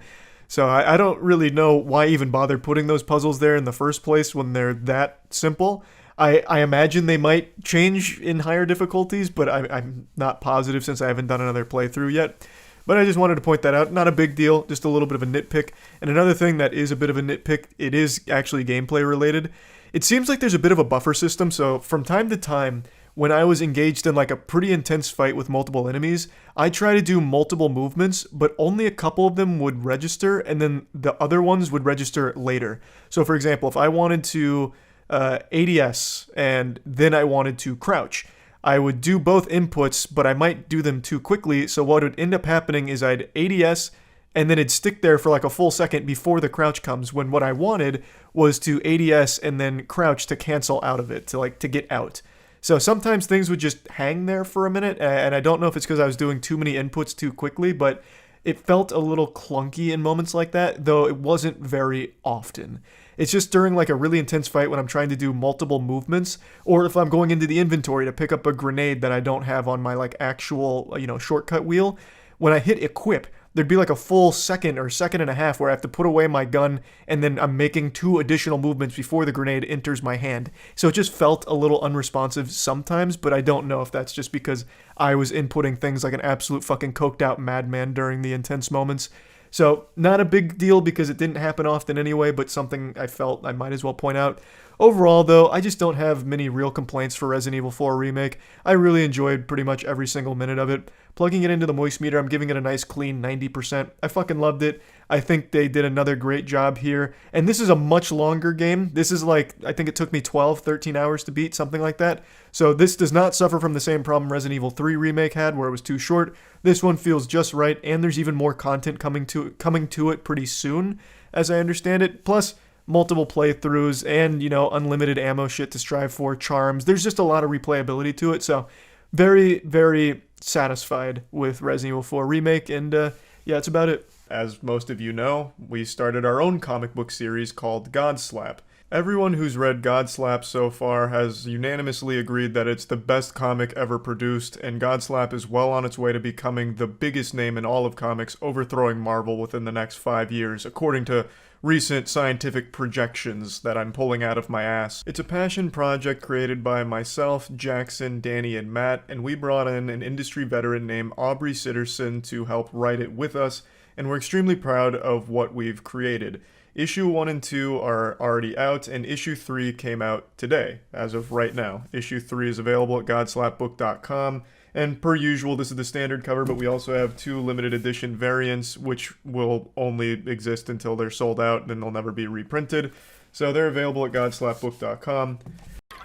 So I don't really know why even bother putting those puzzles there in the first place when they're that simple. I imagine they might change in higher difficulties, but I'm not positive since I haven't done another playthrough yet. But I just wanted to point that out. Not a big deal, just a little bit of a nitpick. And another thing that is a bit of a nitpick, it is actually gameplay related. It seems like there's a bit of a buffer system, so from time to time, when I was engaged in like a pretty intense fight with multiple enemies, I try to do multiple movements, but only a couple of them would register, and then the other ones would register later. So for example, if I wanted to ADS, and then I wanted to crouch, I would do both inputs, but I might do them too quickly, so what would end up happening is I'd ADS, and then it'd stick there for like a full second before the crouch comes, when what I wanted was to ADS and then crouch to cancel out of it, to get out. So sometimes things would just hang there for a minute, and I don't know if it's because I was doing too many inputs too quickly, but it felt a little clunky in moments like that, though it wasn't very often. It's just during like a really intense fight when I'm trying to do multiple movements, or if I'm going into the inventory to pick up a grenade that I don't have on my like actual, shortcut wheel. When I hit equip, there'd be like a full second or second and a half where I have to put away my gun and then I'm making 2 additional movements before the grenade enters my hand. So it just felt a little unresponsive sometimes, but I don't know if that's just because I was inputting things like an absolute fucking coked out madman during the intense moments. So not a big deal because it didn't happen often anyway, but something I felt I might as well point out. Overall, though, I just don't have many real complaints for Resident Evil 4 Remake. I really enjoyed pretty much every single minute of it. Plugging it into the moist meter, I'm giving it a nice clean 90%. I fucking loved it. I think they did another great job here. And this is a much longer game. This is like, I think it took me 12, 13 hours to beat, something like that. So this does not suffer from the same problem Resident Evil 3 Remake had, where it was too short. This one feels just right, and there's even more content coming to it pretty soon, as I understand it. Plus, multiple playthroughs and, unlimited ammo shit to strive for, charms. There's just a lot of replayability to it. So very, very satisfied with Resident Evil 4 Remake, and yeah, that's about it. As most of you know, we started our own comic book series called God Slap. Everyone who's read God Slap so far has unanimously agreed that it's the best comic ever produced, and God Slap is well on its way to becoming the biggest name in all of comics, overthrowing Marvel within the next 5 years, according to recent scientific projections that I'm pulling out of my ass. It's a passion project created by myself, Jackson, Danny, and Matt, and we brought in an industry veteran named Aubrey Sitterson to help write it with us, and we're extremely proud of what we've created. Issue 1 and 2 are already out, and Issue 3 came out today, as of right now. Issue 3 is available at godslapbook.com, and per usual, this is the standard cover, but we also have 2 limited edition variants, which will only exist until they're sold out, and then they'll never be reprinted. So they're available at godslapbook.com.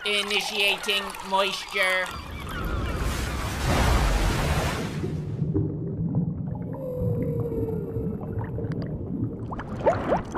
Initiating moisture.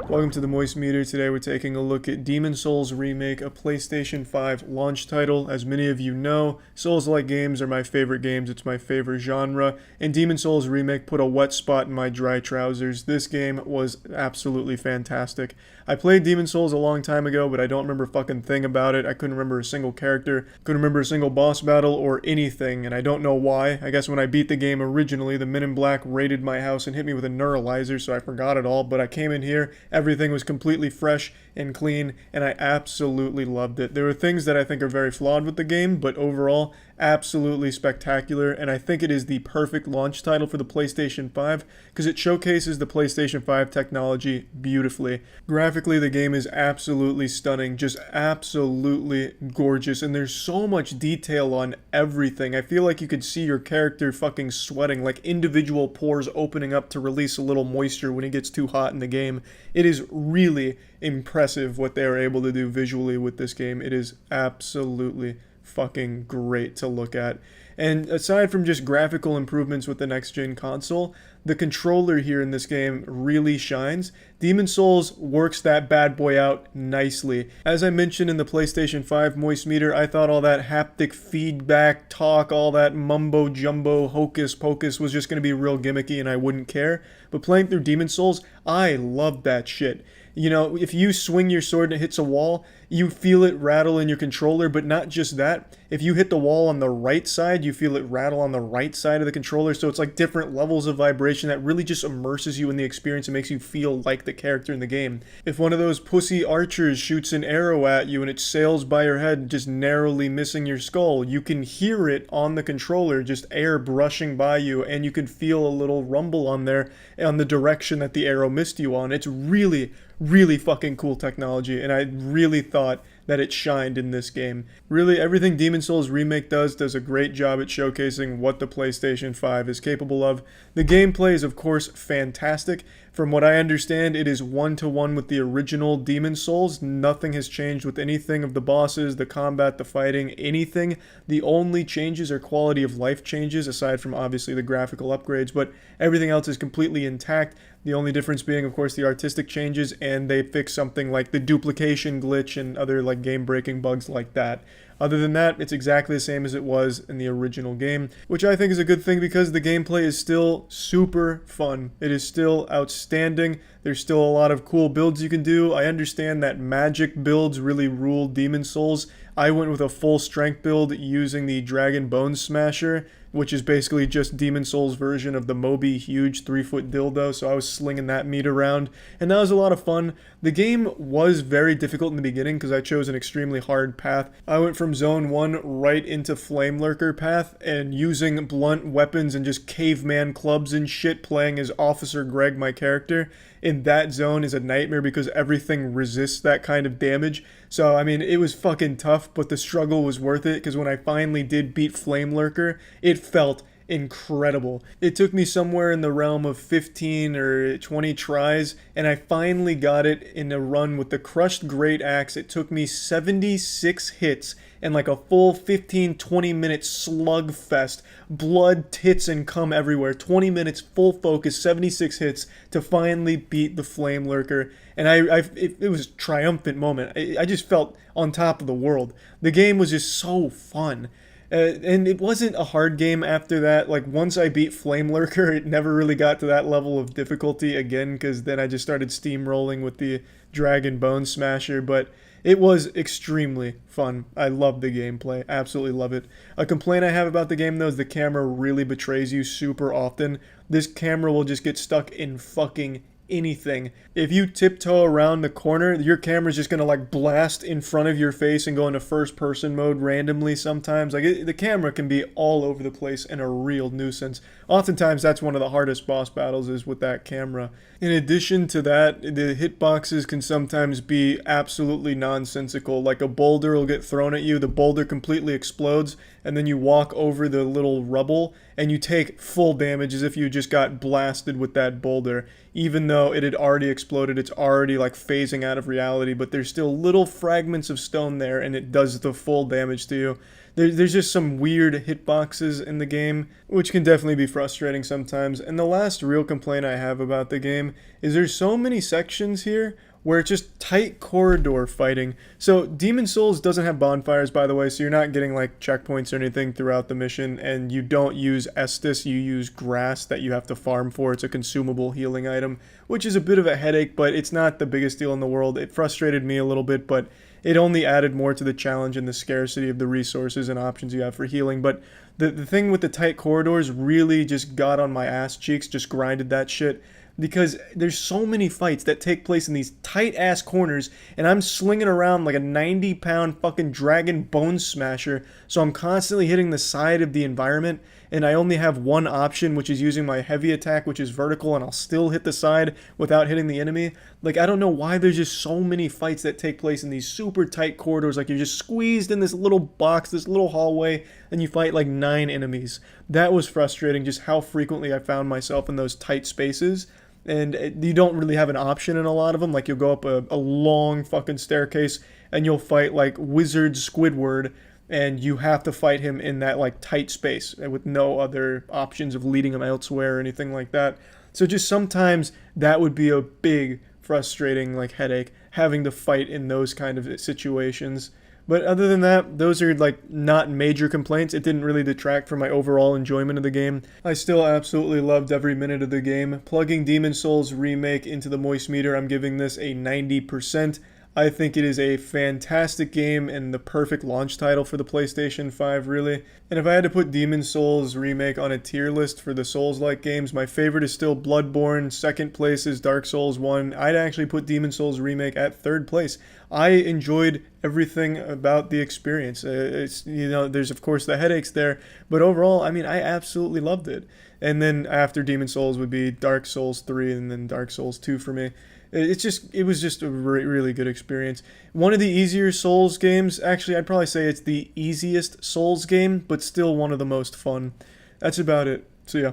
Welcome to the Moist Meter. Today we're taking a look at Demon's Souls Remake, a PlayStation 5 launch title. As many of you know, Souls-like games are my favorite games. It's my favorite genre, and Demon's Souls Remake put a wet spot in my dry trousers. This game was absolutely fantastic. I played Demon's Souls a long time ago, but I don't remember a fucking thing about it. I couldn't remember a single character, couldn't remember a single boss battle or anything, and I don't know why. I guess when I beat the game originally, the Men in Black raided my house and hit me with a neuralizer, so I forgot it all, but I came in here, everything was completely fresh and clean, and I absolutely loved it. There were things that I think are very flawed with the game, but overall, absolutely spectacular, and I think it is the perfect launch title for the PlayStation 5 because it showcases the PlayStation 5 technology beautifully. Graphically, the game is absolutely stunning, just absolutely gorgeous, and there's so much detail on everything. I feel like you could see your character fucking sweating, like individual pores opening up to release a little moisture when it gets too hot in the game. It is really impressive what they are able to do visually with this game. It is absolutely fucking great to look at. And aside from just graphical improvements with the next gen console, the controller here in this game really shines. Demon's Souls works that bad boy out nicely. As I mentioned in the PlayStation 5 Moist Meter, I thought all that haptic feedback talk, all that mumbo jumbo hocus pocus was just going to be real gimmicky and I wouldn't care. But playing through Demon's Souls, I loved that shit. You know, if you swing your sword and it hits a wall, you feel it rattle in your controller, but not just that. If you hit the wall on the right side, you feel it rattle on the right side of the controller, so it's like different levels of vibration that really just immerses you in the experience and makes you feel like the character in the game. If one of those pussy archers shoots an arrow at you and it sails by your head, just narrowly missing your skull, you can hear it on the controller, just air brushing by you, and you can feel a little rumble on there on the direction that the arrow missed you on. It's really fucking cool technology, and I really thought that it shined in this game. Really, everything Demon's Souls Remake does a great job at showcasing what the PlayStation 5 is capable of. The gameplay is, of course, fantastic. From what I understand, it is one-to-one with the original Demon's Souls. Nothing has changed with anything of the bosses, the combat, the fighting, anything. The only changes are quality of life changes, aside from obviously the graphical upgrades, but everything else is completely intact. The only difference being, of course, the artistic changes, and they fix something like the duplication glitch and other like game-breaking bugs like that. Other than that, it's exactly the same as it was in the original game, which I think is a good thing because the gameplay is still super fun. It is still outstanding. There's still a lot of cool builds you can do. I understand that magic builds really rule Demon Souls. I went with a full strength build using the Dragon Bone Smasher, which is basically just Demon Souls' version of the Moby huge 3-foot dildo, so I was slinging that meat around, and that was a lot of fun. The game was very difficult in the beginning because I chose an extremely hard path. I went from Zone 1 right into Flame Lurker path, and using blunt weapons and just caveman clubs and shit, playing as Officer Greg, my character, in that zone is a nightmare because everything resists that kind of damage. So, I mean, it was fucking tough, but the struggle was worth it because when I finally did beat Flame Lurker, it felt incredible. It took me somewhere in the realm of 15 or 20 tries, and I finally got it in a run with the Crushed Great Axe. It took me 76 hits and like a full 15-20 minute slugfest. Blood, tits, and cum everywhere. 20 minutes, full focus, 76 hits to finally beat the Flame Lurker. And it was a triumphant moment. I just felt on top of the world. The game was just so fun. And it wasn't a hard game after that. Like, once I beat Flame Lurker, it never really got to that level of difficulty again, because then I just started steamrolling with the Dragon Bone Smasher, but it was extremely fun. I love the gameplay. Absolutely love it. A complaint I have about the game, though, is the camera really betrays you super often. This camera will just get stuck in fucking anything. If you tiptoe around the corner, your camera's just gonna like blast in front of your face and go into first person mode randomly sometimes. Like, the camera can be all over the place and a real nuisance. Oftentimes that's one of the hardest boss battles, is with that camera. In addition to that, the hitboxes can sometimes be absolutely nonsensical. Like, a boulder will get thrown at you, the boulder completely explodes, and then you walk over the little rubble and you take full damage as if you just got blasted with that boulder. Even though it had already exploded, it's already like phasing out of reality, but there's still little fragments of stone there and it does the full damage to you. There's just some weird hitboxes in the game, which can definitely be frustrating sometimes. And the last real complaint I have about the game is there's so many sections here where it's just tight corridor fighting. So Demon Souls doesn't have bonfires, by the way, so you're not getting like checkpoints or anything throughout the mission, and you don't use Estus, you use grass that you have to farm for. It's a consumable healing item, which is a bit of a headache, but it's not the biggest deal in the world. It frustrated me a little bit, but it only added more to the challenge and the scarcity of the resources and options you have for healing. But the thing with the tight corridors really just got on my ass cheeks, just grinded that shit. Because there's so many fights that take place in these tight-ass corners, and I'm slinging around like a 90-pound fucking Dragon Bone Smasher, so I'm constantly hitting the side of the environment, and I only have one option, which is using my heavy attack, which is vertical, and I'll still hit the side without hitting the enemy. Like, I don't know why there's just so many fights that take place in these super tight corridors. Like, you're just squeezed in this little box, this little hallway, and you fight like 9 enemies. That was frustrating, just how frequently I found myself in those tight spaces. And you don't really have an option in a lot of them. Like, you'll go up a long fucking staircase and you'll fight like Wizard Squidward, and you have to fight him in that like tight space with no other options of leading him elsewhere or anything like that. So just sometimes that would be a big frustrating like headache, having to fight in those kind of situations. But other than that, those are like not major complaints. It didn't really detract from my overall enjoyment of the game. I still absolutely loved every minute of the game. Plugging Demon Souls Remake into the Moist meter, I'm giving this a 90%. I think it is a fantastic game and the perfect launch title for the PlayStation 5, really. And if I had to put Demon Souls Remake on a tier list for the Souls-like games, my favorite is still Bloodborne, second place is Dark Souls 1. I'd actually put Demon Souls Remake at third place. I enjoyed everything about the experience. It's, you know, there's of course the headaches there, but overall, I mean, I absolutely loved it. And then after Demon Souls would be Dark Souls 3 and then Dark Souls 2 for me. It was just a really good experience. One of the easier Souls games. Actually, I'd probably say it's the easiest Souls game, but still one of the most fun. That's about it. So yeah.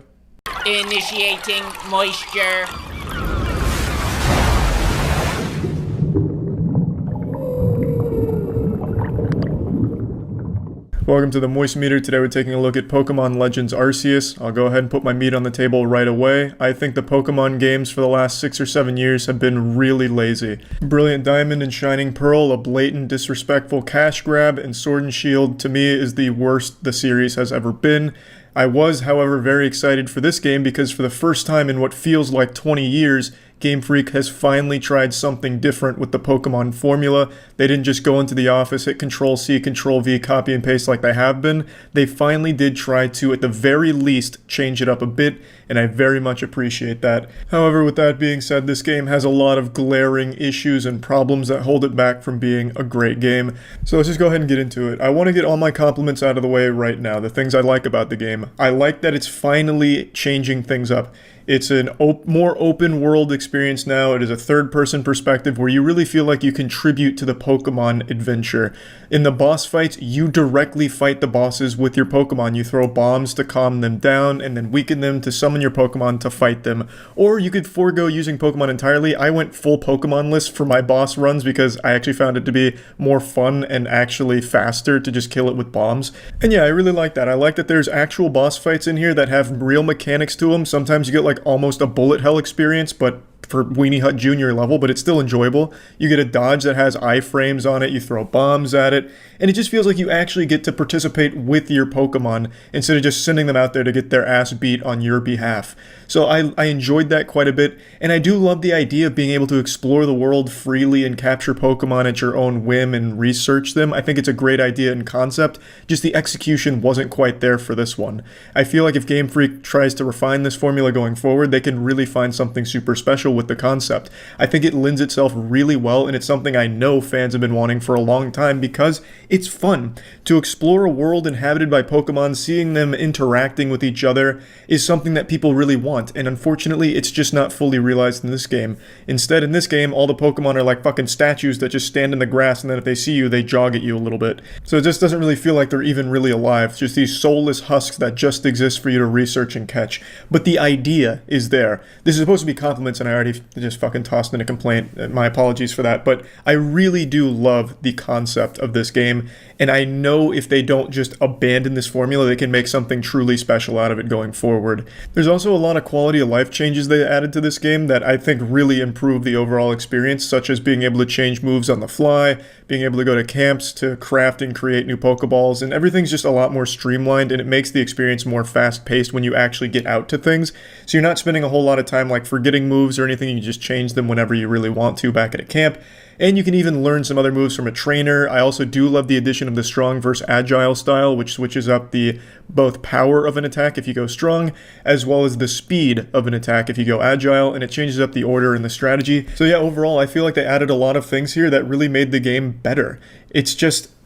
Initiating moisture. Welcome to the Moist Meter. Today we're taking a look at Pokemon Legends Arceus. I'll go ahead and put my meat on the table right away. I think the Pokemon games for the last 6 or 7 years have been really lazy. Brilliant Diamond and Shining Pearl, a blatant, disrespectful cash grab, and Sword and Shield to me is the worst the series has ever been. I was, however, very excited for this game because for the first time in what feels like 20 years, Game Freak has finally tried something different with the Pokemon formula. They didn't just go into the office, hit Control-C, Control-V, copy and paste like they have been. They finally did try to, at the very least, change it up a bit, and I very much appreciate that. However, with that being said, this game has a lot of glaring issues and problems that hold it back from being a great game. So let's just go ahead and get into it. I want to get all my compliments out of the way right now, the things I like about the game. I like that it's finally changing things up. It's a more open world experience now. It is a third-person perspective where you really feel like you contribute to the Pokemon adventure. In the boss fights, you directly fight the bosses with your Pokemon. You throw bombs to calm them down and then weaken them to summon your Pokemon to fight them. Or you could forego using Pokemon entirely. I went full Pokemon list for my boss runs because I actually found it to be more fun and actually faster to just kill it with bombs. And yeah, I really like that. I like that there's actual boss fights in here that have real mechanics to them. Sometimes you get like almost a bullet hell experience, but for Weenie Hut Jr. level, but it's still enjoyable. You get a dodge that has iframes on it, you throw bombs at it, and it just feels like you actually get to participate with your Pokemon instead of just sending them out there to get their ass beat on your behalf. So I enjoyed that quite a bit, and I do love the idea of being able to explore the world freely and capture Pokemon at your own whim and research them. I think it's a great idea and concept, just the execution wasn't quite there for this one. I feel like if Game Freak tries to refine this formula going forward, they can really find something super special with the concept. I think it lends itself really well, and it's something I know fans have been wanting for a long time because it's fun. To explore a world inhabited by Pokemon, seeing them interacting with each other is something that people really want, and unfortunately it's just not fully realized in this game. Instead, in this game, all the Pokemon are like fucking statues that just stand in the grass, and then if they see you, they jog at you a little bit. So it just doesn't really feel like they're even really alive, just these soulless husks that just exist for you to research and catch. But the idea is there. This is supposed to be compliments, and I already just fucking tossed in a complaint. My apologies for that, but I really do love the concept of this game, and I know if they don't just abandon this formula, they can make something truly special out of it going forward. There's also a lot of quality of life changes they added to this game that I think really improve the overall experience, such as being able to change moves on the fly, being able to go to camps to craft and create new Pokeballs, and everything's just a lot more streamlined, and it makes the experience more fast-paced when you actually get out to things. So you're not spending a whole lot of time like forgetting moves or anything, you just change them whenever you really want to back at a camp. And you can even learn some other moves from a trainer. I also do love the addition of the strong versus agile style, which switches up the both power of an attack if you go strong, as well as the speed of an attack if you go agile, and it changes up the order and the strategy. So yeah, overall, I feel like they added a lot of things here that really made the game better.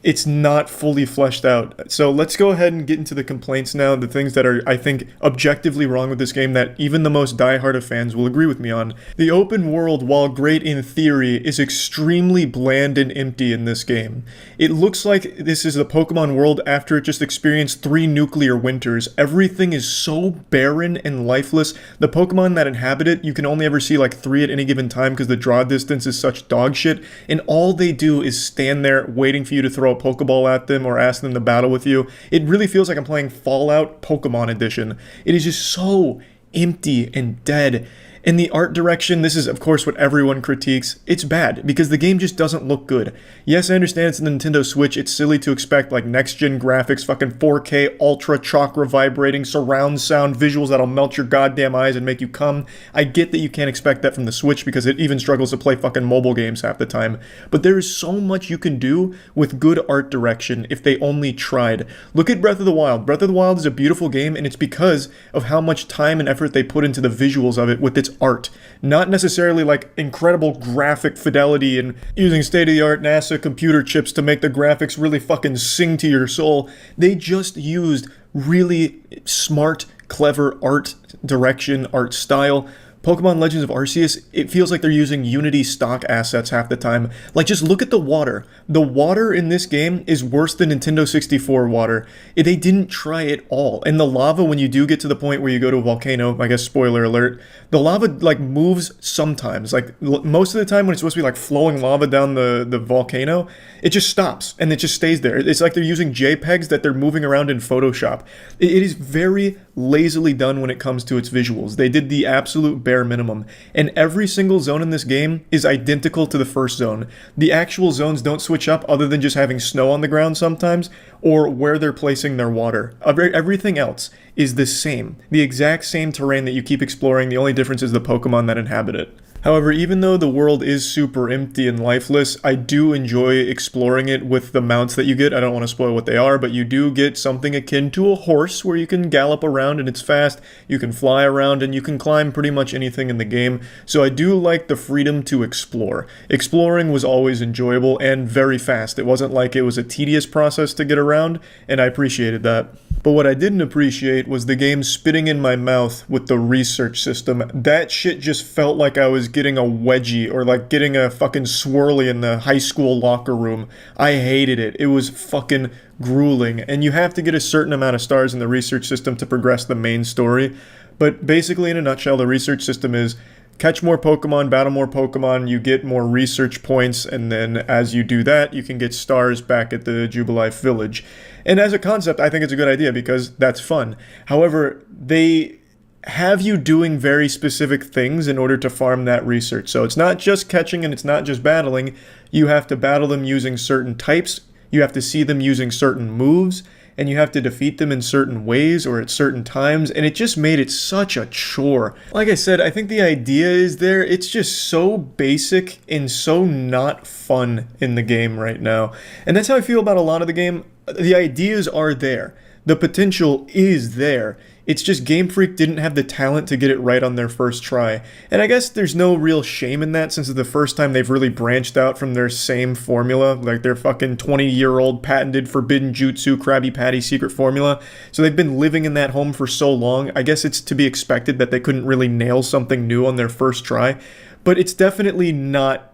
It's not fully fleshed out. So let's go ahead and get into the complaints now, the things that are, I think, objectively wrong with this game that even the most diehard of fans will agree with me on. The open world, while great in theory, is extremely bland and empty in this game. It looks like this is the Pokemon world after it just experienced 3 nuclear winters. Everything is so barren and lifeless. The Pokemon that inhabit it, you can only ever see like 3 at any given time because the draw distance is such dog shit, and all they do is stand there waiting for you to throw a Pokeball at them or ask them to battle with you. It really feels like I'm playing Fallout Pokemon Edition. It is just so empty and dead. In the art direction, this is of course what everyone critiques. It's bad because the game just doesn't look good. Yes, I understand it's a Nintendo Switch. It's silly to expect like next-gen graphics, fucking 4K, ultra chakra vibrating, surround sound visuals that'll melt your goddamn eyes and make you come. I get that you can't expect that from the Switch because it even struggles to play fucking mobile games half the time. But there is so much you can do with good art direction if they only tried. Look at Breath of the Wild. Breath of the Wild is a beautiful game, and it's because of how much time and effort they put into the visuals of it with its art. Not necessarily like incredible graphic fidelity and using state-of-the-art NASA computer chips to make the graphics really fucking sing to your soul. They just used really smart, clever art direction, art style. Pokemon Legends of Arceus, it feels like they're using Unity stock assets half the time. Like, just look at the water. The water in this game is worse than Nintendo 64 water. They didn't try at all. And the lava, when you do get to the point where you go to a volcano, I guess spoiler alert, the lava, like, moves sometimes. Like, most of the time when it's supposed to be, like, flowing lava down the volcano, it just stops, and it just stays there. It's like they're using JPEGs that they're moving around in Photoshop. It is very lazily done when it comes to its visuals. They did the absolute bare bare minimum. And every single zone in this game is identical to the first zone. The actual zones don't switch up other than just having snow on the ground sometimes, or where they're placing their water. Everything else is the same. The exact same terrain that you keep exploring, the only difference is the Pokemon that inhabit it. However, even though the world is super empty and lifeless, I do enjoy exploring it with the mounts that you get. I don't want to spoil what they are, but you do get something akin to a horse where you can gallop around and it's fast, you can fly around, and you can climb pretty much anything in the game. So I do like the freedom to explore. Exploring was always enjoyable and very fast. It wasn't like it was a tedious process to get around, and I appreciated that. But what I didn't appreciate was the game spitting in my mouth with the research system. That shit just felt like I was getting a wedgie or like getting a fucking swirly in the high school locker room. I hated it. It was fucking grueling. And you have to get a certain amount of stars in the research system to progress the main story. But basically, in a nutshell, the research system is catch more Pokemon, battle more Pokemon, you get more research points, and then as you do that, you can get stars back at the Jubilife Village. And as a concept, I think it's a good idea because that's fun. However, they have you doing very specific things in order to farm that research. So it's not just catching and it's not just battling. You have to battle them using certain types, you have to see them using certain moves, and you have to defeat them in certain ways or at certain times, and it just made it such a chore. Like I said, I think the idea is there, it's just so basic and so not fun in the game right now. And that's how I feel about a lot of the game. The ideas are there. The potential is there. It's just Game Freak didn't have the talent to get it right on their first try. And I guess there's no real shame in that since it's the first time they've really branched out from their same formula, like their fucking 20-year-old patented forbidden jutsu Krabby Patty secret formula. So they've been living in that home for so long, I guess it's to be expected that they couldn't really nail something new on their first try. But it's definitely not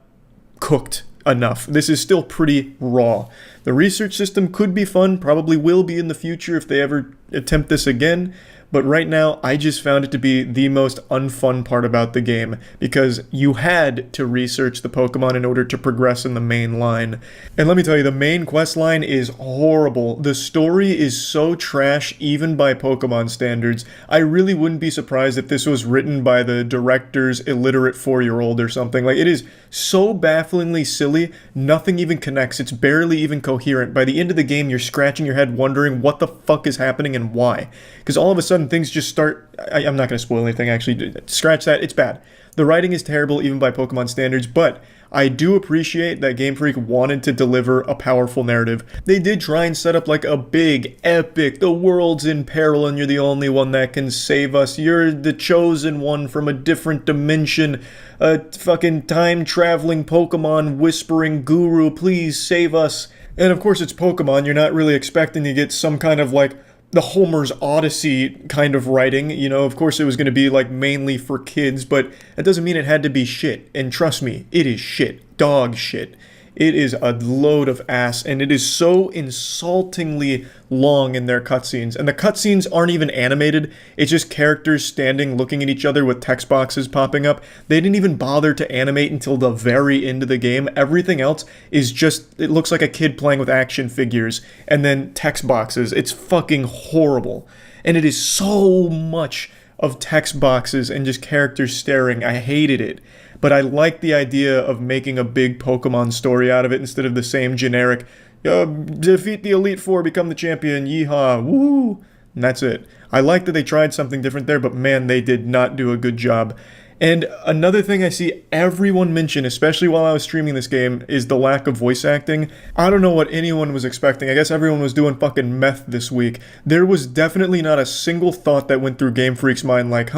cooked enough. This is still pretty raw. The research system could be fun, probably will be in the future if they ever attempt this again, but right now I just found it to be the most unfun part about the game because you had to research the Pokemon in order to progress in the main line. And let me tell you, the main quest line is horrible. The story is so trash even by Pokemon standards. I really wouldn't be surprised if this was written by the director's illiterate 4-year-old or something. Like, it is so bafflingly silly, nothing even connects. It's barely even coherent. By the end of the game, you're scratching your head wondering what the fuck is happening and why. Because all of a sudden things just start... I'm not going to spoil anything, actually. Scratch that. It's bad. The writing is terrible even by Pokemon standards, but I do appreciate that Game Freak wanted to deliver a powerful narrative. They did try and set up like a big, epic, the world's in peril and you're the only one that can save us. You're the chosen one from a different dimension. A fucking time-traveling Pokemon whispering guru, please save us. And of course it's Pokemon, you're not really expecting to get some kind of like the Homer's Odyssey kind of writing. You know, of course it was going to be like mainly for kids, but that doesn't mean it had to be shit. And trust me, it is shit. Dog shit. It is a load of ass, and it is so insultingly long in their cutscenes. And the cutscenes aren't even animated. It's just characters standing looking at each other with text boxes popping up. They didn't even bother to animate until the very end of the game. Everything else is just, it looks like a kid playing with action figures and then text boxes. It's fucking horrible. And it is so much of text boxes and just characters staring. I hated it. But I like the idea of making a big Pokemon story out of it instead of the same generic, defeat the Elite Four, become the champion, yeehaw, woo, and that's it. I like that they tried something different there, but man, they did not do a good job. And another thing I see everyone mention, especially while I was streaming this game, is the lack of voice acting. I don't know what anyone was expecting. I guess everyone was doing fucking meth this week. There was definitely not a single thought that went through Game Freak's mind like,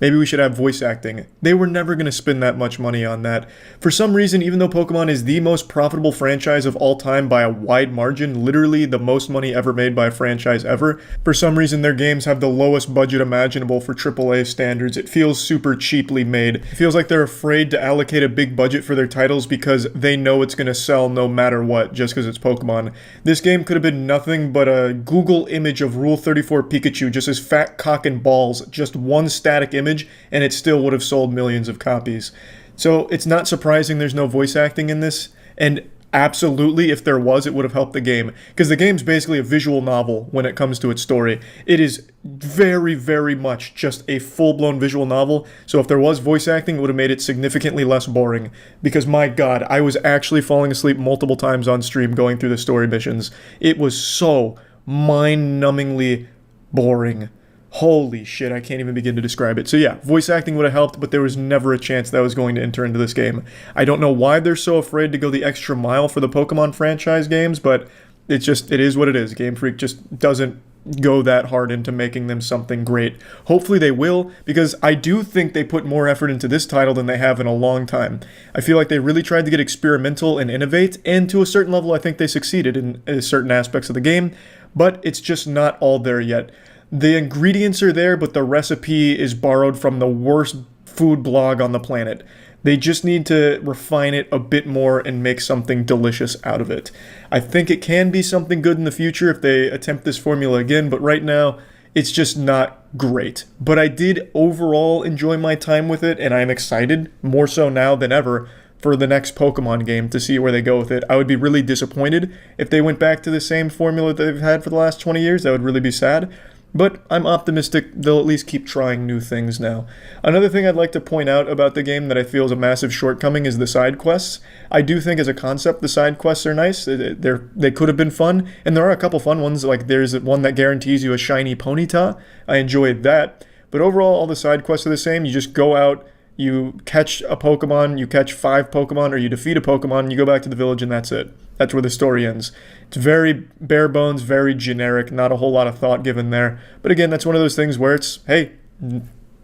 maybe we should have voice acting. They were never going to spend that much money on that. For some reason, even though Pokemon is the most profitable franchise of all time by a wide margin, literally the most money ever made by a franchise ever, for some reason their games have the lowest budget imaginable for AAA standards. It feels super cheaply made. It feels like they're afraid to allocate a big budget for their titles because they know it's going to sell no matter what just because it's Pokemon. This game could have been nothing but a Google image of Rule 34 Pikachu, just his fat cock and balls, just one static image, and it still would have sold millions of copies. So it's not surprising there's no voice acting in this, and absolutely, if there was, it would have helped the game. Because the game's basically a visual novel when it comes to its story. It is very, very much just a full-blown visual novel. So if there was voice acting, it would have made it significantly less boring. Because my god, I was actually falling asleep multiple times on stream going through the story missions. It was so mind-numbingly boring. Holy shit, I can't even begin to describe it. So yeah, voice acting would have helped, but there was never a chance that I was going to enter into this game. I don't know why they're so afraid to go the extra mile for the Pokemon franchise games, but it is what it is. Game Freak just doesn't go that hard into making them something great. Hopefully they will, because I do think they put more effort into this title than they have in a long time. I feel like they really tried to get experimental and innovate, and to a certain level I think they succeeded in certain aspects of the game, but it's just not all there yet. The ingredients are there, but the recipe is borrowed from the worst food blog on the planet. They just need to refine it a bit more and make something delicious out of it. I think it can be something good in the future if they attempt this formula again, but right now, it's just not great. But I did overall enjoy my time with it, and I'm excited, more so now than ever, for the next Pokemon game to see where they go with it. I would be really disappointed if they went back to the same formula that they've had for the last 20 years. That would really be sad. But I'm optimistic they'll at least keep trying new things now. Another thing I'd like to point out about the game that I feel is a massive shortcoming is the side quests. I do think as a concept the side quests are nice. They could have been fun, and there are a couple fun ones, like there's one that guarantees you a shiny Ponyta. I enjoyed that. But overall, all the side quests are the same. You just go out, you catch a Pokemon, you catch 5 Pokemon, or you defeat a Pokemon, you go back to the village, and that's it. That's where the story ends. It's very bare bones, very generic, not a whole lot of thought given there. But again, that's one of those things where it's, hey,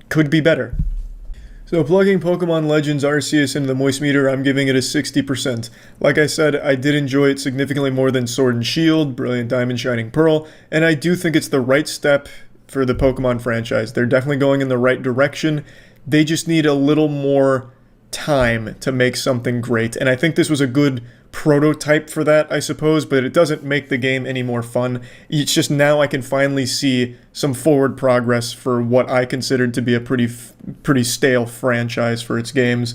could be better. So plugging Pokemon Legends Arceus into the Moist Meter, I'm giving it a 60%. Like I said, I did enjoy it significantly more than Sword and Shield, Brilliant Diamond, Shining Pearl, and I do think it's the right step for the Pokemon franchise. They're definitely going in the right direction. They just need a little more time to make something great, and I think this was a good prototype for that, I suppose, but it doesn't make the game any more fun. It's just now I can finally see some forward progress for what I considered to be a pretty stale franchise for its games.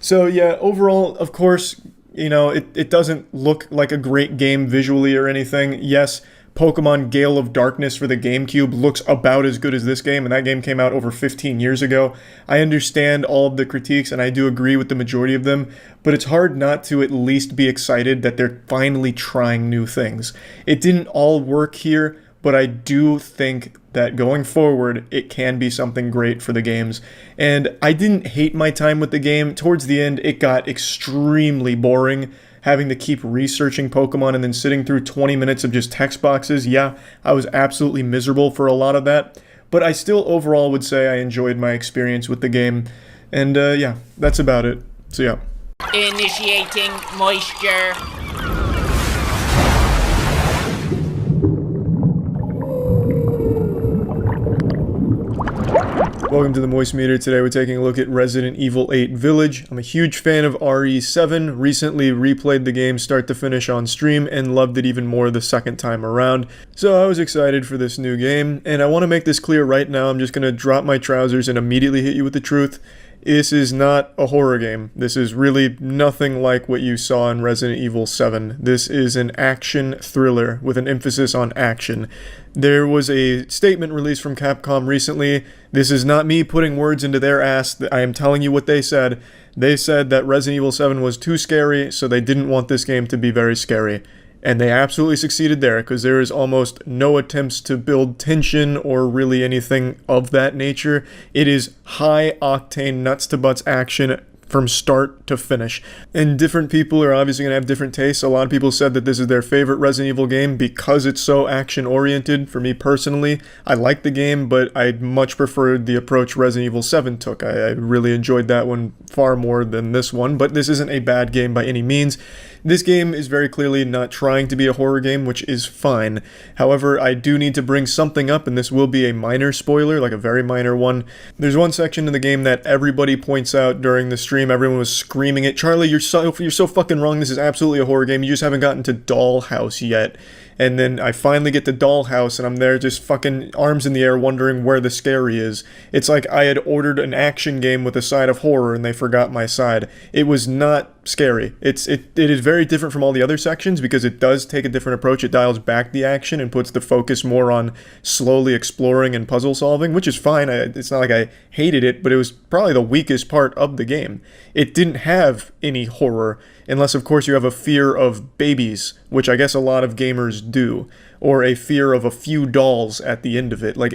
So yeah, overall, of course, it doesn't look like a great game visually or anything. Yes, Pokemon Gale of Darkness for the GameCube looks about as good as this game, and that game came out over 15 years ago. I understand all of the critiques, and I do agree with the majority of them, but it's hard not to at least be excited that they're finally trying new things. It didn't all work here, but I do think that going forward, it can be something great for the games. And I didn't hate my time with the game. Towards the end, it got extremely boring, having to keep researching Pokemon and then sitting through 20 minutes of just text boxes. Yeah, I was absolutely miserable for a lot of that, but I still overall would say I enjoyed my experience with the game. And yeah, that's about it. So yeah. Initiating moisture. Welcome to the Moist Meter. Today we're taking a look at Resident Evil 8 Village. I'm a huge fan of RE7, recently replayed the game start to finish on stream, and loved it even more the second time around. So I was excited for this new game, and I want to make this clear right now. I'm just going to drop my trousers and immediately hit you with the truth. This is not a horror game. This is really nothing like what you saw in Resident Evil 7. This is an action thriller with an emphasis on action. There was a statement released from Capcom recently. This is not me putting words into their ass. I am telling you what they said. They said that Resident Evil 7 was too scary, so they didn't want this game to be very scary. And they absolutely succeeded there, because there is almost no attempts to build tension or really anything of that nature. It is high-octane, nuts-to-butts action from start to finish. And different people are obviously going to have different tastes. A lot of people said that this is their favorite Resident Evil game because it's so action-oriented. For me personally, I like the game, but I much preferred the approach Resident Evil 7 took. I really enjoyed that one far more than this one, but this isn't a bad game by any means. This game is very clearly not trying to be a horror game, which is fine. However, I do need to bring something up, and this will be a minor spoiler, like a very minor one. There's one section in the game that everybody points out during the stream. Everyone was screaming it, "Charlie, you're so fucking wrong. This is absolutely a horror game. You just haven't gotten to Dollhouse yet." and then I finally get to Dollhouse and I'm there just fucking arms in the air wondering where the scary is. It's like I had ordered an action game with a side of horror and they forgot my side. It was not scary. It is very different from all the other sections because it does take a different approach. It dials back the action and puts the focus more on slowly exploring and puzzle solving, which is fine. It's not like I hated it, but it was probably the weakest part of the game. It didn't have any horror, unless of course you have a fear of babies, which I guess a lot of gamers do, or a fear of a few dolls at the end of it. Like,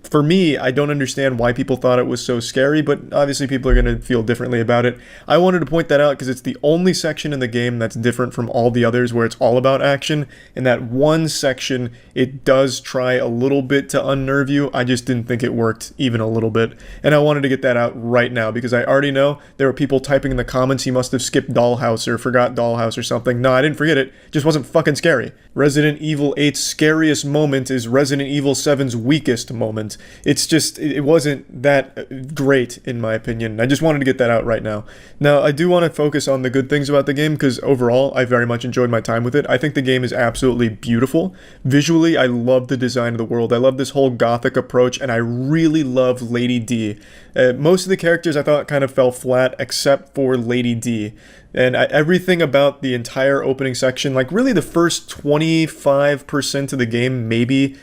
for me, I don't understand why people thought it was so scary, but obviously people are going to feel differently about it. I wanted to point that out because it's the only section in the game that's different from all the others where it's all about action. In that one section, it does try a little bit to unnerve you. I just didn't think it worked even a little bit. And I wanted to get that out right now because I already know there were people typing in the comments he must have skipped Dollhouse or forgot Dollhouse or something. No, I didn't forget it. It just wasn't fucking scary. Resident Evil 8's scariest moment is Resident Evil 7's weakest moment. It's just, it wasn't that great in my opinion. I just wanted to get that out right now. Now, I do want to focus on the good things about the game because overall, I very much enjoyed my time with it. I think the game is absolutely beautiful. Visually, I love the design of the world. I love this whole gothic approach, and I really love Lady D. Most of the characters I thought kind of fell flat except for Lady D. And everything about the entire opening section, like really the first 25% of the game maybe,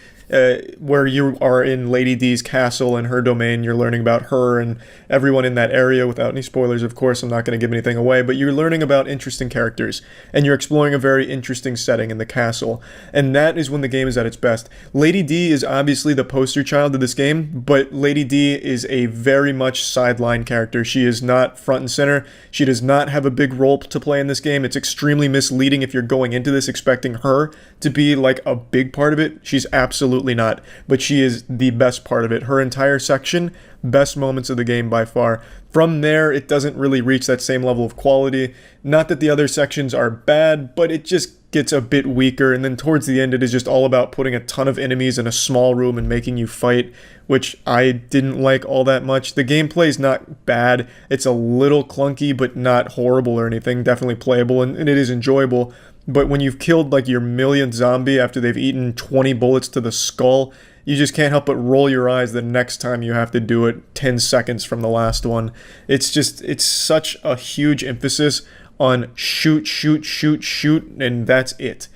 where you are in Lady D's castle and her domain, you're learning about her and everyone in that area without any spoilers, of course. I'm not going to give anything away, but you're learning about interesting characters and you're exploring a very interesting setting in the castle, and that is when the game is at its best. Lady D is obviously the poster child of this game, but Lady D is a very much sideline character. She is not front and center. She does not have a big role to play in this game. It's extremely misleading if you're going into this expecting her to be like a big part of it. She's absolutely not, but she is the best part of it. Her entire section, best moments of the game by far. From there, it doesn't really reach that same level of quality. Not that the other sections are bad, but it just gets a bit weaker, and then towards the end it is just all about putting a ton of enemies in a small room and making you fight, which I didn't like all that much. The gameplay is not bad. It's a little clunky, but not horrible or anything. Definitely playable, and it is enjoyable. But when you've killed like your millionth zombie after they've eaten 20 bullets to the skull, you just can't help but roll your eyes the next time you have to do it 10 seconds from the last one. It's such a huge emphasis on shoot, shoot, shoot, shoot, and that's it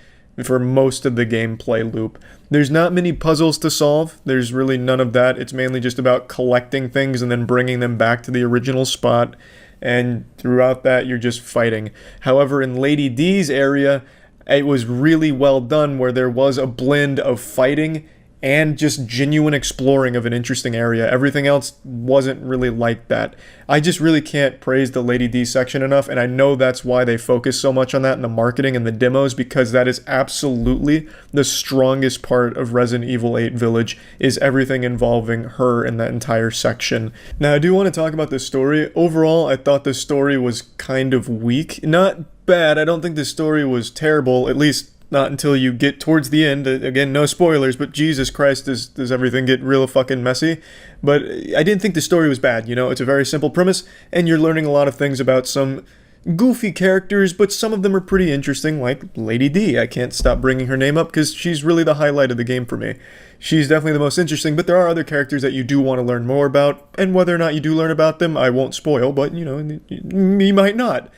for most of the gameplay loop. There's not many puzzles to solve. There's really none of that. It's mainly just about collecting things and then bringing them back to the original spot. And throughout that, you're just fighting. However, in Lady D's area, it was really well done where there was a blend of fighting and just genuine exploring of an interesting area. Everything else wasn't really like that. I just really can't praise the Lady D section enough, and I know that's why they focus so much on that in the marketing and the demos, because that is absolutely the strongest part of Resident Evil 8 Village, is everything involving her in that entire section. Now, I do want to talk about the story. Overall, I thought the story was kind of weak. Not bad. I don't think the story was terrible, at least not until you get towards the end. Again, no spoilers, but Jesus Christ, does everything get real fucking messy. But I didn't think the story was bad, you know? It's a very simple premise, and you're learning a lot of things about some goofy characters, but some of them are pretty interesting, like Lady D. I can't stop bringing her name up because she's really the highlight of the game for me. She's definitely the most interesting, but there are other characters that you do want to learn more about, and whether or not you do learn about them, I won't spoil, but, you know, you might not.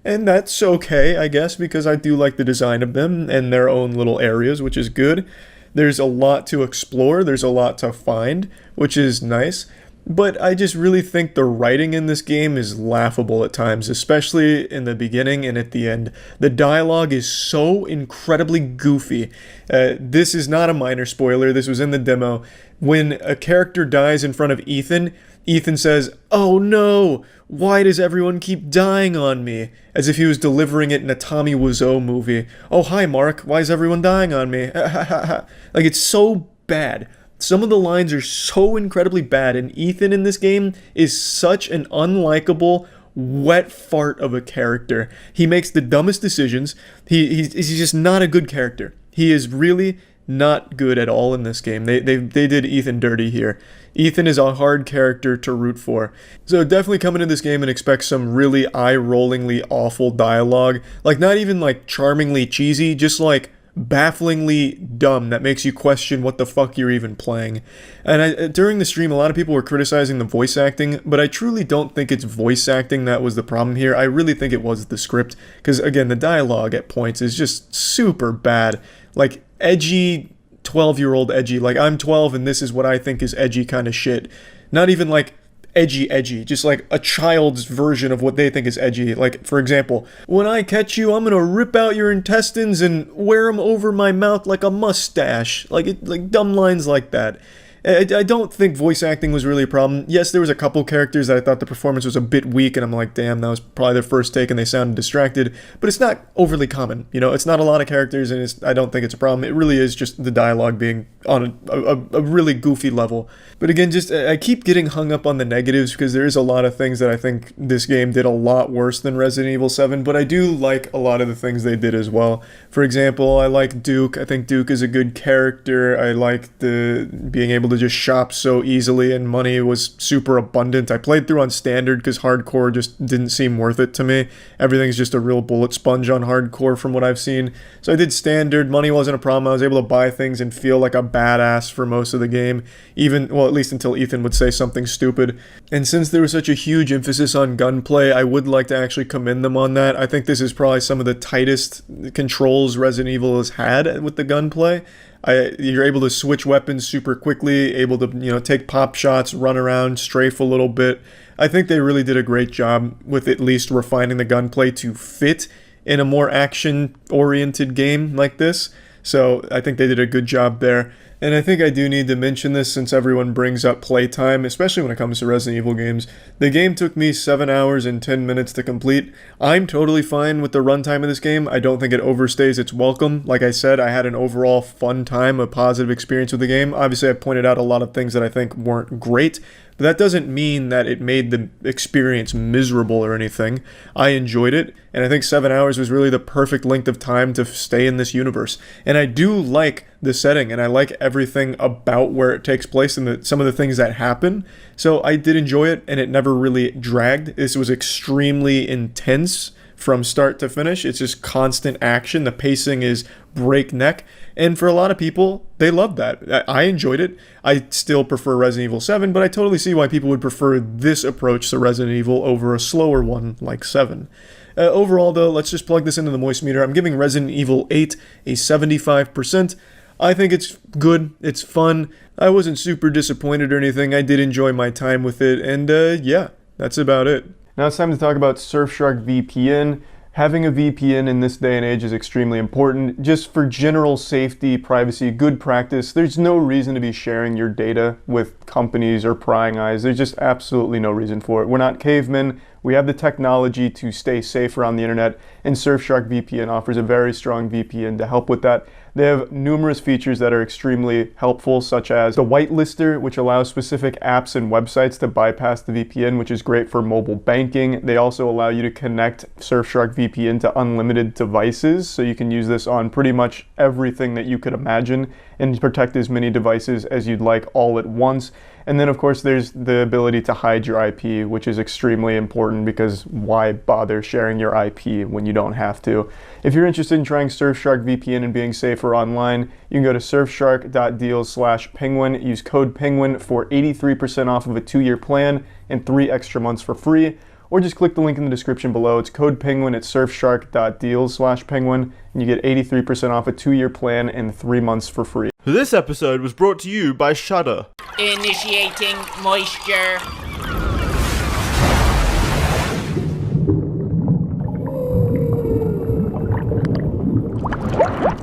And that's okay, I guess, because I do like the design of them and their own little areas, which is good. There's a lot to explore, there's a lot to find, which is nice. But I just really think the writing in this game is laughable at times, especially in the beginning and at the end. The dialogue is so incredibly goofy. This is not a minor spoiler, this was in the demo. When a character dies in front of Ethan, Ethan says, "Oh no, why does everyone keep dying on me?" As if he was delivering it in a Tommy Wiseau movie. "Oh, hi Mark, why is everyone dying on me?" Like, it's so bad. Some of the lines are so incredibly bad, and Ethan in this game is such an unlikable, wet fart of a character. He makes the dumbest decisions. He's just not a good character. He is really not good at all in this game. They did Ethan dirty here. Ethan is a hard character to root for. So definitely come into this game and expect some really eye-rollingly awful dialogue. Like, not even like charmingly cheesy, just like bafflingly dumb that makes you question what the fuck you're even playing. And during the stream, a lot of people were criticizing the voice acting, but I truly don't think it's voice acting that was the problem here. I really think it was the script, because again, the dialogue at points is just super bad. Like, edgy, 12-year-old edgy, like, I'm 12 and this is what I think is edgy kind of shit. Not even like edgy, just like a child's version of what they think is edgy. Like, for example, when I catch you, I'm gonna rip out your intestines and wear them over my mouth like a mustache. Like dumb lines like that. I don't think voice acting was really a problem. Yes, there was a couple characters that I thought the performance was a bit weak, and I'm like, damn, that was probably their first take and they sounded distracted, but it's not overly common. You know, it's not a lot of characters, and I don't think it's a problem. It really is just the dialogue being on a really goofy level. But again, I keep getting hung up on the negatives because there is a lot of things that I think this game did a lot worse than Resident Evil 7, but I do like a lot of the things they did as well. For example, I like Duke. I think Duke is a good character. I like the being able to just shop so easily, and money was super abundant. I played through on standard because hardcore just didn't seem worth it to me. Everything's just a real bullet sponge on hardcore from what I've seen. So I did standard. Money wasn't a problem. I was able to buy things and feel like a badass for most of the game, at least until Ethan would say something stupid. And since there was such a huge emphasis on gunplay, I would like to actually commend them on that. I think this is probably some of the tightest controls Resident Evil has had with the gunplay. You're able to switch weapons super quickly, able to, take pop shots, run around, strafe a little bit. I think they really did a great job with at least refining the gunplay to fit in a more action-oriented game like this. So I think they did a good job there. And I think I do need to mention this since everyone brings up playtime, especially when it comes to Resident Evil games. The game took me 7 hours and 10 minutes to complete. I'm totally fine with the runtime of this game. I don't think it overstays its welcome. Like I said, I had an overall fun time, a positive experience with the game. Obviously, I pointed out a lot of things that I think weren't great, but that doesn't mean that it made the experience miserable or anything. I enjoyed it, and I think 7 hours was really the perfect length of time to stay in this universe. And I do like the setting, and I like everything about where it takes place and some of the things that happen. So I did enjoy it, and it never really dragged. This was extremely intense from start to finish. It's just constant action. The pacing is breakneck, and for a lot of people, they love that. I enjoyed it. I still prefer Resident Evil 7, but I totally see why people would prefer this approach to Resident Evil over a slower one like 7. Overall, though, let's just plug this into the moist meter. I'm giving Resident Evil 8 a 75%. I think it's good, it's fun. I wasn't super disappointed or anything. I did enjoy my time with it, and yeah, that's about it. Now it's time to talk about Surfshark VPN. Having a VPN in this day and age is extremely important, just for general safety, privacy, good practice. There's no reason to be sharing your data with companies or prying eyes. There's just absolutely no reason for it. We're not cavemen. We have the technology to stay safer on the internet, and Surfshark VPN offers a very strong VPN to help with that. They have numerous features that are extremely helpful, such as the whitelister, which allows specific apps and websites to bypass the VPN, which is great for mobile banking. They also allow you to connect Surfshark VPN to unlimited devices, so you can use this on pretty much everything that you could imagine and protect as many devices as you'd like all at once. And then, of course, there's the ability to hide your IP, which is extremely important because why bother sharing your IP when you don't have to? If you're interested in trying Surfshark VPN and being safer online, you can go to surfshark.deals/penguin. Use code penguin for 83% off of a 2-year plan and 3 extra months for free. Or just click the link in the description below. It's code penguin at surfshark.deals/penguin, and you get 83% off a 2-year plan and 3 months for free. This episode was brought to you by Shudder. Initiating moisture.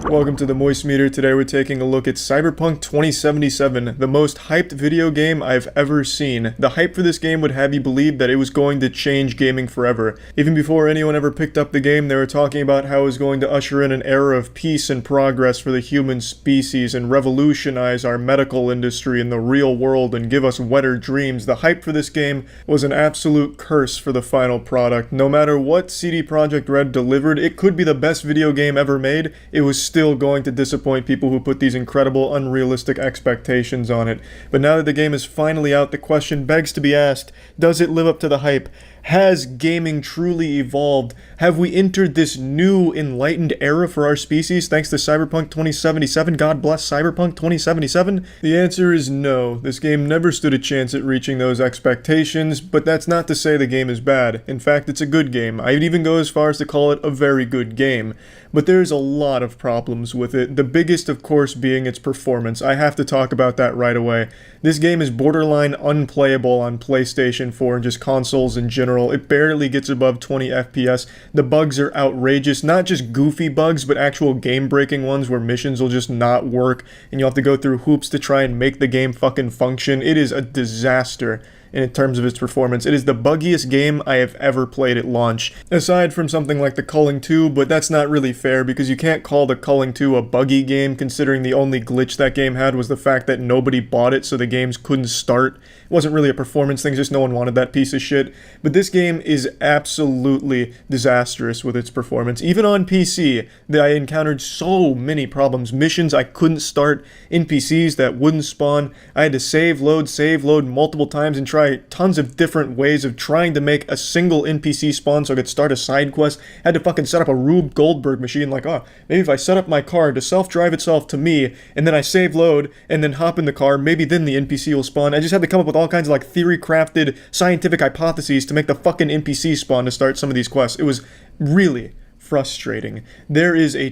Welcome to the Moist Meter. Today we're taking a look at Cyberpunk 2077, the most hyped video game I've ever seen. The hype for this game would have you believe that it was going to change gaming forever. Even before anyone ever picked up the game, they were talking about how it was going to usher in an era of peace and progress for the human species and revolutionize our medical industry in the real world and give us wetter dreams. The hype for this game was an absolute curse for the final product. No matter what CD Projekt Red delivered, it could be the best video game ever made. It was still still going to disappoint people who put these incredible, unrealistic expectations on it. But now that the game is finally out, the question begs to be asked, does it live up to the hype? Has gaming truly evolved? Have we entered this new enlightened era for our species thanks to Cyberpunk 2077? God bless Cyberpunk 2077? The answer is no. This game never stood a chance at reaching those expectations, but that's not to say the game is bad. In fact, it's a good game. I'd even go as far as to call it a very good game. But there's a lot of problems with it, the biggest of course being its performance. I have to talk about that right away. This game is borderline unplayable on PlayStation 4 and just consoles in general. It barely gets above 20 FPS. The bugs are outrageous, not just goofy bugs, but actual game-breaking ones where missions will just not work, and you'll have to go through hoops to try and make the game fucking function. It is a disaster in terms of its performance. It is the buggiest game I have ever played at launch, aside from something like the Culling 2, but that's not really fair because you can't call the Culling 2 a buggy game considering the only glitch that game had was the fact that nobody bought it so the games couldn't start. It wasn't really a performance thing, just no one wanted that piece of shit. But this game is absolutely disastrous with its performance. Even on PC, I encountered so many problems. Missions I couldn't start, NPCs that wouldn't spawn. I had to save load multiple times and try tons of different ways of trying to make a single NPC spawn so I could start a side quest. Had to fucking set up a Rube Goldberg machine like, maybe if I set up my car to self-drive itself to me, and then I save load, and then hop in the car, maybe then the NPC will spawn. I just had to come up with all kinds of like theory-crafted scientific hypotheses to make the fucking NPC spawn to start some of these quests. It was really frustrating. There's a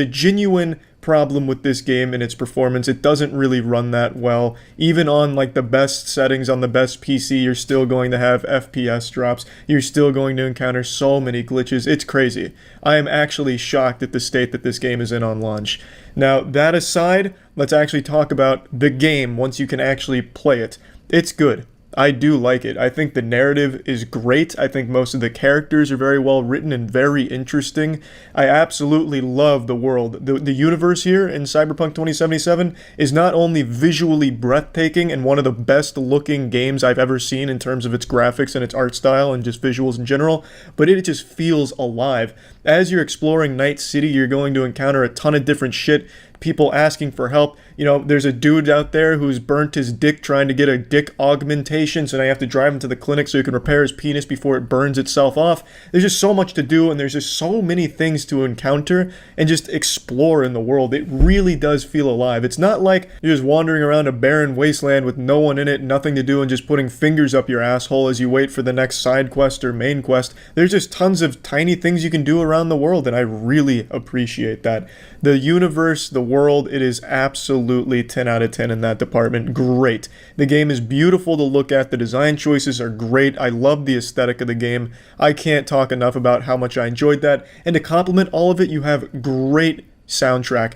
genuine problem with this game and its performance. It doesn't really run that well. Even on like the best settings on the best PC, you're still going to have FPS drops. You're still going to encounter so many glitches. It's crazy. I am actually shocked at the state that this game is in on launch. Now, that aside, let's actually talk about the game once you can actually play it. It's good. I do like it. I think the narrative is great. I think most of the characters are very well written and very interesting. I absolutely love the world. The universe here in Cyberpunk 2077 is not only visually breathtaking and one of the best looking games I've ever seen in terms of its graphics and its art style and just visuals in general, but it just feels alive. As you're exploring Night City, you're going to encounter a ton of different shit. People asking for help. You know, there's a dude out there who's burnt his dick trying to get a dick augmentation, so now you have to drive him to the clinic so he can repair his penis before it burns itself off. There's just so much to do, and there's just so many things to encounter and just explore in the world. It really does feel alive. It's not like you're just wandering around a barren wasteland with no one in it, nothing to do, and just putting fingers up your asshole as you wait for the next side quest or main quest. There's just tons of tiny things you can do around the world, and I really appreciate that. The universe, the world, it is absolutely 10 out of 10 in that department. Great. The game is beautiful to look at. The design choices are great. I love the aesthetic of the game. I can't talk enough about how much I enjoyed that. And to complement all of it, you have great soundtrack.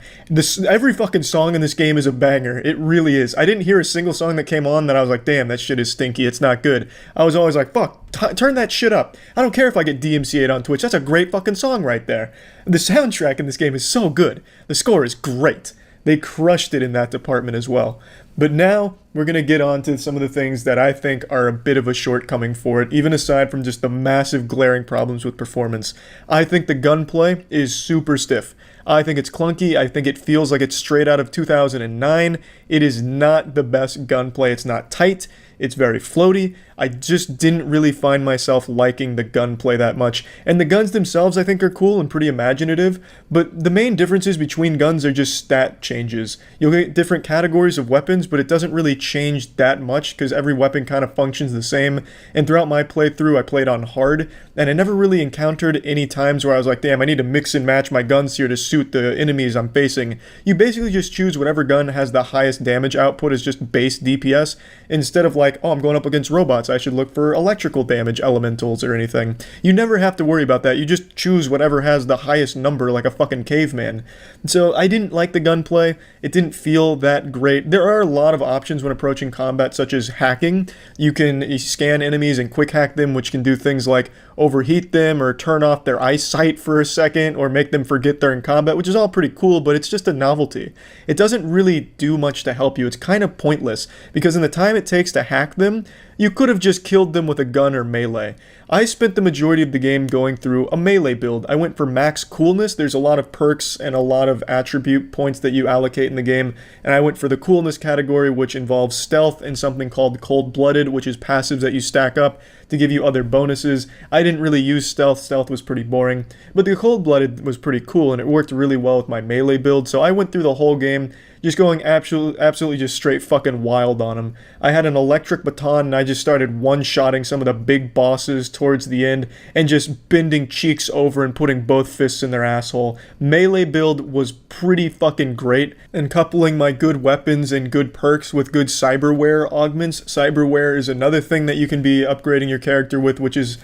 Every fucking song in this game is a banger. It really is. I didn't hear a single song that came on that I was like, damn, that shit is stinky. It's not good. I was always like, fuck, turn that shit up. I don't care if I get DMCA'd on Twitch. That's a great fucking song right there. The soundtrack in this game is so good. The score is great. They crushed it in that department as well. But now, we're going to get on to some of the things that I think are a bit of a shortcoming for it, even aside from just the massive glaring problems with performance. I think the gunplay is super stiff. I think it's clunky. I think it feels like it's straight out of 2009. It is not the best gunplay. It's not tight. It's very floaty. I just didn't really find myself liking the gunplay that much. And the guns themselves I think are cool and pretty imaginative, but the main differences between guns are just stat changes. You'll get different categories of weapons, but it doesn't really change that much because every weapon kind of functions the same. And throughout my playthrough, I played on hard, and I never really encountered any times where I was like, damn, I need to mix and match my guns here to suit the enemies I'm facing. You basically just choose whatever gun has the highest damage output as just base DPS, instead of like, oh, I'm going up against robots, I should look for electrical damage elementals or anything. You never have to worry about that. You just choose whatever has the highest number like a fucking caveman. So I didn't like the gunplay. It didn't feel that great. There are a lot of options when approaching combat, such as hacking. You can scan enemies and quick hack them, which can do things like overheat them or turn off their eyesight for a second or make them forget they're in combat, which is all pretty cool, but it's just a novelty. It doesn't really do much to help you. It's kind of pointless because in the time it takes to hack them, you could have just killed them with a gun or melee. I spent the majority of the game going through a melee build. I went for max coolness. There's a lot of perks and a lot of attribute points that you allocate in the game, and I went for the coolness category, which involves stealth and something called cold-blooded, which is passives that you stack up to give you other bonuses. I didn't really use stealth. Stealth was pretty boring, but the cold-blooded was pretty cool, and it worked really well with my melee build, so I went through the whole game just going absolutely just straight fucking wild on him. I had an electric baton and I just started one-shotting some of the big bosses towards the end and just bending cheeks over and putting both fists in their asshole. Melee build was pretty fucking great, and coupling my good weapons and good perks with good cyberware augments. Cyberware is another thing that you can be upgrading your character with, which is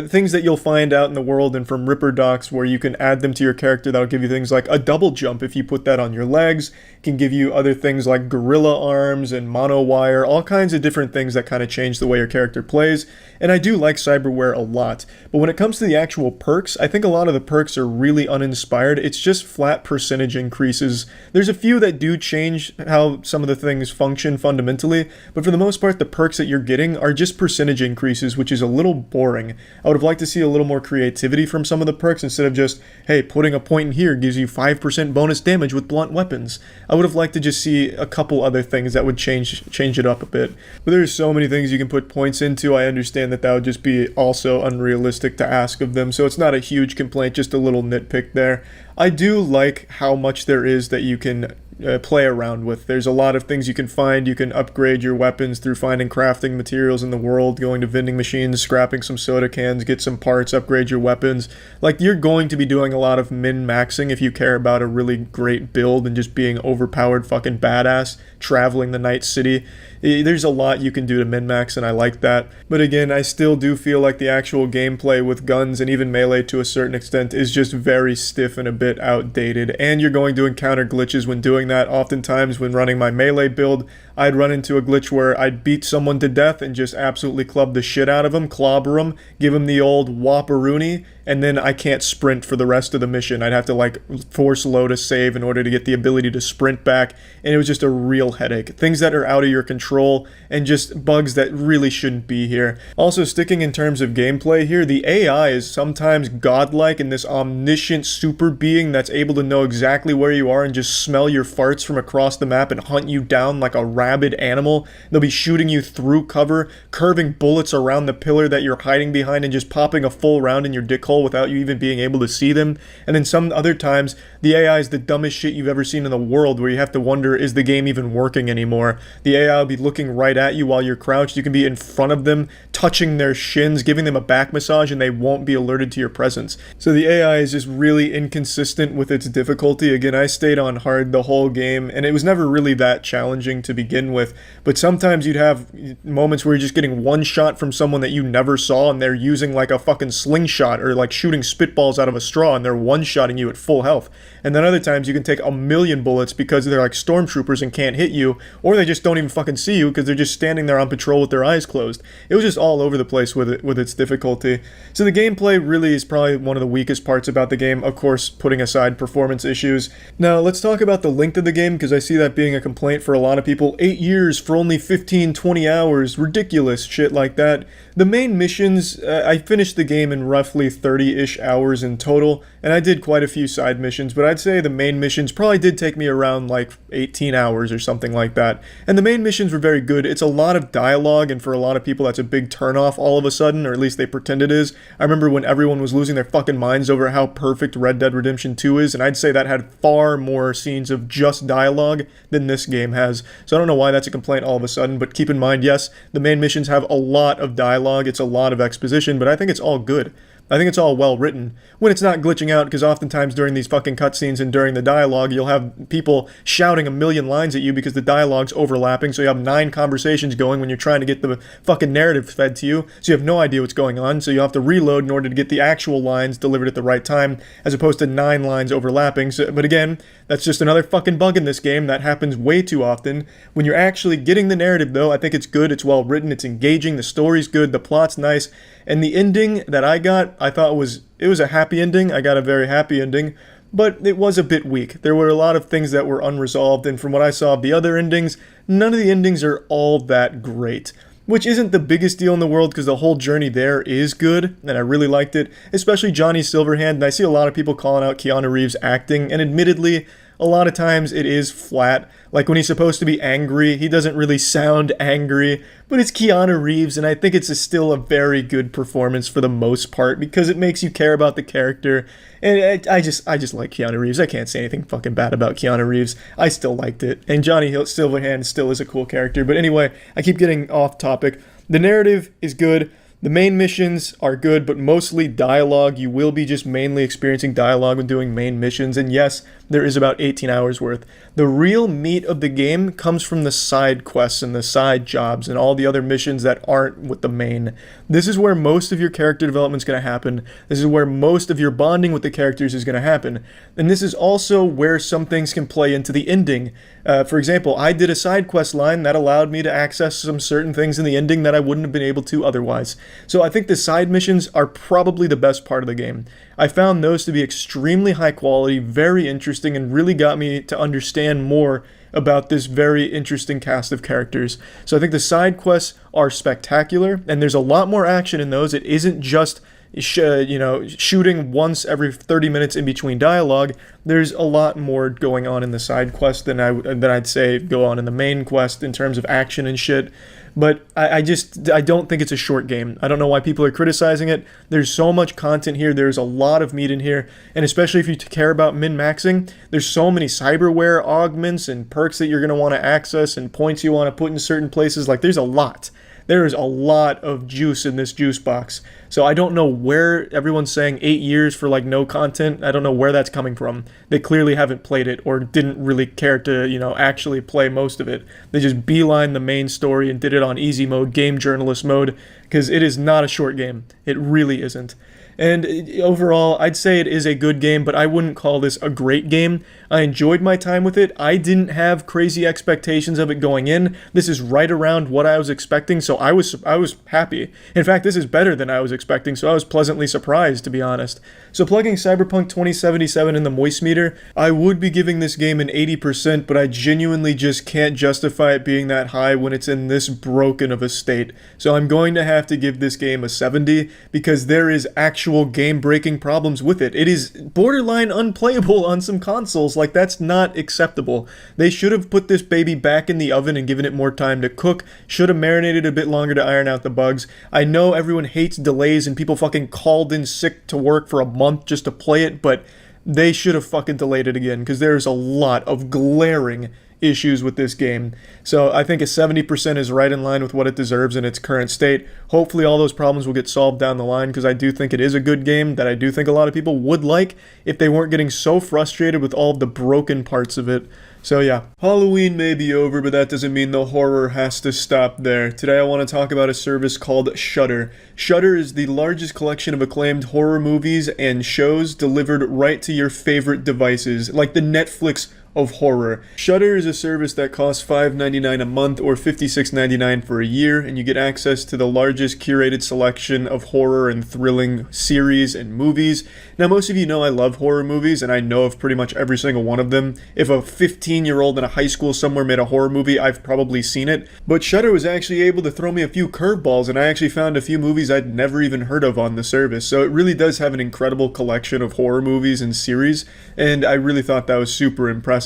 things that you'll find out in the world and from Ripper docs where you can add them to your character. That'll give you things like a double jump if you put that on your legs. It can give you other things like gorilla arms and mono wire, all kinds of different things that kind of change the way your character plays. And I do like cyberware a lot. But when it comes to the actual perks, I think a lot of the perks are really uninspired. It's just flat percentage increases. There's a few that do change how some of the things function fundamentally, but for the most part, the perks that you're getting are just percentage increases, which is a little boring. I would have liked to see a little more creativity from some of the perks instead of just, hey, putting a point in here gives you 5% bonus damage with blunt weapons. I would have liked to just see a couple other things that would change it up a bit. But there's so many things you can put points into. I understand that would just be also unrealistic to ask of them, so it's not a huge complaint, just a little nitpick there. I do like how much there is that you can play around with. There's a lot of things you can find. You can upgrade your weapons through finding crafting materials in the world, going to vending machines, scrapping some soda cans, get some parts, upgrade your weapons. Like, you're going to be doing a lot of min-maxing if you care about a really great build and just being overpowered fucking badass, traveling the night city. There's a lot you can do to min-max, and I like that. But again, I still do feel like the actual gameplay with guns and even melee to a certain extent is just very stiff and a bit outdated, and you're going to encounter glitches when doing that. Oftentimes when running my melee build, I'd run into a glitch where I'd beat someone to death and just absolutely club the shit out of them, clobber them, give them the old whopperoony, and then I can't sprint for the rest of the mission. I'd have to like force load a save in order to get the ability to sprint back, and it was just a real headache. Things that are out of your control and just bugs that really shouldn't be here. Also, sticking in terms of gameplay here, the AI is sometimes godlike in this omniscient super being that's able to know exactly where you are and just smell your farts from across the map and hunt you down like a rabid animal. They'll be shooting you through cover, curving bullets around the pillar that you're hiding behind, and just popping a full round in your dick hole without you even being able to see them. And then some other times, the AI is the dumbest shit you've ever seen in the world, where you have to wonder, is the game even working anymore? The AI will be looking right at you while you're crouched. You can be in front of them, touching their shins, giving them a back massage, and they won't be alerted to your presence. So the AI is just really inconsistent with its difficulty. Again, I stayed on hard the whole game, and it was never really that challenging to begin with, but sometimes you'd have moments where you're just getting one shot from someone that you never saw, and they're using like a fucking slingshot or like shooting spitballs out of a straw, and they're one-shotting you at full health. And then other times you can take a million bullets because they're like stormtroopers and can't hit you, or they just don't even fucking see you because they're just standing there on patrol with their eyes closed. It was just all over the place with its difficulty. So the gameplay really is probably one of the weakest parts about the game, of course, putting aside performance issues. Now, let's talk about the length of the game, because I see that being a complaint for a lot of people. 8 years for only 15-20 hours, ridiculous shit like that. The main missions, I finished the game in roughly 30-ish hours in total, and I did quite a few side missions, but I'd say the main missions probably did take me around like 18 hours or something like that. And the main missions were very good. It's a lot of dialogue, and for a lot of people that's a big turnoff all of a sudden, or at least they pretend it is. I remember when everyone was losing their fucking minds over how perfect Red Dead Redemption 2 is, and I'd say that had far more scenes of just dialogue than this game has. So I don't know why that's a complaint all of a sudden, but keep in mind, yes, the main missions have a lot of dialogue, it's a lot of exposition, but I think it's all good. I think it's all well written. When it's not glitching out, because oftentimes during these fucking cutscenes and during the dialogue, you'll have people shouting a million lines at you because the dialogue's overlapping, so you have 9 conversations going when you're trying to get the fucking narrative fed to you, so you have no idea what's going on, so you have to reload in order to get the actual lines delivered at the right time, as opposed to 9 lines overlapping. So, but again, that's just another fucking bug in this game that happens way too often. When you're actually getting the narrative, though, I think it's good, it's well written, it's engaging, the story's good, the plot's nice, and the ending that I got, I thought it was a happy ending. I got a very happy ending, but it was a bit weak. There were a lot of things that were unresolved, and from what I saw of the other endings, none of the endings are all that great. which isn't the biggest deal in the world because the whole journey there is good, and I really liked it, especially Johnny Silverhand, and I see a lot of people calling out Keanu Reeves' acting, and admittedly, a lot of times it is flat. Like when he's supposed to be angry, he doesn't really sound angry, but it's Keanu Reeves, and I think it's still a very good performance for the most part because it makes you care about the character. And I just like Keanu Reeves. I can't say anything fucking bad about Keanu Reeves. I still liked it, and Johnny Silverhand still is a cool character. But anyway, I keep getting off topic. The narrative is good. The main missions are good, but mostly dialogue. You will be just mainly experiencing dialogue when doing main missions, and yes, there is about 18 hours worth. The real meat of the game comes from the side quests and the side jobs and all the other missions that aren't with the main. This is where most of your character development is going to happen. This is where most of your bonding with the characters is going to happen. And this is also where some things can play into the ending. For example, I did a side quest line that allowed me to access some certain things in the ending that I wouldn't have been able to otherwise. So I think the side missions are probably the best part of the game. I found those to be extremely high quality, very interesting, and really got me to understand more about this very interesting cast of characters. So I think the side quests are spectacular, and there's a lot more action in those. It isn't just shooting once every 30 minutes in between dialogue. There's a lot more going on in the side quest than I'd say go on in the main quest in terms of action and shit. But I don't think it's a short game. I don't know why people are criticizing it. There's so much content here. There's a lot of meat in here. And especially if you care about min-maxing, there's so many cyberware augments and perks that you're going to want to access and points you want to put in certain places. Like, there's a lot. There is a lot of juice in this juice box. So I don't know where everyone's saying 8 years for like no content. I don't know where that's coming from. They clearly haven't played it or didn't really care to, actually play most of it. They just beelined the main story and did it on easy mode, game journalist mode, because it is not a short game. It really isn't. And overall, I'd say it is a good game, but I wouldn't call this a great game. I enjoyed my time with it. I didn't have crazy expectations of it going in. This is right around what I was expecting, so I was happy. In fact, this is better than I was expecting, so I was pleasantly surprised, to be honest. So plugging Cyberpunk 2077 in the moist meter, I would be giving this game an 80%, but I genuinely just can't justify it being that high when it's in this broken of a state. So I'm going to have to give this game a 70, because there is actual game-breaking problems with it. It is borderline unplayable on some consoles. Like, that's not acceptable. They should have put this baby back in the oven and given it more time to cook. Should have marinated a bit longer to iron out the bugs. I know everyone hates delays and people fucking called in sick to work for a month just to play it, but they should have fucking delayed it again, because there's a lot of glaring issues with this game. So I think a 70% is right in line with what it deserves in its current state. Hopefully all those problems will get solved down the line, because I do think it is a good game that I do think a lot of people would like if they weren't getting so frustrated with all of the broken parts of it. So yeah, Halloween may be over, but that doesn't mean the horror has to stop there. Today I want to talk about a service called Shudder. Shudder is the largest collection of acclaimed horror movies and shows delivered right to your favorite devices, like the Netflix of horror. Shudder is a service that costs $5.99 a month or $56.99 for a year, and you get access to the largest curated selection of horror and thrilling series and movies. Now, most of you know I love horror movies, and I know of pretty much every single one of them. If a 15-year-old in a high school somewhere made a horror movie, I've probably seen it. But Shudder was actually able to throw me a few curveballs, and I actually found a few movies I'd never even heard of on the service. So it really does have an incredible collection of horror movies and series, and I really thought that was super impressive.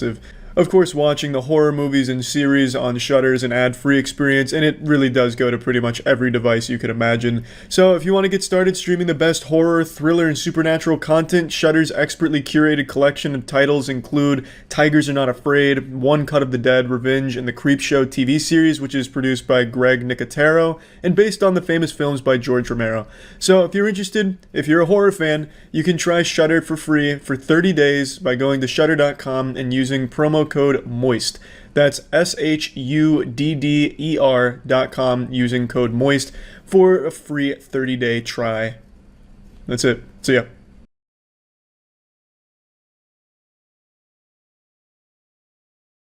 Of course, watching the horror movies and series on Shudder is an ad-free experience, and it really does go to pretty much every device you could imagine. So if you want to get started streaming the best horror, thriller, and supernatural content, Shudder's expertly curated collection of titles include Tigers Are Not Afraid, One Cut of the Dead, Revenge, and the Creepshow TV series, which is produced by Greg Nicotero and based on the famous films by George Romero. So if you're interested, if you're a horror fan, you can try Shudder for free for 30 days by going to shudder.com and using promo code MOIST. That's SHUDDER.com using code MOIST for a free 30-day try. That's it. See ya.